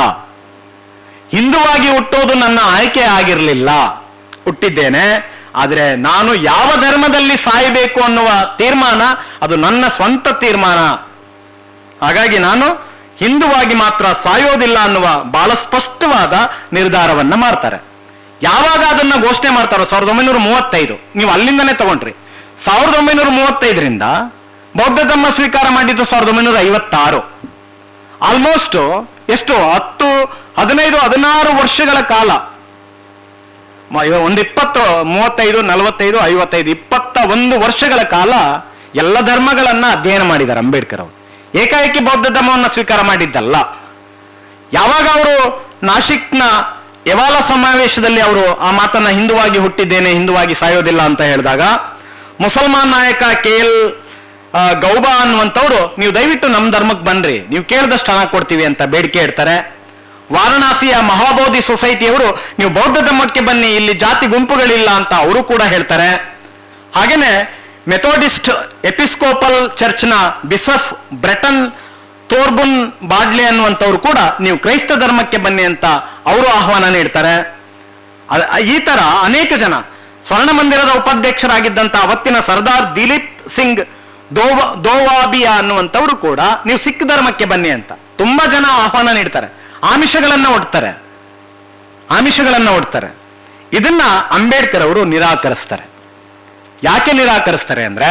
ಹಿಂದುವಾಗಿ ಹುಟ್ಟೋದು ನನ್ನ ಆಯ್ಕೆ ಆಗಿರಲಿಲ್ಲ, ಹುಟ್ಟಿದ್ದೇನೆ, ಆದರೆ ನಾನು ಯಾವ ಧರ್ಮದಲ್ಲಿ ಸಾಯಬೇಕು ಅನ್ನುವ ತೀರ್ಮಾನ ಅದು ನನ್ನ ಸ್ವಂತ ತೀರ್ಮಾನ. ಹಾಗಾಗಿ ನಾನು ಹಿಂದುವಾಗಿ ಮಾತ್ರ ಸಾಯೋದಿಲ್ಲ ಅನ್ನುವ ಬಹಳ ಸ್ಪಷ್ಟವಾದ ನಿರ್ಧಾರವನ್ನ ಮಾಡ್ತಾರೆ. ಯಾವಾಗ ಅದನ್ನ ಘೋಷಣೆ ಮಾಡ್ತಾರೋ 1935, ನೀವು ಅಲ್ಲಿಂದನೇ ತಗೊಂಡ್ರಿ. 1935ರಿಂದ ಬೌದ್ಧ ಧರ್ಮ ಸ್ವೀಕಾರ ಮಾಡಿದ್ದು 1956. ಆಲ್ಮೋಸ್ಟ್ ಎಷ್ಟು 10, 15, 16 ವರ್ಷಗಳ ಕಾಲ, ಒಂದು 20, 35, 45, 55, 21 ವರ್ಷಗಳ ಕಾಲ ಎಲ್ಲ ಧರ್ಮಗಳನ್ನ ಅಧ್ಯಯನ ಮಾಡಿದ್ದಾರೆ ಅಂಬೇಡ್ಕರ್ ಅವರು. ಏಕಾಏಕಿ ಬೌದ್ಧ ಧರ್ಮವನ್ನು ಸ್ವೀಕಾರ ಮಾಡಿದ್ದಲ್ಲ. ಯಾವಾಗ ಅವರು ನಾಸಿಕ್ನ ಯವಾಲ ಸಮಾವೇಶದಲ್ಲಿ ಅವರು ಆ ಮಾತನ್ನ ಹಿಂದುವಾಗಿ ಹುಟ್ಟಿದ್ದೇನೆ, ಹಿಂದುವಾಗಿ ಸಾಯೋದಿಲ್ಲ ಅಂತ ಹೇಳಿದಾಗ ಮುಸಲ್ಮಾನ್ ನಾಯಕ KL ಗೌಬಾ ಅನ್ನುವಂಥವ್ರು, ನೀವು ದಯವಿಟ್ಟು ನಮ್ಮ ಧರ್ಮಕ್ಕೆ ಬನ್ರಿ, ನೀವು ಕೇಳಿದಷ್ಟು ಹಣ ಕೊಡ್ತೀವಿ ಅಂತ ಬೇಡಿಕೆ ಇಡ್ತಾರೆ. ವಾರಣಾಸಿಯ ಮಹಾಬೋಧಿ ಸೊಸೈಟಿಯವರು, ನೀವು ಬೌದ್ಧ ಧರ್ಮಕ್ಕೆ ಬನ್ನಿ, ಇಲ್ಲಿ ಜಾತಿ ಗುಂಪುಗಳಿಲ್ಲ ಅಂತ ಅವರು ಕೂಡ ಹೇಳ್ತಾರೆ. ಹಾಗೇನೆ ಮೆಥೋಡಿಸ್ಟ್ ಎಪಿಸ್ಕೋಪಲ್ ಚರ್ಚ್ನ ಬಿಷಪ್ ಬ್ರೆಟನ್ ಥೋರ್ಬುನ್ ಬಾಡ್ಲೆ ಅನ್ನುವಂಥವ್ರು ಕೂಡ ನೀವು ಕ್ರೈಸ್ತ ಧರ್ಮಕ್ಕೆ ಬನ್ನಿ ಅಂತ ಅವರು ಆಹ್ವಾನ ನೀಡ್ತಾರೆ. ಈ ತರ ಅನೇಕ ಜನ, ಸ್ವರ್ಣ ಮಂದಿರದ ಉಪಾಧ್ಯಕ್ಷರಾಗಿದ್ದಂತ ಅವತ್ತಿನ ಸರ್ದಾರ್ ದಿಲೀಪ್ ಸಿಂಗ್ ದೋವಾಬಿಯಾ ಅನ್ನುವಂಥವ್ರು ಕೂಡ ನೀವು ಸಿಖ್ ಧರ್ಮಕ್ಕೆ ಬನ್ನಿ ಅಂತ ತುಂಬಾ ಜನ ಆಹ್ವಾನ ನೀಡ್ತಾರೆ. ಆಮಿಷಗಳನ್ನ ಒಡ್ತಾರೆ. ಇದನ್ನ ಅಂಬೇಡ್ಕರ್ ಅವರು ನಿರಾಕರಿಸ್ತಾರೆ. ಯಾಕೆ ನಿರಾಕರಿಸ್ತಾರೆ ಅಂದ್ರೆ,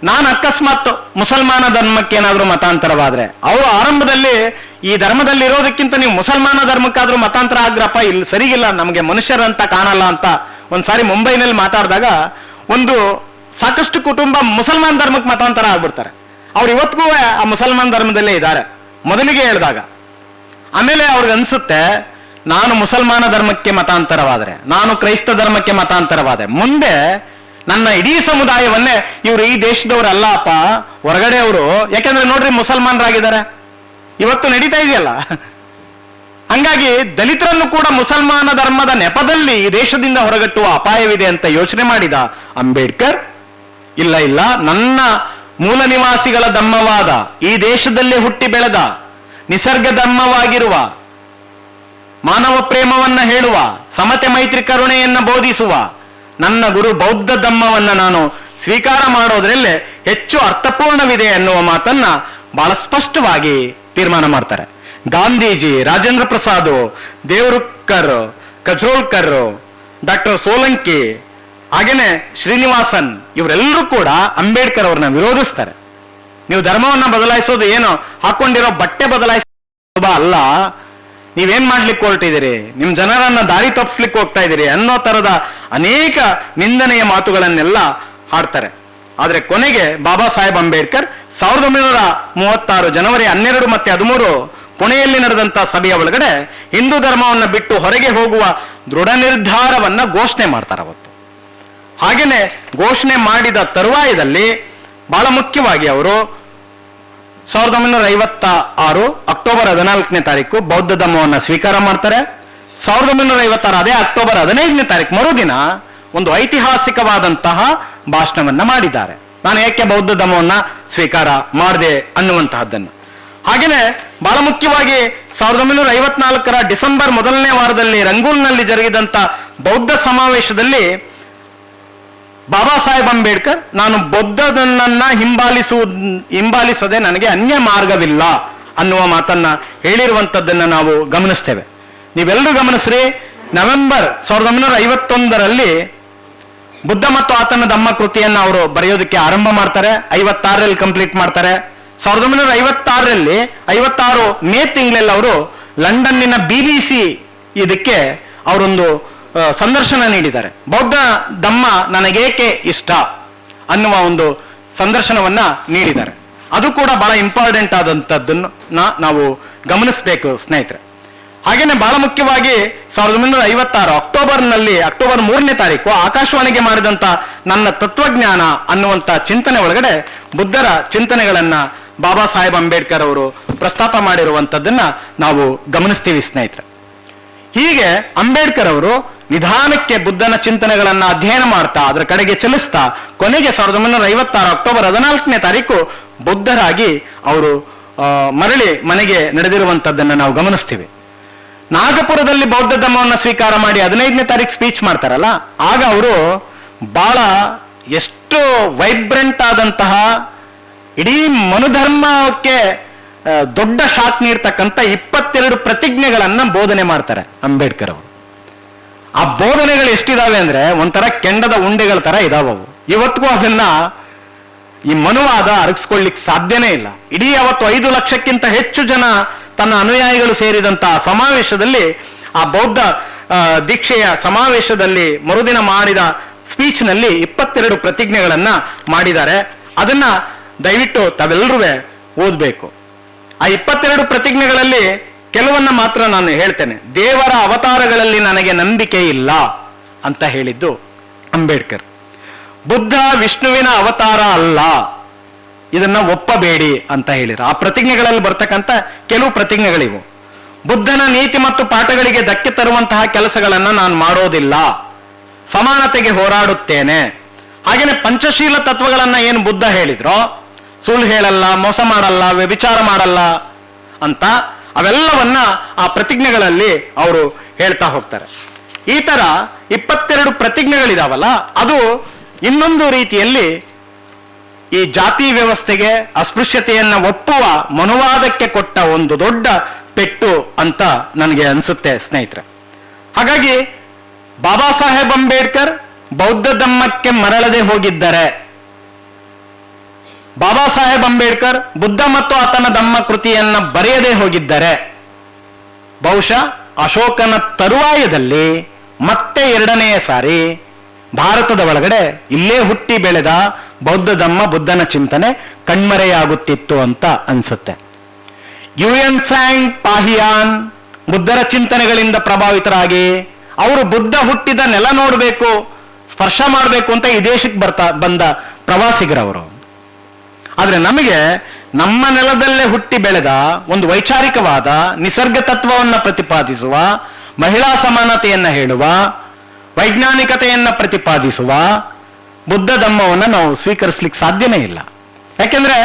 ನಾನು ಅಕಸ್ಮಾತ್ ಮುಸಲ್ಮಾನ ಧರ್ಮಕ್ಕೆ ಏನಾದ್ರೂ ಮತಾಂತರವಾದ್ರೆ, ಅವರು ಆರಂಭದಲ್ಲಿ ಈ ಧರ್ಮದಲ್ಲಿ ಇರೋದಕ್ಕಿಂತ ನೀವು ಮುಸಲ್ಮಾನ ಧರ್ಮಕ್ಕಾದ್ರೂ ಮತಾಂತರ ಆಗ್ರಪ್ಪ, ಇಲ್ಲಿ ಸರಿಗಿಲ್ಲ, ನಮಗೆ ಮನುಷ್ಯರಂತ ಕಾಣಲ್ಲ ಅಂತ ಒಂದ್ಸಾರಿ ಮುಂಬೈನಲ್ಲಿ ಮಾತಾಡಿದಾಗ ಒಂದು ಸಾಕಷ್ಟು ಕುಟುಂಬ ಮುಸಲ್ಮಾನ್ ಧರ್ಮಕ್ಕೆ ಮತಾಂತರ ಆಗ್ಬಿಡ್ತಾರೆ. ಅವ್ರು ಇವತ್ತಿಗೂ ಆ ಮುಸಲ್ಮಾನ್ ಧರ್ಮದಲ್ಲೇ ಇದ್ದಾರೆ ಮೊದಲಿಗೆ ಹೇಳಿದಾಗ. ಆಮೇಲೆ ಅವ್ರಿಗೆ ಅನ್ಸುತ್ತೆ, ನಾನು ಮುಸಲ್ಮಾನ ಧರ್ಮಕ್ಕೆ ಮತಾಂತರವಾದರೆ, ನಾನು ಕ್ರೈಸ್ತ ಧರ್ಮಕ್ಕೆ ಮತಾಂತರವಾದೆ, ಮುಂದೆ ನನ್ನ ಇಡೀ ಸಮುದಾಯವನ್ನೇ ಇವರು ಈ ದೇಶದವರಲ್ಲ ಅಪ್ಪ, ಹೊರಗಡೆ ಅವರು, ಯಾಕಂದ್ರೆ ನೋಡ್ರಿ ಮುಸಲ್ಮಾನರಾಗಿದ್ದಾರೆ, ಇವತ್ತು ನಡೀತಾ ಇದೆಯಲ್ಲ. ಹಂಗಾಗಿ ದಲಿತರನ್ನು ಕೂಡ ಮುಸಲ್ಮಾನ ಧರ್ಮದ ನೆಪದಲ್ಲಿ ಈ ದೇಶದಿಂದ ಹೊರಗಟ್ಟುವ ಅಪಾಯವಿದೆ ಅಂತ ಯೋಚನೆ ಮಾಡಿದ ಅಂಬೇಡ್ಕರ್, ಇಲ್ಲ, ನನ್ನ ಮೂಲ ನಿವಾಸಿಗಳ ಧಮ್ಮವಾದ, ಈ ದೇಶದಲ್ಲೇ ಹುಟ್ಟಿ ಬೆಳೆದ ನಿಸರ್ಗ ಧರ್ಮವಾಗಿರುವ, ಮಾನವ ಪ್ರೇಮವನ್ನ ಹೇಳುವ, ಸಮತೆ ಮೈತ್ರಿ ಕರುಣೆಯನ್ನ ಬೋಧಿಸುವ ನನ್ನ ಗುರು ಬೌದ್ಧ ಧಮ್ಮವನ್ನ ನಾನು ಸ್ವೀಕಾರ ಮಾಡೋದ್ರಲ್ಲೇ ಹೆಚ್ಚು ಅರ್ಥಪೂರ್ಣವಿದೆ ಅನ್ನುವ ಮಾತನ್ನ ಬಹಳ ಸ್ಪಷ್ಟವಾಗಿ ತೀರ್ಮಾನ ಮಾಡ್ತಾರೆ. ಗಾಂಧೀಜಿ, ರಾಜೇಂದ್ರ ಪ್ರಸಾದ್, ದೇವರುಕ್ಕರ್, ಕಜೋಲ್ಕರ್, ಡಾಕ್ಟರ್ ಸೋಲಂಕಿ, ಹಾಗೇನೆ ಶ್ರೀನಿವಾಸನ್, ಇವರೆಲ್ಲರೂ ಕೂಡ ಅಂಬೇಡ್ಕರ್ ಅವ್ರನ್ನ ವಿರೋಧಿಸ್ತಾರೆ. ನೀವು ಧರ್ಮವನ್ನ ಬದಲಾಯಿಸೋದು ಏನು ಹಾಕೊಂಡಿರೋ ಬಟ್ಟೆ ಬದಲಾಯಿಸೋದು ಅಲ್ಲ, ನೀವೇನ್ ಮಾಡ್ಲಿಕ್ಕೆ ಹೊರಟಿದ್ದೀರಿ, ನಿಮ್ ಜನರನ್ನ ದಾರಿ ತಪ್ಪಿಸ್ಲಿಕ್ಕೆ ಹೋಗ್ತಾ ಇದ್ದೀರಿ ಅನ್ನೋ ತರದ ಅನೇಕ ನಿಂದನೆಯ ಮಾತುಗಳನ್ನೆಲ್ಲ ಹಾಡ್ತಾರೆ. ಆದ್ರೆ ಕೊನೆಗೆ ಬಾಬಾ ಸಾಹೇಬ್ ಅಂಬೇಡ್ಕರ್ 1936 ಜನವರಿ 12 ಮತ್ತೆ 13 ಪುಣೆಯಲ್ಲಿ ನಡೆದಂತ ಸಭೆಯ ಒಳಗಡೆ ಹಿಂದೂ ಧರ್ಮವನ್ನ ಬಿಟ್ಟು ಹೊರಗೆ ಹೋಗುವ ದೃಢ ನಿರ್ಧಾರವನ್ನ ಘೋಷಣೆ ಮಾಡ್ತಾರೆ ಅವತ್ತು. ಹಾಗೇನೆ ಘೋಷಣೆ ಮಾಡಿದ ತರುವಾಯದಲ್ಲಿ ಬಹಳ ಮುಖ್ಯವಾಗಿ ಅವರು 1956 ಅಕ್ಟೋಬರ್ 14ನೇ ತಾರೀಕು ಬೌದ್ಧ ಧಮ್ಮವನ್ನು ಸ್ವೀಕಾರ ಮಾಡ್ತಾರೆ. 1956 ಅದೇ ಅಕ್ಟೋಬರ್ 15ನೇ ತಾರೀಕು ಮರುದಿನ ಒಂದು ಐತಿಹಾಸಿಕವಾದಂತಹ ಭಾಷಣವನ್ನ ಮಾಡಿದ್ದಾರೆ. ನಾನು ಏಕೆ ಬೌದ್ಧ ಧಮ್ಮವನ್ನ ಸ್ವೀಕಾರ ಮಾಡಿದೆ ಅನ್ನುವಂತಹದ್ದನ್ನು. ಹಾಗೆಯೇ ಬಹಳ ಮುಖ್ಯವಾಗಿ 1954 ಡಿಸೆಂಬರ್ 1ನೇ ವಾರದಲ್ಲಿ ರಂಗೂನ್ನಲ್ಲಿ ಜರುಗಿದಂತ ಬೌದ್ಧ ಸಮಾವೇಶದಲ್ಲಿ ಬಾಬಾ ಸಾಹೇಬ್ ಅಂಬೇಡ್ಕರ್ ನಾನು ಬೌದ್ಧನನ್ನ ಹಿಂಬಾಲಿಸದೆ ನನಗೆ ಅನ್ಯ ಮಾರ್ಗವಿಲ್ಲ ಅನ್ನುವ ಮಾತನ್ನ ಹೇಳಿರುವಂತದ್ದನ್ನ ನಾವು ಗಮನಿಸ್ತೇವೆ. ನೀವೆಲ್ಲರೂ ಗಮನಿಸ್ರಿ, ನವೆಂಬರ್ 1951ರಲ್ಲಿ ಬುದ್ಧ ಮತ್ತು ಆತನ ಧಮ್ಮ ಕೃತಿಯನ್ನು ಅವರು ಬರೆಯೋದಕ್ಕೆ ಆರಂಭ ಮಾಡ್ತಾರೆ. 56ರಲ್ಲಿ ಕಂಪ್ಲೀಟ್ ಮಾಡ್ತಾರೆ. 1956ರಲ್ಲಿ 56 ಮೇ ತಿಂಗಳಲ್ಲಿ ಅವರು ಲಂಡನ್ನಿನ BBC ಇದಕ್ಕೆ ಅವರೊಂದು ಸಂದರ್ಶನ ನೀಡಿದ್ದಾರೆ. ಬೌದ್ಧ ಧಮ್ಮ ನನಗೇಕೆ ಇಷ್ಟ ಅನ್ನುವ ಒಂದು ಸಂದರ್ಶನವನ್ನ ನೀಡಿದ್ದಾರೆ. ಅದು ಕೂಡ ಬಹಳ ಇಂಪಾರ್ಟೆಂಟ್ ಆದಂಥದ್ದನ್ನ ನಾವು ಗಮನಿಸಬೇಕು ಸ್ನೇಹಿತರೆ. ಹಾಗೇನೆ ಬಹಳ ಮುಖ್ಯವಾಗಿ 1956 ಅಕ್ಟೋಬರ್ 3ನೇ ತಾರೀಕು ಆಕಾಶವಾಣಿಗೆ ಮಾಡಿದಂತ ನನ್ನ ತತ್ವಜ್ಞಾನ ಅನ್ನುವಂತ ಚಿಂತನೆ ಒಳಗಡೆ ಬುದ್ಧರ ಚಿಂತನೆಗಳನ್ನ ಬಾಬಾ ಸಾಹೇಬ್ ಅಂಬೇಡ್ಕರ್ ಅವರು ಪ್ರಸ್ತಾಪ ಮಾಡಿರುವಂತದ್ದನ್ನ ನಾವು ಗಮನಿಸ್ತೀವಿ ಸ್ನೇಹಿತರೆ. ಹೀಗೆ ಅಂಬೇಡ್ಕರ್ ಅವರು ನಿಧಾನಕ್ಕೆ ಬುದ್ಧನ ಚಿಂತನೆಗಳನ್ನ ಅಧ್ಯಯನ ಮಾಡ್ತಾ ಅದರ ಕಡೆಗೆ ಚಲಿಸ್ತಾ ಕೊನೆಗೆ 1956 ಅಕ್ಟೋಬರ್ 14ನೇ ತಾರೀಕು ಬುದ್ಧರಾಗಿ ಅವರು ಮರಳಿ ಮನೆಗೆ ನಡೆದಿರುವಂತದ್ದನ್ನ ನಾವು ಗಮನಿಸ್ತೀವಿ. ನಾಗಪುರದಲ್ಲಿ ಬೌದ್ಧ ಧಮ್ಮವನ್ನು ಸ್ವೀಕಾರ ಮಾಡಿ 15ನೇ ತಾರೀಕು ಸ್ಪೀಚ್ ಮಾಡ್ತಾರಲ್ಲ, ಆಗ ಅವರು ಬಹಳ ಎಷ್ಟು ವೈಬ್ರೆಂಟ್ ಆದಂತಹ ಇಡೀ ಮನುಧರ್ಮಕ್ಕೆ ದೊಡ್ಡ ಶಾಕ್ ನೀಡ್ತಕ್ಕಂಥ 22 ಪ್ರತಿಜ್ಞೆಗಳನ್ನ ಬೋಧನೆ ಮಾಡ್ತಾರೆ ಅಂಬೇಡ್ಕರ್ ಅವರು. ಆ ಬೋಧನೆಗಳು ಎಷ್ಟಿದಾವೆ ಅಂದ್ರೆ ಒಂಥರ ಕೆಂಡದ ಉಂಡೆಗಳ ತರ ಇದಾವವು. ಇವತ್ತಿಗೂ ಅದನ್ನ ಈ ಮನುವಾದ ಅರಗಿಸ್ಕೊಳ್ಳಿಕ್ ಸಾಧ್ಯನೇ ಇಲ್ಲ. ಇಡೀ ಅವತ್ತು 5 ಲಕ್ಷಕ್ಕಿಂತ ಹೆಚ್ಚು ಜನ ತನ್ನ ಅನುಯಾಯಿಗಳು ಸೇರಿದಂತಹ ಸಮಾವೇಶದಲ್ಲಿ, ಆ ಬೌದ್ಧ ದೀಕ್ಷೆಯ ಸಮಾವೇಶದಲ್ಲಿ ಮರುದಿನ ಮಾಡಿದ ಸ್ಪೀಚ್ನಲ್ಲಿ 22 ಪ್ರತಿಜ್ಞೆಗಳನ್ನ ಮಾಡಿದ್ದಾರೆ. ಅದನ್ನ ದಯವಿಟ್ಟು ತಾವೆಲ್ಲರೂ ಓದಬೇಕು. ಆ 22 ಪ್ರತಿಜ್ಞೆಗಳಲ್ಲಿ ಕೆಲವನ್ನ ಮಾತ್ರ ನಾನು ಹೇಳ್ತೇನೆ. ದೇವರ ಅವತಾರಗಳಲ್ಲಿ ನನಗೆ ನಂಬಿಕೆ ಇಲ್ಲ ಅಂತ ಹೇಳಿದ್ದು ಅಂಬೇಡ್ಕರ್. ಬುದ್ಧ ವಿಷ್ಣುವಿನ ಅವತಾರ ಅಲ್ಲ, ಇದನ್ನ ಒಪ್ಪಬೇಡಿ ಅಂತ ಹೇಳಿದ್ರು. ಆ ಪ್ರತಿಜ್ಞೆಗಳಲ್ಲಿ ಬರ್ತಕ್ಕಂಥ ಕೆಲವು ಪ್ರತಿಜ್ಞೆಗಳಿವು. ಬುದ್ಧನ ನೀತಿ ಮತ್ತು ಪಾಠಗಳಿಗೆ ಧಕ್ಕೆ ತರುವಂತಹ ಕೆಲಸಗಳನ್ನ ನಾನು ಮಾಡೋದಿಲ್ಲ, ಸಮಾನತೆಗೆ ಹೋರಾಡುತ್ತೇನೆ. ಹಾಗೇನೆ ಪಂಚಶೀಲ ತತ್ವಗಳನ್ನ ಏನು ಬುದ್ಧ ಹೇಳಿದ್ರೋ, ಸುಳ್ಳು ಹೇಳಲ್ಲ, ಮೋಸ ಮಾಡಲ್ಲ, ವ್ಯಭಿಚಾರ ಮಾಡಲ್ಲ ಅಂತ ಅವೆಲ್ಲವನ್ನ ಆ ಪ್ರತಿಜ್ಞೆಗಳಲ್ಲಿ ಅವರು ಹೇಳ್ತಾ ಹೋಗ್ತಾರೆ. ಈ ತರ 22 ಪ್ರತಿಜ್ಞೆಗಳಿದಾವಲ್ಲ, ಅದು ಇನ್ನೊಂದು ರೀತಿಯಲ್ಲಿ ಈ ಜಾತಿ ವ್ಯವಸ್ಥೆಗೆ, ಅಸ್ಪೃಶ್ಯತೆಯನ್ನ ಒಪ್ಪುವ ಮನುವಾದಕ್ಕೆ ಕೊಟ್ಟ ಒಂದು ದೊಡ್ಡ ಪೆಟ್ಟು ಅಂತ ನನಗೆ ಅನ್ಸುತ್ತೆ ಸ್ನೇಹಿತರೆ. ಹಾಗಾಗಿ ಬಾಬಾ ಸಾಹೇಬ್ ಅಂಬೇಡ್ಕರ್ ಬೌದ್ಧ ಧಮ್ಮಕ್ಕೆ ಮರಳದೆ ಹೋಗಿದ್ದರೆ, ಬಾಬಾ ಸಾಹೇಬ್ ಅಂಬೇಡ್ಕರ್ ಬುದ್ಧ ಮತ್ತು ಆತನ ಧಮ್ಮ ಕೃತಿಯನ್ನ ಬರೆಯದೆ ಹೋಗಿದ್ದರೆ, ಬಹುಶಃ ಅಶೋಕನ ತರುವಾಯದಲ್ಲಿ ಮತ್ತೆ 2ನೇ ಸಾರಿ ಭಾರತದ ಒಳಗಡೆ ಇಲ್ಲೇ ಹುಟ್ಟಿ ಬೆಳೆದ ಬೌದ್ಧ ಧಮ್ಮ, ಬುದ್ಧನ ಚಿಂತನೆ ಕಣ್ಮರೆಯಾಗುತ್ತಿತ್ತು ಅಂತ ಅನ್ಸುತ್ತೆ. ಯುಎನ್ ಸ್ಯಾಂಗ್ ಪಾಹಿಯಾನ್ ಬುದ್ಧರ ಚಿಂತನೆಗಳಿಂದ ಪ್ರಭಾವಿತರಾಗಿ ಅವರು ಬುದ್ಧ ಹುಟ್ಟಿದ ನೆಲ ನೋಡಬೇಕು, ಸ್ಪರ್ಶ ಮಾಡಬೇಕು ಅಂತ ಈ ದೇಶಕ್ಕೆ ಬಂದ ಪ್ರವಾಸಿಗರವರು. ಆದ್ರೆ ನಮಗೆ ನಮ್ಮ ನೆಲದಲ್ಲೇ ಹುಟ್ಟಿ ಬೆಳೆದ ಒಂದು ವೈಚಾರಿಕವಾದ ನಿಸರ್ಗ ತತ್ವವನ್ನು ಪ್ರತಿಪಾದಿಸುವ, ಮಹಿಳಾ ಸಮಾನತೆಯನ್ನ ಹೇಳುವ, ವೈಜ್ಞಾನಿಕತೆಯನ್ನ ಪ್ರತಿಪಾದಿಸುವ ಬುದ್ಧ ಧಮ್ಮವನ್ನು ನಾವು ಸ್ವೀಕರಿಸ್ಲಿಕ್ಕೆ ಸಾಧ್ಯನೇ ಇಲ್ಲ. ಯಾಕೆಂದ್ರೆ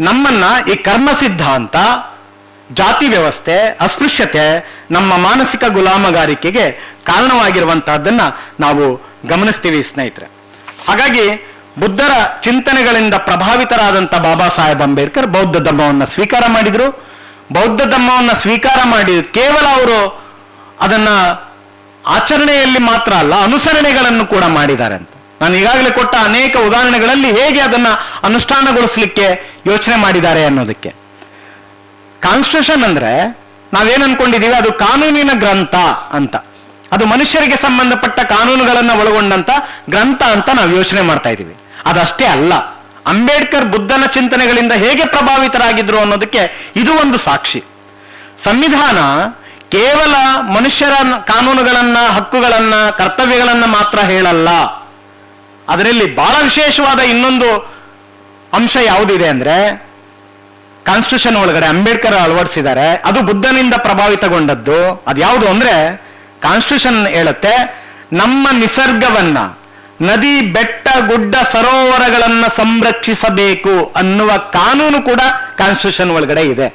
ನಮ್ಮನ್ನ ಈ ಕರ್ಮ ಸಿದ್ಧಾಂತ, ಜಾತಿ ವ್ಯವಸ್ಥೆ, ಅಸ್ಪೃಶ್ಯತೆ ನಮ್ಮ ಮಾನಸಿಕ ಗುಲಾಮಗಾರಿಕೆಗೆ ಕಾರಣವಾಗಿರುವಂತಹದ್ದನ್ನ ನಾವು ಗಮನಿಸ್ತೀವಿ ಸ್ನೇಹಿತರೆ. ಹಾಗಾಗಿ ಬುದ್ಧರ ಚಿಂತನೆಗಳಿಂದ ಪ್ರಭಾವಿತರಾದಂಥ ಬಾಬಾ ಸಾಹೇಬ್ ಅಂಬೇಡ್ಕರ್ ಬೌದ್ಧ ಧಮ್ಮವನ್ನು ಸ್ವೀಕಾರ ಮಾಡಿದ್ರು. ಬೌದ್ಧ ಧಮ್ಮವನ್ನು ಸ್ವೀಕಾರ ಮಾಡಿ ಕೇವಲ ಅವರು ಅದನ್ನ ಆಚರಣೆಯಲ್ಲಿ ಮಾತ್ರ ಅಲ್ಲ, ಅನುಸರಣೆಗಳನ್ನು ಕೂಡ ಮಾಡಿದ್ದಾರೆ ಅಂತ. ನಾನು ಈಗಾಗಲೇ ಕೊಟ್ಟ ಅನೇಕ ಉದಾಹರಣೆಗಳಲ್ಲಿ ಹೇಗೆ ಅದನ್ನ ಅನುಷ್ಠಾನಗೊಳಿಸಲಿಕ್ಕೆ ಯೋಚನೆ ಮಾಡಿದ್ದಾರೆ ಅನ್ನೋದಕ್ಕೆ. ಕಾನ್ಸ್ಟಿಟ್ಯೂಷನ್ ಅಂದ್ರೆ ನಾವೇನ್ ಅನ್ಕೊಂಡಿದೀವಿ, ಅದು ಕಾನೂನಿನ ಗ್ರಂಥ ಅಂತ, ಅದು ಮನುಷ್ಯರಿಗೆ ಸಂಬಂಧಪಟ್ಟ ಕಾನೂನುಗಳನ್ನು ಒಳಗೊಂಡಂತ ಗ್ರಂಥ ಅಂತ ನಾವು ಯೋಚನೆ ಮಾಡ್ತಾ ಇದ್ದೀವಿ. ಅದಷ್ಟೇ ಅಲ್ಲ, ಅಂಬೇಡ್ಕರ್ ಬುದ್ಧನ ಚಿಂತನೆಗಳಿಂದ ಹೇಗೆ ಪ್ರಭಾವಿತರಾಗಿದ್ರು ಅನ್ನೋದಕ್ಕೆ ಇದು ಒಂದು ಸಾಕ್ಷಿ. ಸಂವಿಧಾನ ಕೇವಲ ಮನುಷ್ಯರ ಕಾನೂನುಗಳನ್ನ, ಹಕ್ಕುಗಳನ್ನ, ಕರ್ತವ್ಯಗಳನ್ನ ಮಾತ್ರ ಹೇಳಲ್ಲ. ಅದರಲ್ಲಿ ಬಹಳ ವಿಶೇಷವಾದ ಇನ್ನೊಂದು ಅಂಶ ಯಾವುದಿದೆ ಅಂದ್ರೆ, ಕಾನ್ಸ್ಟಿಟ್ಯೂಷನ್ ಒಳಗಡೆ ಅಂಬೇಡ್ಕರ್ ಅಳವಡಿಸಿದ್ದಾರೆ, ಅದು ಬುದ್ಧನಿಂದ ಪ್ರಭಾವಿತಗೊಂಡದ್ದು. ಅದ್ಯಾವುದು ಅಂದ್ರೆ ಕಾನ್ಸ್ಟಿಟ್ಯೂಷನ್ ಹೇಳುತ್ತೆ, ನಮ್ಮ ನಿಸರ್ಗವನ್ನ, ನದಿ, ಬೆಟ್ಟ, ಗುಡ್ಡ, ಸರೋವರಗಳನ್ನ ಸಂರಕ್ಷಿಸಬೇಕು ಅನ್ನುವ ಕಾನೂನು ಕೂಡ ಕಾನ್ಸ್ಟಿಟ್ಯೂಷನ್ ಒಳಗಡೆ ಇದೆ.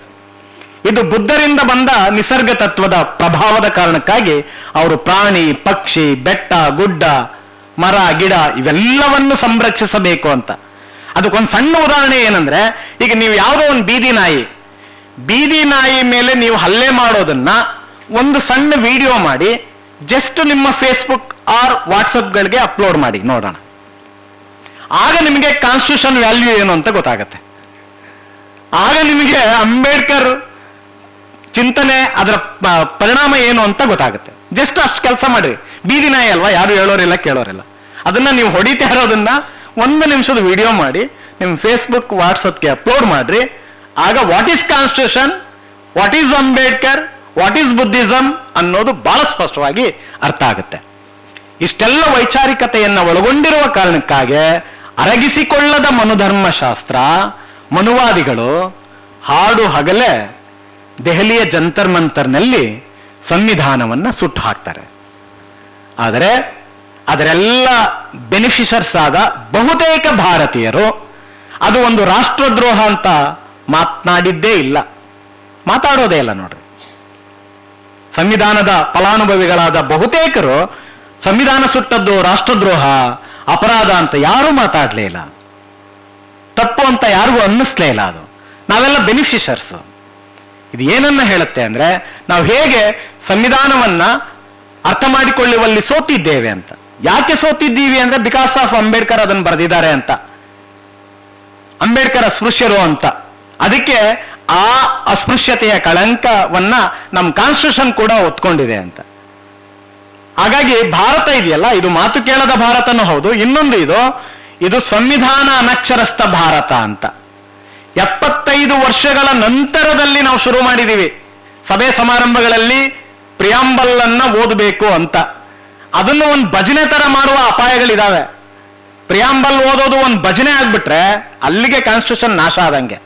ಇದು ಬುದ್ಧರಿಂದ ಬಂದ ನಿಸರ್ಗ ತತ್ವದ ಪ್ರಭಾವದ ಕಾರಣಕ್ಕಾಗಿ ಅವರು ಪ್ರಾಣಿ, ಪಕ್ಷಿ, ಬೆಟ್ಟ, ಗುಡ್ಡ, ಮರ, ಗಿಡ ಇವೆಲ್ಲವನ್ನು ಸಂರಕ್ಷಿಸಬೇಕು ಅಂತ. ಅದಕ್ಕೊಂದು ಸಣ್ಣ ಉದಾಹರಣೆ ಏನಂದ್ರೆ, ಈಗ ನೀವು ಯಾವುದೋ ಒಂದು ಬೀದಿ ನಾಯಿ ಮೇಲೆ ನೀವು ಹಲ್ಲೆ ಮಾಡೋದನ್ನ ಒಂದು ಸಣ್ಣ ವಿಡಿಯೋ ಮಾಡಿ ಜಸ್ಟ್ ನಿಮ್ಮ ಫೇಸ್ಬುಕ್ ಆರ್ ವಾಟ್ಸಪ್ಗಳಿಗೆ ಅಪ್ಲೋಡ್ ಮಾಡಿ ನೋಡೋಣ. ಆಗ ನಿಮಗೆ ಕಾನ್ಸ್ಟಿಟ್ಯೂಷನ್ ವ್ಯಾಲ್ಯೂ ಏನು ಅಂತ ಗೊತ್ತಾಗತ್ತೆ. ಆಗ ನಿಮಗೆ ಅಂಬೇಡ್ಕರ್ ಚಿಂತನೆ, ಅದರ ಪರಿಣಾಮ ಏನು ಅಂತ ಗೊತ್ತಾಗುತ್ತೆ. ಜಸ್ಟ್ ಅಷ್ಟು ಕೆಲಸ ಮಾಡ್ರಿ. ಬೀದಿ ನಾಯಿ ಅಲ್ವಾ, ಯಾರು ಹೇಳೋರಿಲ್ಲ ಕೇಳೋರಿಲ್ಲ. ಅದನ್ನ ನೀವು ಹೊಡಿತಾ ಇರೋದನ್ನ 1 ನಿಮಿಷದ ವಿಡಿಯೋ ಮಾಡಿ ನಿಮ್ಮ ಫೇಸ್ಬುಕ್ ವಾಟ್ಸಪ್ಗೆ ಅಪ್ಲೋಡ್ ಮಾಡ್ರಿ. ಆಗ what is constitution, what is Ambedkar, what is Buddhism ಅನ್ನೋದು ಬಹಳ ಸ್ಪಷ್ಟವಾಗಿ ಅರ್ಥ ಆಗುತ್ತೆ. ಇಷ್ಟೆಲ್ಲ ವೈಚಾರಿಕತೆಯನ್ನು ಒಳಗೊಂಡಿರುವ ಕಾರಣಕ್ಕಾಗಿ ಅರಗಿಸಿಕೊಳ್ಳದ ಮನುಧರ್ಮಶಾಸ್ತ್ರ ಮನುವಾದಿಗಳು ಹಾಡು ಹಗಲೇ ದೆಹಲಿಯ ಜಂತರ್ ಮಂತರ್ನಲ್ಲಿ ಸಂವಿಧಾನವನ್ನು ಸುಟ್ಟು ಹಾಕ್ತಾರೆ. ಆದರೆ ಅದರೆಲ್ಲ ಬೆನಿಫಿಷರ್ಸ್ ಆದ ಬಹುತೇಕ ಭಾರತೀಯರು ಅದು ಒಂದು ರಾಷ್ಟ್ರದ್ರೋಹ ಅಂತ ಮಾತನಾಡಿದ್ದೇ ಇಲ್ಲ, ಮಾತಾಡೋದೇ ಇಲ್ಲ. ನೋಡ್ರಿ, ಸಂವಿಧಾನದ ಫಲಾನುಭವಿಗಳಾದ ಬಹುತೇಕರು ಸಂವಿಧಾನ ಸುಟ್ಟದ್ದು ರಾಷ್ಟ್ರದ್ರೋಹ, ಅಪರಾಧ ಅಂತ ಯಾರೂ ಮಾತಾಡಲೇ ಇಲ್ಲ, ತಪ್ಪು ಅಂತ ಯಾರಿಗೂ ಅನ್ನಿಸ್ಲೇ ಇಲ್ಲ. ಅದು ನಾವೆಲ್ಲ ಬೆನಿಫಿಷರ್ಸ್. ಇದು ಏನನ್ನ ಹೇಳುತ್ತೆ ಅಂದ್ರೆ, ನಾವು ಹೇಗೆ ಸಂವಿಧಾನವನ್ನ ಅರ್ಥ ಮಾಡಿಕೊಳ್ಳುವಲ್ಲಿ ಸೋತಿದ್ದೇವೆ ಅಂತ. ಯಾಕೆ ಸೋತಿದ್ದೀವಿ ಅಂದ್ರೆ, ಬಿಕಾಸ್ ಆಫ್ ಅಂಬೇಡ್ಕರ್ ಅದನ್ನು ಬರೆದಿದ್ದಾರೆ ಅಂತ, ಅಂಬೇಡ್ಕರ್ ಅಸ್ಪೃಶ್ಯರು ಅಂತ. ಅದಕ್ಕೆ ಆ ಅಸ್ಪೃಶ್ಯತೆಯ ಕಳಂಕವನ್ನ ನಮ್ಮ ಕಾನ್ಸ್ಟಿಟ್ಯೂಷನ್ ಕೂಡ ಒತ್ಕೊಂಡಿದೆ ಅಂತ. ಹಾಗಾಗಿ ಭಾರತ ಇದೆಯಲ್ಲ, ಇದು ಮಾತು ಕೇಳದ ಭಾರತನೂ ಹೌದು. ಇನ್ನೊಂದು ಇದು ಸಂವಿಧಾನ ಅನಕ್ಷರಸ್ಥ ಭಾರತ ಅಂತ. 75 ವರ್ಷಗಳ ನಂತರದಲ್ಲಿ ನಾವು ಶುರು ಮಾಡಿದ್ದೀವಿ ಸಭೆ ಸಮಾರಂಭಗಳಲ್ಲಿ ಪ್ರಿಯಾಂಬಲ್ ಅನ್ನ ಓದಬೇಕು ಅಂತ. ಅದನ್ನು ಒಂದು ಭಜನೆ ತರ ಮಾಡುವ ಅಪಾಯಗಳಿದಾವೆ. ಪ್ರಿಯಾಂಬಲ್ ಓದೋದು ಒಂದು ಭಜನೆ ಆಗ್ಬಿಟ್ರೆ ಅಲ್ಲಿಗೆ ಕಾನ್ಸ್ಟಿಟ್ಯೂಷನ್ ನಾಶ ಆದಂಗೆ.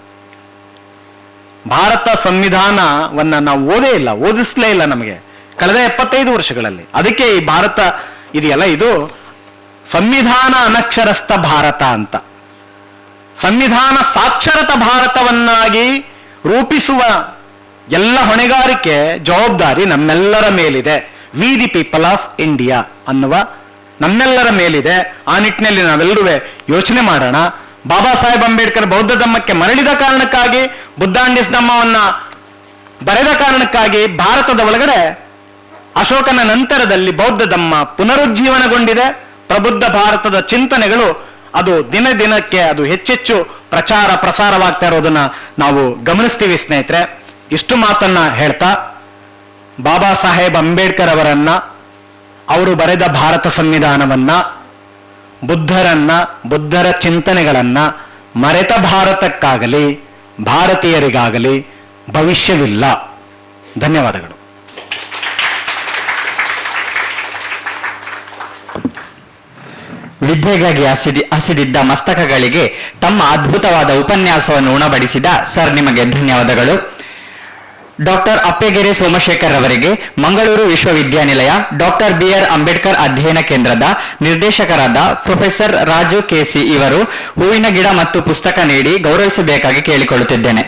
ಭಾರತ ಸಂವಿಧಾನವನ್ನ ನಾವು ಓದೇ ಇಲ್ಲ, ಓದಿಸ್ಲೇ ಇಲ್ಲ ನಮಗೆ ಕಳೆದ 75 ವರ್ಷಗಳಲ್ಲಿ. ಅದಕ್ಕೆ ಈ ಭಾರತ ಇದೆಯಲ್ಲ, ಇದು ಸಂವಿಧಾನ ಅನಕ್ಷರಸ್ಥ ಭಾರತ ಅಂತ. ಸಂವಿಧಾನ ಸಾಕ್ಷರತ ಭಾರತವನ್ನಾಗಿ ರೂಪಿಸುವ ಎಲ್ಲ ಹೊಣೆಗಾರಿಕೆ, ಜವಾಬ್ದಾರಿ ನಮ್ಮೆಲ್ಲರ ಮೇಲಿದೆ. V the people of India ಅನ್ನುವ ನಮ್ಮೆಲ್ಲರ ಮೇಲಿದೆ. ಆ ನಿಟ್ಟಿನಲ್ಲಿ ನಾವೆಲ್ಲರೂ ಯೋಚನೆ ಮಾಡೋಣ. ಬಾಬಾ ಸಾಹೇಬ್ ಅಂಬೇಡ್ಕರ್ ಬೌದ್ಧ ಧಮ್ಮಕ್ಕೆ ಮರಳಿದ ಕಾರಣಕ್ಕಾಗಿ, ಬುದ್ಧಾಂಡಿಸ್ ಧಮ್ಮವನ್ನ ಬರೆದ ಕಾರಣಕ್ಕಾಗಿ ಭಾರತದ ಒಳಗಡೆ ಅಶೋಕನ ನಂತರದಲ್ಲಿ ಬೌದ್ಧ ಧಮ್ಮ ಪುನರುಜ್ಜೀವನಗೊಂಡಿದೆ. ಪ್ರಬುದ್ಧ ಭಾರತದ ಚಿಂತನೆಗಳು ಅದು ದಿನ ದಿನಕ್ಕೆ ಅದು ಹೆಚ್ಚೆಚ್ಚು ಪ್ರಸಾರವಾಗ್ತಾ ಇರೋದನ್ನ ನಾವು ಗಮನಿಸ್ತೀವಿ ಸ್ನೇಹಿತರೆ. ಇಷ್ಟು ಮಾತನ್ನ ಹೇಳ್ತಾ, ಬಾಬಾ ಸಾಹೇಬ್ ಅಂಬೇಡ್ಕರ್ ಅವರನ್ನ, ಅವರು ಬರೆದ ಭಾರತ ಸಂವಿಧಾನವನ್ನ, ಬುದ್ಧರ ಚಿಂತನೆಗಳನ್ನ ಮರೆತ ಭಾರತಕ್ಕಾಗಲಿ ಭಾರತೀಯರಿಗಾಗಲಿ ಭವಿಷ್ಯವಿಲ್ಲ. ಧನ್ಯವಾದಗಳು. ವಿದ್ಯೆಗಾಗಿ ಹಸಿದಿದ್ದ ಮಸ್ತಕಗಳಿಗೆ ತಮ್ಮ ಅದ್ಭುತವಾದ ಉಪನ್ಯಾಸವನ್ನು ಉಣಬಡಿಸಿದ ಸರ್ ನಿಮಗೆ ಧನ್ಯವಾದಗಳು. ಡಾಕ್ಟರ್ ಅಪ್ಪೆಗೆರೆ ಸೋಮಶೇಖರ್ ಅವರಿಗೆ ಮಂಗಳೂರು ವಿಶ್ವವಿದ್ಯಾನಿಲಯ ಡಾಕ್ಟರ್ BR ಅಂಬೇಡ್ಕರ್ ಅಧ್ಯಯನ ಕೇಂದ್ರದ ನಿರ್ದೇಶಕರಾದ ಪ್ರೊಫೆಸರ್ ರಾಜು KC ಇವರು ಹೂವಿನ ಗಿಡ ಮತ್ತು ಪುಸ್ತಕ ನೀಡಿ ಗೌರವಿಸಬೇಕಾಗಿ ಕೇಳಿಕೊಳ್ಳುತ್ತಿದ್ದೇನೆ.